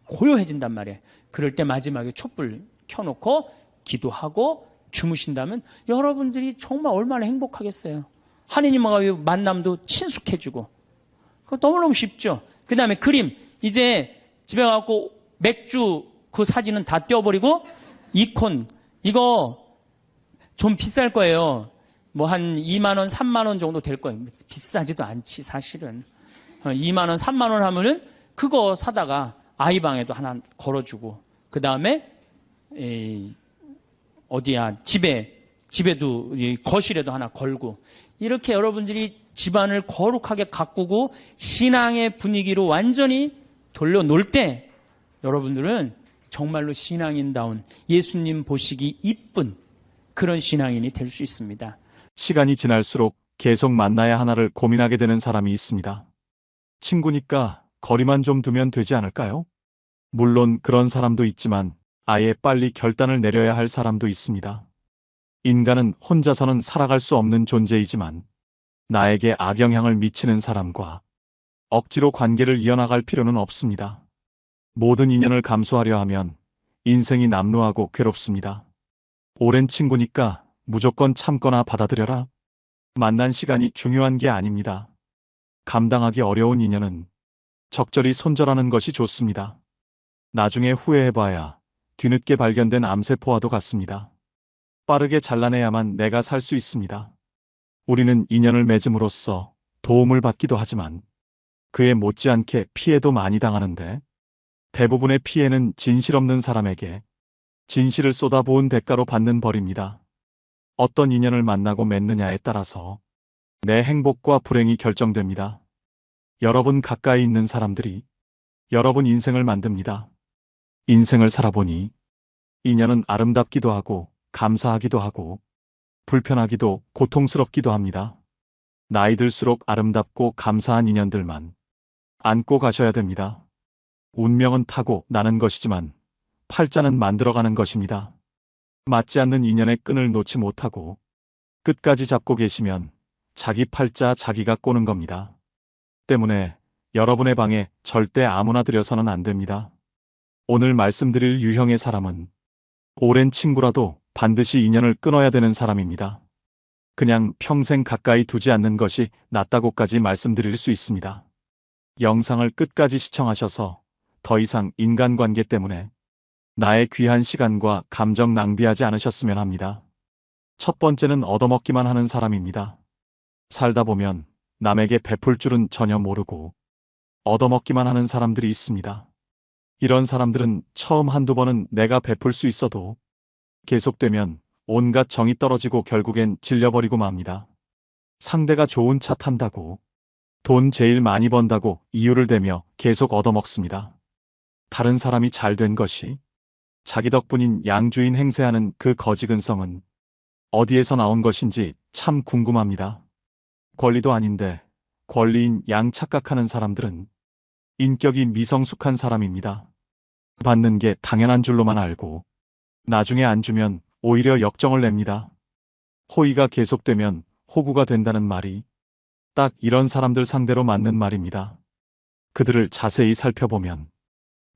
고요해진단 말이에요. 그럴 때 마지막에 촛불 켜놓고 기도하고 주무신다면 여러분들이 정말 얼마나 행복하겠어요. 하느님과의 만남도 친숙해지고. 그거 너무너무 쉽죠. 그 다음에 그림. 이제 집에 가고 맥주 그 사진은 다 떼어버리고 이콘. 이거 좀 비쌀 거예요. 한 2만 원, 3만 원 정도 될 거예요. 비싸지도 않지 사실은. 2만 원, 3만 원 하면은 그거 사다가 아이 방에도 하나 걸어주고 그 다음에 집에도 거실에도 하나 걸고 이렇게 여러분들이 집안을 거룩하게 가꾸고 신앙의 분위기로 완전히 돌려놓을 때 여러분들은 정말로 신앙인다운 예수님 보시기 이쁜 그런 신앙인이 될 수 있습니다. 시간이 지날수록 계속 만나야 하나를 고민하게 되는 사람이 있습니다. 친구니까 거리만 좀 두면 되지 않을까요? 물론 그런 사람도 있지만 아예 빨리 결단을 내려야 할 사람도 있습니다. 인간은 혼자서는 살아갈 수 없는 존재이지만 나에게 악영향을 미치는 사람과 억지로 관계를 이어나갈 필요는 없습니다. 모든 인연을 감수하려 하면 인생이 남루하고 괴롭습니다. 오랜 친구니까 무조건 참거나 받아들여라. 만난 시간이 중요한 게 아닙니다. 감당하기 어려운 인연은 적절히 손절하는 것이 좋습니다. 나중에 후회해봐야 뒤늦게 발견된 암세포와도 같습니다. 빠르게 잘라내야만 내가 살 수 있습니다. 우리는 인연을 맺음으로써 도움을 받기도 하지만 그에 못지않게 피해도 많이 당하는데 대부분의 피해는 진실 없는 사람에게 진실을 쏟아부은 대가로 받는 벌입니다. 어떤 인연을 만나고 맺느냐에 따라서 내 행복과 불행이 결정됩니다. 여러분 가까이 있는 사람들이 여러분 인생을 만듭니다. 인생을 살아보니 인연은 아름답기도 하고 감사하기도 하고 불편하기도 고통스럽기도 합니다. 나이 들수록 아름답고 감사한 인연들만 안고 가셔야 됩니다. 운명은 타고 나는 것이지만 팔자는 만들어가는 것입니다. 맞지 않는 인연의 끈을 놓지 못하고 끝까지 잡고 계시면 자기 팔자 자기가 꼬는 겁니다. 때문에 여러분의 방에 절대 아무나 들여서는 안 됩니다. 오늘 말씀드릴 유형의 사람은 오랜 친구라도 반드시 인연을 끊어야 되는 사람입니다. 그냥 평생 가까이 두지 않는 것이 낫다고까지 말씀드릴 수 있습니다. 영상을 끝까지 시청하셔서 더 이상 인간관계 때문에 나의 귀한 시간과 감정 낭비하지 않으셨으면 합니다. 첫 번째는 얻어먹기만 하는 사람입니다. 살다 보면 남에게 베풀 줄은 전혀 모르고 얻어먹기만 하는 사람들이 있습니다. 이런 사람들은 처음 한두 번은 내가 베풀 수 있어도 계속되면 온갖 정이 떨어지고 결국엔 질려버리고 맙니다. 상대가 좋은 차 탄다고, 돈 제일 많이 번다고 이유를 대며 계속 얻어먹습니다. 다른 사람이 잘 된 것이 자기 덕분인 양주인 행세하는 그 거지근성은 어디에서 나온 것인지 참 궁금합니다. 권리도 아닌데 권리인 양 착각하는 사람들은 인격이 미성숙한 사람입니다. 받는 게 당연한 줄로만 알고 나중에 안 주면 오히려 역정을 냅니다. 호의가 계속되면 호구가 된다는 말이 딱 이런 사람들 상대로 맞는 말입니다. 그들을 자세히 살펴보면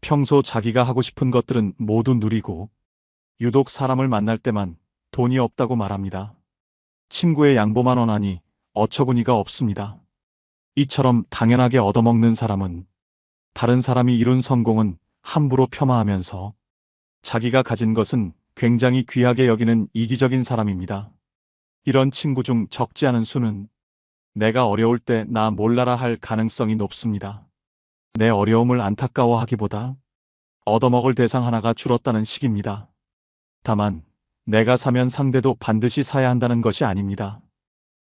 평소 자기가 하고 싶은 것들은 모두 누리고 유독 사람을 만날 때만 돈이 없다고 말합니다. 친구의 양보만 원하니 어처구니가 없습니다. 이처럼 당연하게 얻어먹는 사람은 다른 사람이 이룬 성공은 함부로 폄하하면서 자기가 가진 것은 굉장히 귀하게 여기는 이기적인 사람입니다. 이런 친구 중 적지 않은 수는 내가 어려울 때 나 몰라라 할 가능성이 높습니다. 내 어려움을 안타까워하기보다 얻어먹을 대상 하나가 줄었다는 식입니다. 다만 내가 사면 상대도 반드시 사야 한다는 것이 아닙니다.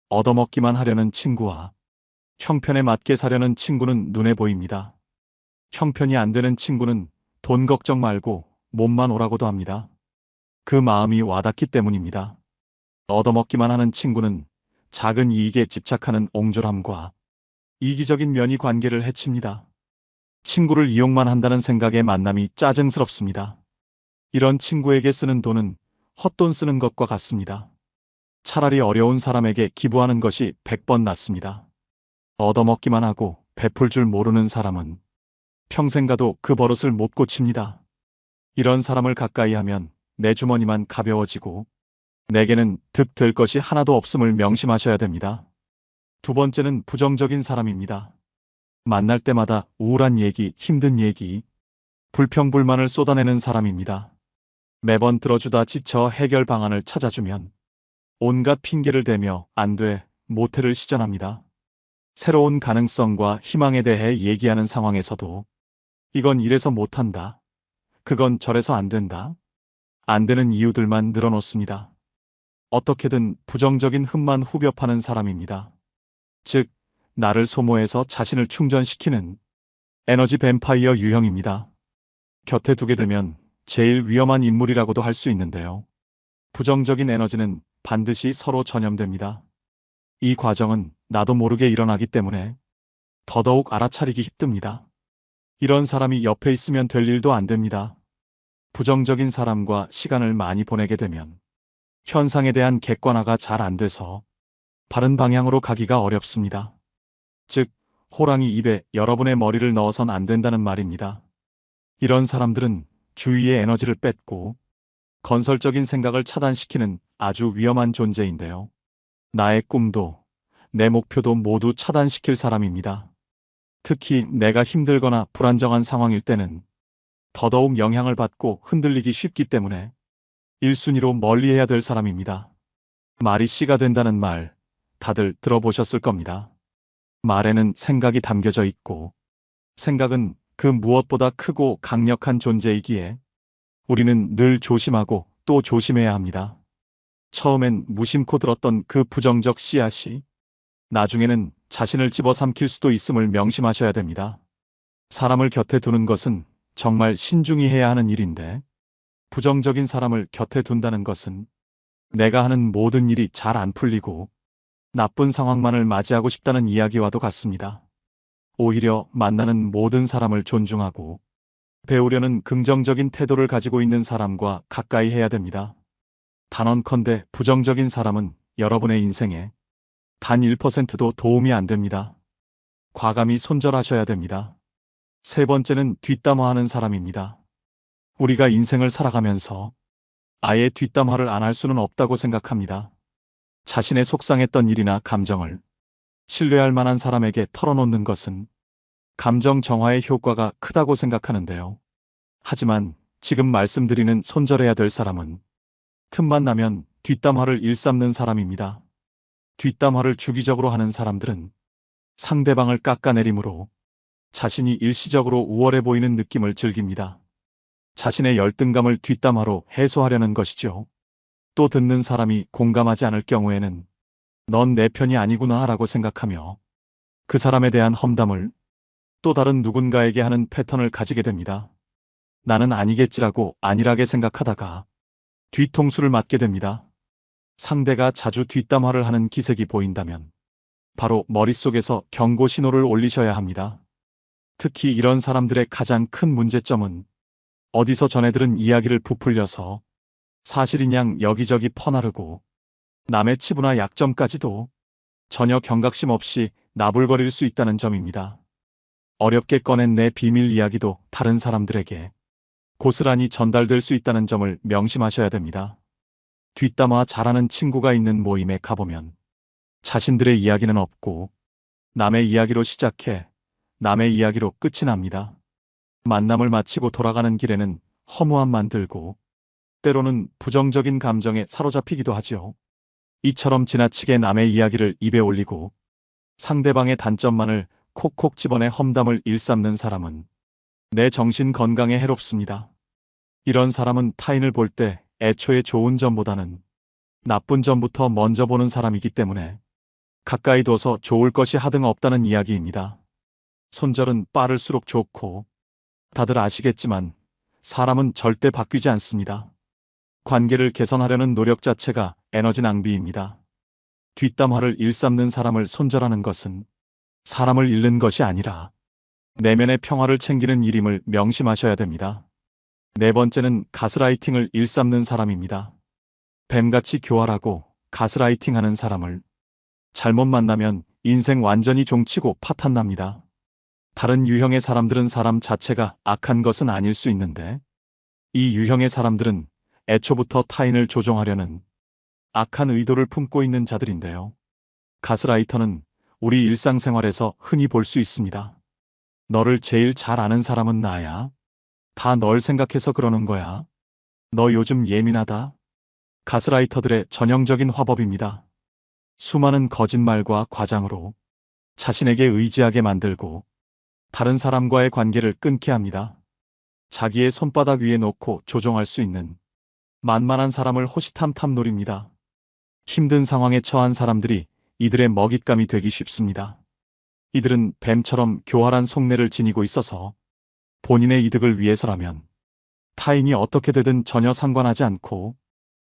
얻어먹기만 하려는 친구와 형편에 맞게 사려는 친구는 눈에 보입니다. 형편이 안 되는 친구는 돈 걱정 말고 몸만 오라고도 합니다. 그 마음이 와닿기 때문입니다. 얻어먹기만 하는 친구는 작은 이익에 집착하는 옹졸함과 이기적인 면이 관계를 해칩니다. 친구를 이용만 한다는 생각에 만남이 짜증스럽습니다. 이런 친구에게 쓰는 돈은 헛돈 쓰는 것과 같습니다. 차라리 어려운 사람에게 기부하는 것이 100번 낫습니다. 얻어먹기만 하고 베풀 줄 모르는 사람은 평생 가도 그 버릇을 못 고칩니다. 이런 사람을 가까이 하면 내 주머니만 가벼워지고 내게는 득될 것이 하나도 없음을 명심하셔야 됩니다. 두 번째는 부정적인 사람입니다. 만날 때마다 우울한 얘기, 힘든 얘기, 불평불만을 쏟아내는 사람입니다. 매번 들어주다 지쳐 해결 방안을 찾아주면 온갖 핑계를 대며 안 돼, 모태를 시전합니다. 새로운 가능성과 희망에 대해 얘기하는 상황에서도 이건 이래서 못한다. 그건 저래서 안 된다. 안 되는 이유들만 늘어놓습니다. 어떻게든 부정적인 흠만 후벼 파는 사람입니다. 즉, 나를 소모해서 자신을 충전시키는 에너지 뱀파이어 유형입니다. 곁에 두게 되면 제일 위험한 인물이라고도 할 수 있는데요. 부정적인 에너지는 반드시 서로 전염됩니다. 이 과정은 나도 모르게 일어나기 때문에 더더욱 알아차리기 힘듭니다. 이런 사람이 옆에 있으면 될 일도 안 됩니다. 부정적인 사람과 시간을 많이 보내게 되면 현상에 대한 객관화가 잘 안 돼서 바른 방향으로 가기가 어렵습니다. 즉, 호랑이 입에 여러분의 머리를 넣어선 안 된다는 말입니다. 이런 사람들은 주위의 에너지를 뺏고 건설적인 생각을 차단시키는 아주 위험한 존재인데요. 나의 꿈도 내 목표도 모두 차단시킬 사람입니다. 특히 내가 힘들거나 불안정한 상황일 때는 더더욱 영향을 받고 흔들리기 쉽기 때문에 1순위로 멀리해야 될 사람입니다. 말이 씨가 된다는 말 다들 들어보셨을 겁니다. 말에는 생각이 담겨져 있고 생각은 그 무엇보다 크고 강력한 존재이기에 우리는 늘 조심하고 또 조심해야 합니다. 처음엔 무심코 들었던 그 부정적 씨앗이 나중에는 자신을 집어삼킬 수도 있음을 명심하셔야 됩니다. 사람을 곁에 두는 것은 정말 신중히 해야 하는 일인데 부정적인 사람을 곁에 둔다는 것은 내가 하는 모든 일이 잘 안 풀리고 나쁜 상황만을 맞이하고 싶다는 이야기와도 같습니다. 오히려 만나는 모든 사람을 존중하고 배우려는 긍정적인 태도를 가지고 있는 사람과 가까이 해야 됩니다. 단언컨대 부정적인 사람은 여러분의 인생에 단 1%도 도움이 안 됩니다. 과감히 손절하셔야 됩니다. 세 번째는 뒷담화하는 사람입니다. 우리가 인생을 살아가면서 아예 뒷담화를 안 할 수는 없다고 생각합니다. 자신의 속상했던 일이나 감정을 신뢰할 만한 사람에게 털어놓는 것은 감정 정화의 효과가 크다고 생각하는데요. 하지만 지금 말씀드리는 손절해야 될 사람은 틈만 나면 뒷담화를 일삼는 사람입니다. 뒷담화를 주기적으로 하는 사람들은 상대방을 깎아내림으로 자신이 일시적으로 우월해 보이는 느낌을 즐깁니다. 자신의 열등감을 뒷담화로 해소하려는 것이죠. 또 듣는 사람이 공감하지 않을 경우에는 넌 내 편이 아니구나 라고 생각하며 그 사람에 대한 험담을 또 다른 누군가에게 하는 패턴을 가지게 됩니다. 나는 아니겠지라고 안일하게 생각하다가 뒤통수를 맞게 됩니다. 상대가 자주 뒷담화를 하는 기색이 보인다면 바로 머릿속에서 경고 신호를 올리셔야 합니다. 특히 이런 사람들의 가장 큰 문제점은 어디서 전해 들은 이야기를 부풀려서 사실인 양 여기저기 퍼나르고 남의 치부나 약점까지도 전혀 경각심 없이 나불거릴 수 있다는 점입니다. 어렵게 꺼낸 내 비밀 이야기도 다른 사람들에게 고스란히 전달될 수 있다는 점을 명심하셔야 됩니다. 뒷담화 잘하는 친구가 있는 모임에 가보면 자신들의 이야기는 없고 남의 이야기로 시작해 남의 이야기로 끝이 납니다. 만남을 마치고 돌아가는 길에는 허무함만 들고 때로는 부정적인 감정에 사로잡히기도 하지요. 이처럼 지나치게 남의 이야기를 입에 올리고 상대방의 단점만을 콕콕 집어내 험담을 일삼는 사람은 내 정신 건강에 해롭습니다. 이런 사람은 타인을 볼 때 애초에 좋은 점보다는 나쁜 점부터 먼저 보는 사람이기 때문에 가까이 둬서 좋을 것이 하등 없다는 이야기입니다. 손절은 빠를수록 좋고 다들 아시겠지만 사람은 절대 바뀌지 않습니다. 관계를 개선하려는 노력 자체가 에너지 낭비입니다. 뒷담화를 일삼는 사람을 손절하는 것은 사람을 잃는 것이 아니라 내면의 평화를 챙기는 일임을 명심하셔야 됩니다. 네 번째는 가스라이팅을 일삼는 사람입니다. 뱀같이 교활하고 가스라이팅하는 사람을 잘못 만나면 인생 완전히 종치고 파탄납니다. 다른 유형의 사람들은 사람 자체가 악한 것은 아닐 수 있는데 이 유형의 사람들은 애초부터 타인을 조종하려는 악한 의도를 품고 있는 자들인데요. 가스라이터는 우리 일상생활에서 흔히 볼 수 있습니다. 너를 제일 잘 아는 사람은 나야. 다 널 생각해서 그러는 거야. 너 요즘 예민하다. 가스라이터들의 전형적인 화법입니다. 수많은 거짓말과 과장으로 자신에게 의지하게 만들고 다른 사람과의 관계를 끊게 합니다. 자기의 손바닥 위에 놓고 조종할 수 있는 만만한 사람을 호시탐탐 노립니다. 힘든 상황에 처한 사람들이 이들의 먹잇감이 되기 쉽습니다. 이들은 뱀처럼 교활한 속내를 지니고 있어서 본인의 이득을 위해서라면 타인이 어떻게 되든 전혀 상관하지 않고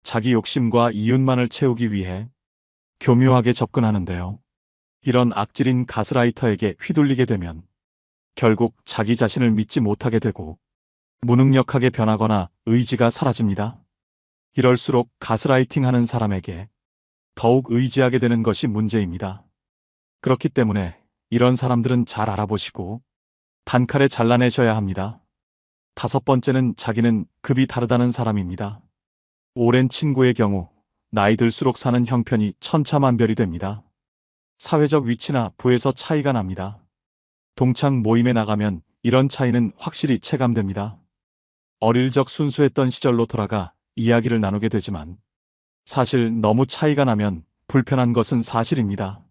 자기 욕심과 이윤만을 채우기 위해 교묘하게 접근하는데요. 이런 악질인 가스라이터에게 휘둘리게 되면 결국 자기 자신을 믿지 못하게 되고 무능력하게 변하거나 의지가 사라집니다. 이럴수록 가스라이팅 하는 사람에게 더욱 의지하게 되는 것이 문제입니다. 그렇기 때문에 이런 사람들은 잘 알아보시고 단칼에 잘라내셔야 합니다. 다섯 번째는 자기는 급이 다르다는 사람입니다. 오랜 친구의 경우 나이 들수록 사는 형편이 천차만별이 됩니다. 사회적 위치나 부에서 차이가 납니다. 동창 모임에 나가면 이런 차이는 확실히 체감됩니다. 어릴 적 순수했던 시절로 돌아가 이야기를 나누게 되지만 사실 너무 차이가 나면 불편한 것은 사실입니다.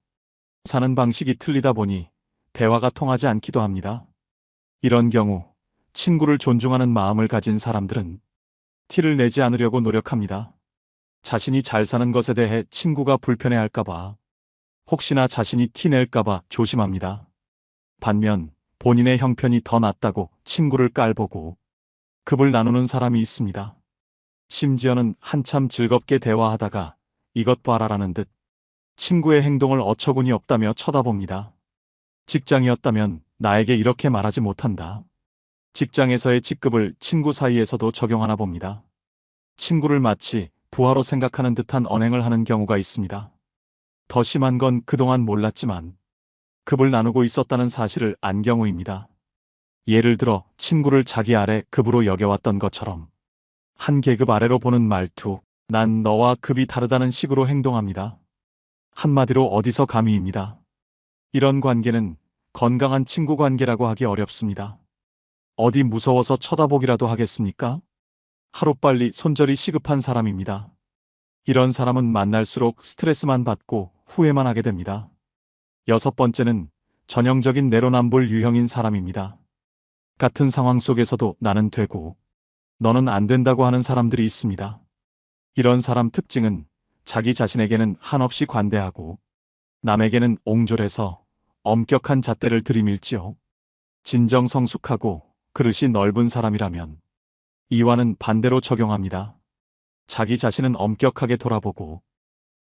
사는 방식이 틀리다 보니 대화가 통하지 않기도 합니다. 이런 경우 친구를 존중하는 마음을 가진 사람들은 티를 내지 않으려고 노력합니다. 자신이 잘 사는 것에 대해 친구가 불편해할까봐, 혹시나 자신이 티 낼까봐 조심합니다. 반면 본인의 형편이 더 낫다고 친구를 깔보고 급을 나누는 사람이 있습니다. 심지어는 한참 즐겁게 대화하다가 이것 봐라라는 듯 친구의 행동을 어처구니 없다며 쳐다봅니다. 직장이었다면 나에게 이렇게 말하지 못한다. 직장에서의 직급을 친구 사이에서도 적용하나 봅니다. 친구를 마치 부하로 생각하는 듯한 언행을 하는 경우가 있습니다. 더 심한 건 그동안 몰랐지만 급을 나누고 있었다는 사실을 안 경우입니다. 예를 들어 친구를 자기 아래 급으로 여겨왔던 것처럼 한 계급 아래로 보는 말투, 난 너와 급이 다르다는 식으로 행동합니다. 한마디로 어디서 감히입니다. 이런 관계는 건강한 친구 관계라고 하기 어렵습니다. 어디 무서워서 쳐다보기라도 하겠습니까? 하루빨리 손절이 시급한 사람입니다. 이런 사람은 만날수록 스트레스만 받고 후회만 하게 됩니다. 여섯 번째는 전형적인 내로남불 유형인 사람입니다. 같은 상황 속에서도 나는 되고 너는 안 된다고 하는 사람들이 있습니다. 이런 사람 특징은 자기 자신에게는 한없이 관대하고 남에게는 옹졸해서 엄격한 잣대를 들이밀지요. 진정성숙하고 그릇이 넓은 사람이라면 이와는 반대로 적용합니다. 자기 자신은 엄격하게 돌아보고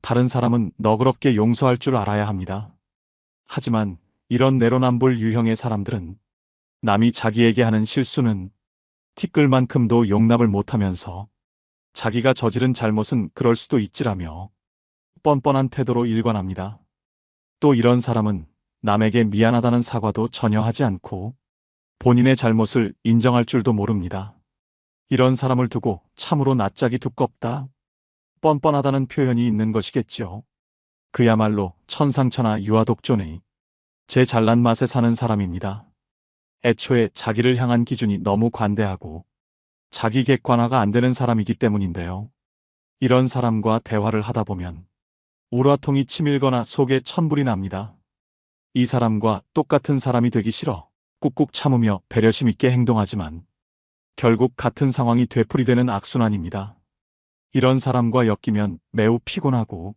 다른 사람은 너그럽게 용서할 줄 알아야 합니다. 하지만 이런 내로남불 유형의 사람들은 남이 자기에게 하는 실수는 티끌만큼도 용납을 못하면서 자기가 저지른 잘못은 그럴 수도 있지라며 뻔뻔한 태도로 일관합니다. 또 이런 사람은 남에게 미안하다는 사과도 전혀 하지 않고 본인의 잘못을 인정할 줄도 모릅니다. 이런 사람을 두고 참으로 낯짝이 두껍다, 뻔뻔하다는 표현이 있는 것이겠지요. 그야말로 천상천하 유아독존의 제 잘난 맛에 사는 사람입니다. 애초에 자기를 향한 기준이 너무 관대하고 자기 객관화가 안 되는 사람이기 때문인데요. 이런 사람과 대화를 하다 보면 우라통이 치밀거나 속에 천불이 납니다. 이 사람과 똑같은 사람이 되기 싫어 꾹꾹 참으며 배려심 있게 행동하지만 결국 같은 상황이 되풀이되는 악순환입니다. 이런 사람과 엮이면 매우 피곤하고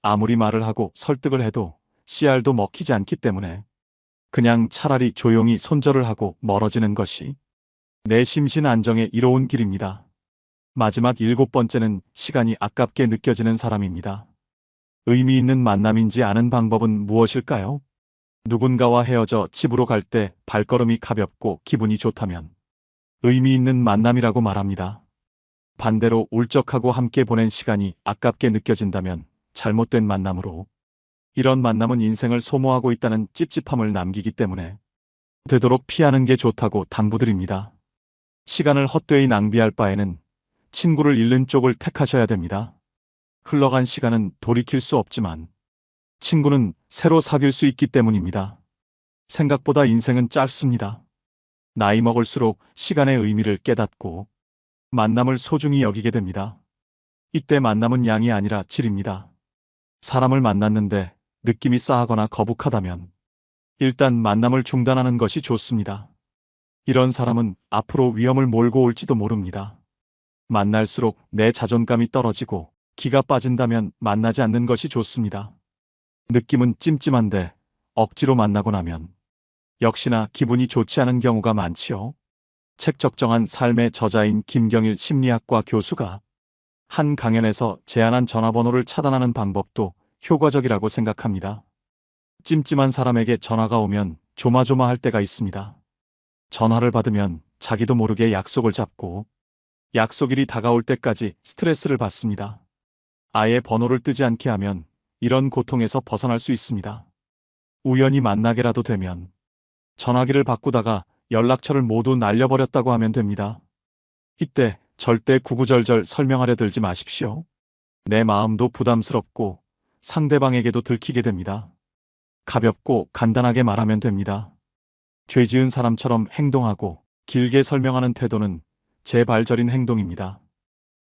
아무리 말을 하고 설득을 해도 씨알도 먹히지 않기 때문에 그냥 차라리 조용히 손절을 하고 멀어지는 것이 내 심신 안정에 이로운 길입니다. 마지막 일곱 번째는 시간이 아깝게 느껴지는 사람입니다. 의미 있는 만남인지 아는 방법은 무엇일까요? 누군가와 헤어져 집으로 갈 때 발걸음이 가볍고 기분이 좋다면 의미 있는 만남이라고 말합니다. 반대로 울적하고 함께 보낸 시간이 아깝게 느껴진다면 잘못된 만남으로, 이런 만남은 인생을 소모하고 있다는 찝찝함을 남기기 때문에 되도록 피하는 게 좋다고 당부드립니다. 시간을 헛되이 낭비할 바에는 친구를 잃는 쪽을 택하셔야 됩니다. 흘러간 시간은 돌이킬 수 없지만 친구는 새로 사귈 수 있기 때문입니다. 생각보다 인생은 짧습니다. 나이 먹을수록 시간의 의미를 깨닫고 만남을 소중히 여기게 됩니다. 이때 만남은 양이 아니라 질입니다. 사람을 만났는데 느낌이 싸하거나 거북하다면 일단 만남을 중단하는 것이 좋습니다. 이런 사람은 앞으로 위험을 몰고 올지도 모릅니다. 만날수록 내 자존감이 떨어지고 기가 빠진다면 만나지 않는 것이 좋습니다. 느낌은 찜찜한데 억지로 만나고 나면 역시나 기분이 좋지 않은 경우가 많지요. 책적정한 삶의 저자인 김경일 심리학과 교수가 한 강연에서 제안한 전화번호를 차단하는 방법도 효과적이라고 생각합니다. 찜찜한 사람에게 전화가 오면 조마조마할 때가 있습니다. 전화를 받으면 자기도 모르게 약속을 잡고 약속일이 다가올 때까지 스트레스를 받습니다. 아예 번호를 뜨지 않게 하면 이런 고통에서 벗어날 수 있습니다. 우연히 만나게라도 되면 전화기를 바꾸다가 연락처를 모두 날려버렸다고 하면 됩니다. 이때 절대 구구절절 설명하려 들지 마십시오. 내 마음도 부담스럽고 상대방에게도 들키게 됩니다. 가볍고 간단하게 말하면 됩니다. 죄 지은 사람처럼 행동하고 길게 설명하는 태도는 제발저린 행동입니다.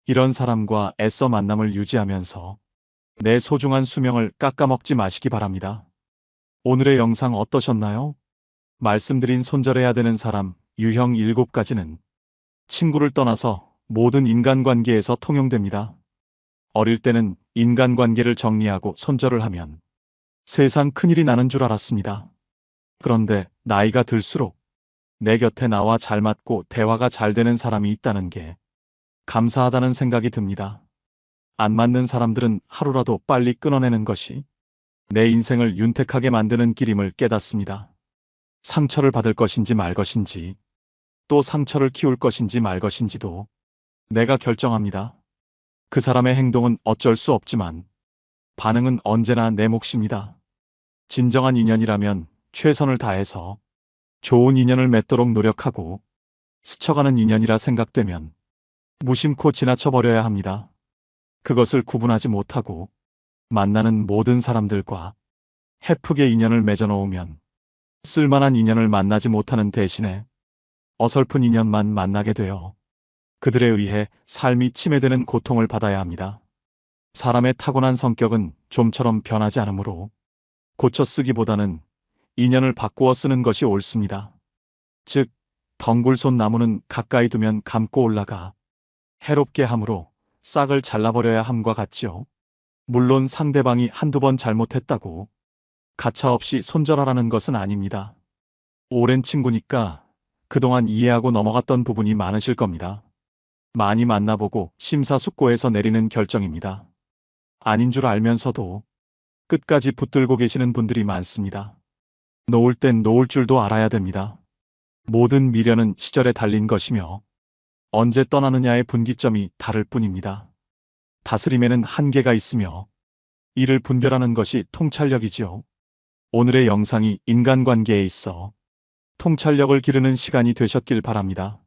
이런 사람과 애써 만남을 유지하면서 내 소중한 수명을 깎아먹지 마시기 바랍니다. 오늘의 영상 어떠셨나요? 말씀드린 손절해야 되는 사람 유형 7가지는 친구를 떠나서 모든 인간관계에서 통용됩니다. 어릴 때는 인간관계를 정리하고 손절을 하면 세상 큰일이 나는 줄 알았습니다. 그런데 나이가 들수록 내 곁에 나와 잘 맞고 대화가 잘 되는 사람이 있다는 게 감사하다는 생각이 듭니다. 안 맞는 사람들은 하루라도 빨리 끊어내는 것이 내 인생을 윤택하게 만드는 길임을 깨닫습니다. 상처를 받을 것인지 말 것인지, 또 상처를 키울 것인지 말 것인지도 내가 결정합니다. 그 사람의 행동은 어쩔 수 없지만 반응은 언제나 내 몫입니다. 진정한 인연이라면 최선을 다해서 좋은 인연을 맺도록 노력하고 스쳐가는 인연이라 생각되면 무심코 지나쳐버려야 합니다. 그것을 구분하지 못하고 만나는 모든 사람들과 헤프게 인연을 맺어놓으면 쓸만한 인연을 만나지 못하는 대신에 어설픈 인연만 만나게 되어 그들에 의해 삶이 침해되는 고통을 받아야 합니다. 사람의 타고난 성격은 좀처럼 변하지 않으므로 고쳐 쓰기보다는 인연을 바꾸어 쓰는 것이 옳습니다. 즉, 덩굴손 나무는 가까이 두면 감고 올라가 해롭게 함으로 싹을 잘라버려야 함과 같지요. 물론 상대방이 한두 번 잘못했다고 가차없이 손절하라는 것은 아닙니다. 오랜 친구니까 그동안 이해하고 넘어갔던 부분이 많으실 겁니다. 많이 만나보고 심사숙고해서 내리는 결정입니다. 아닌 줄 알면서도 끝까지 붙들고 계시는 분들이 많습니다. 놓을 땐 놓을 줄도 알아야 됩니다. 모든 미련은 시절에 달린 것이며 언제 떠나느냐의 분기점이 다를 뿐입니다. 다스림에는 한계가 있으며 이를 분별하는 것이 통찰력이지요. 오늘의 영상이 인간관계에 있어 통찰력을 기르는 시간이 되셨길 바랍니다.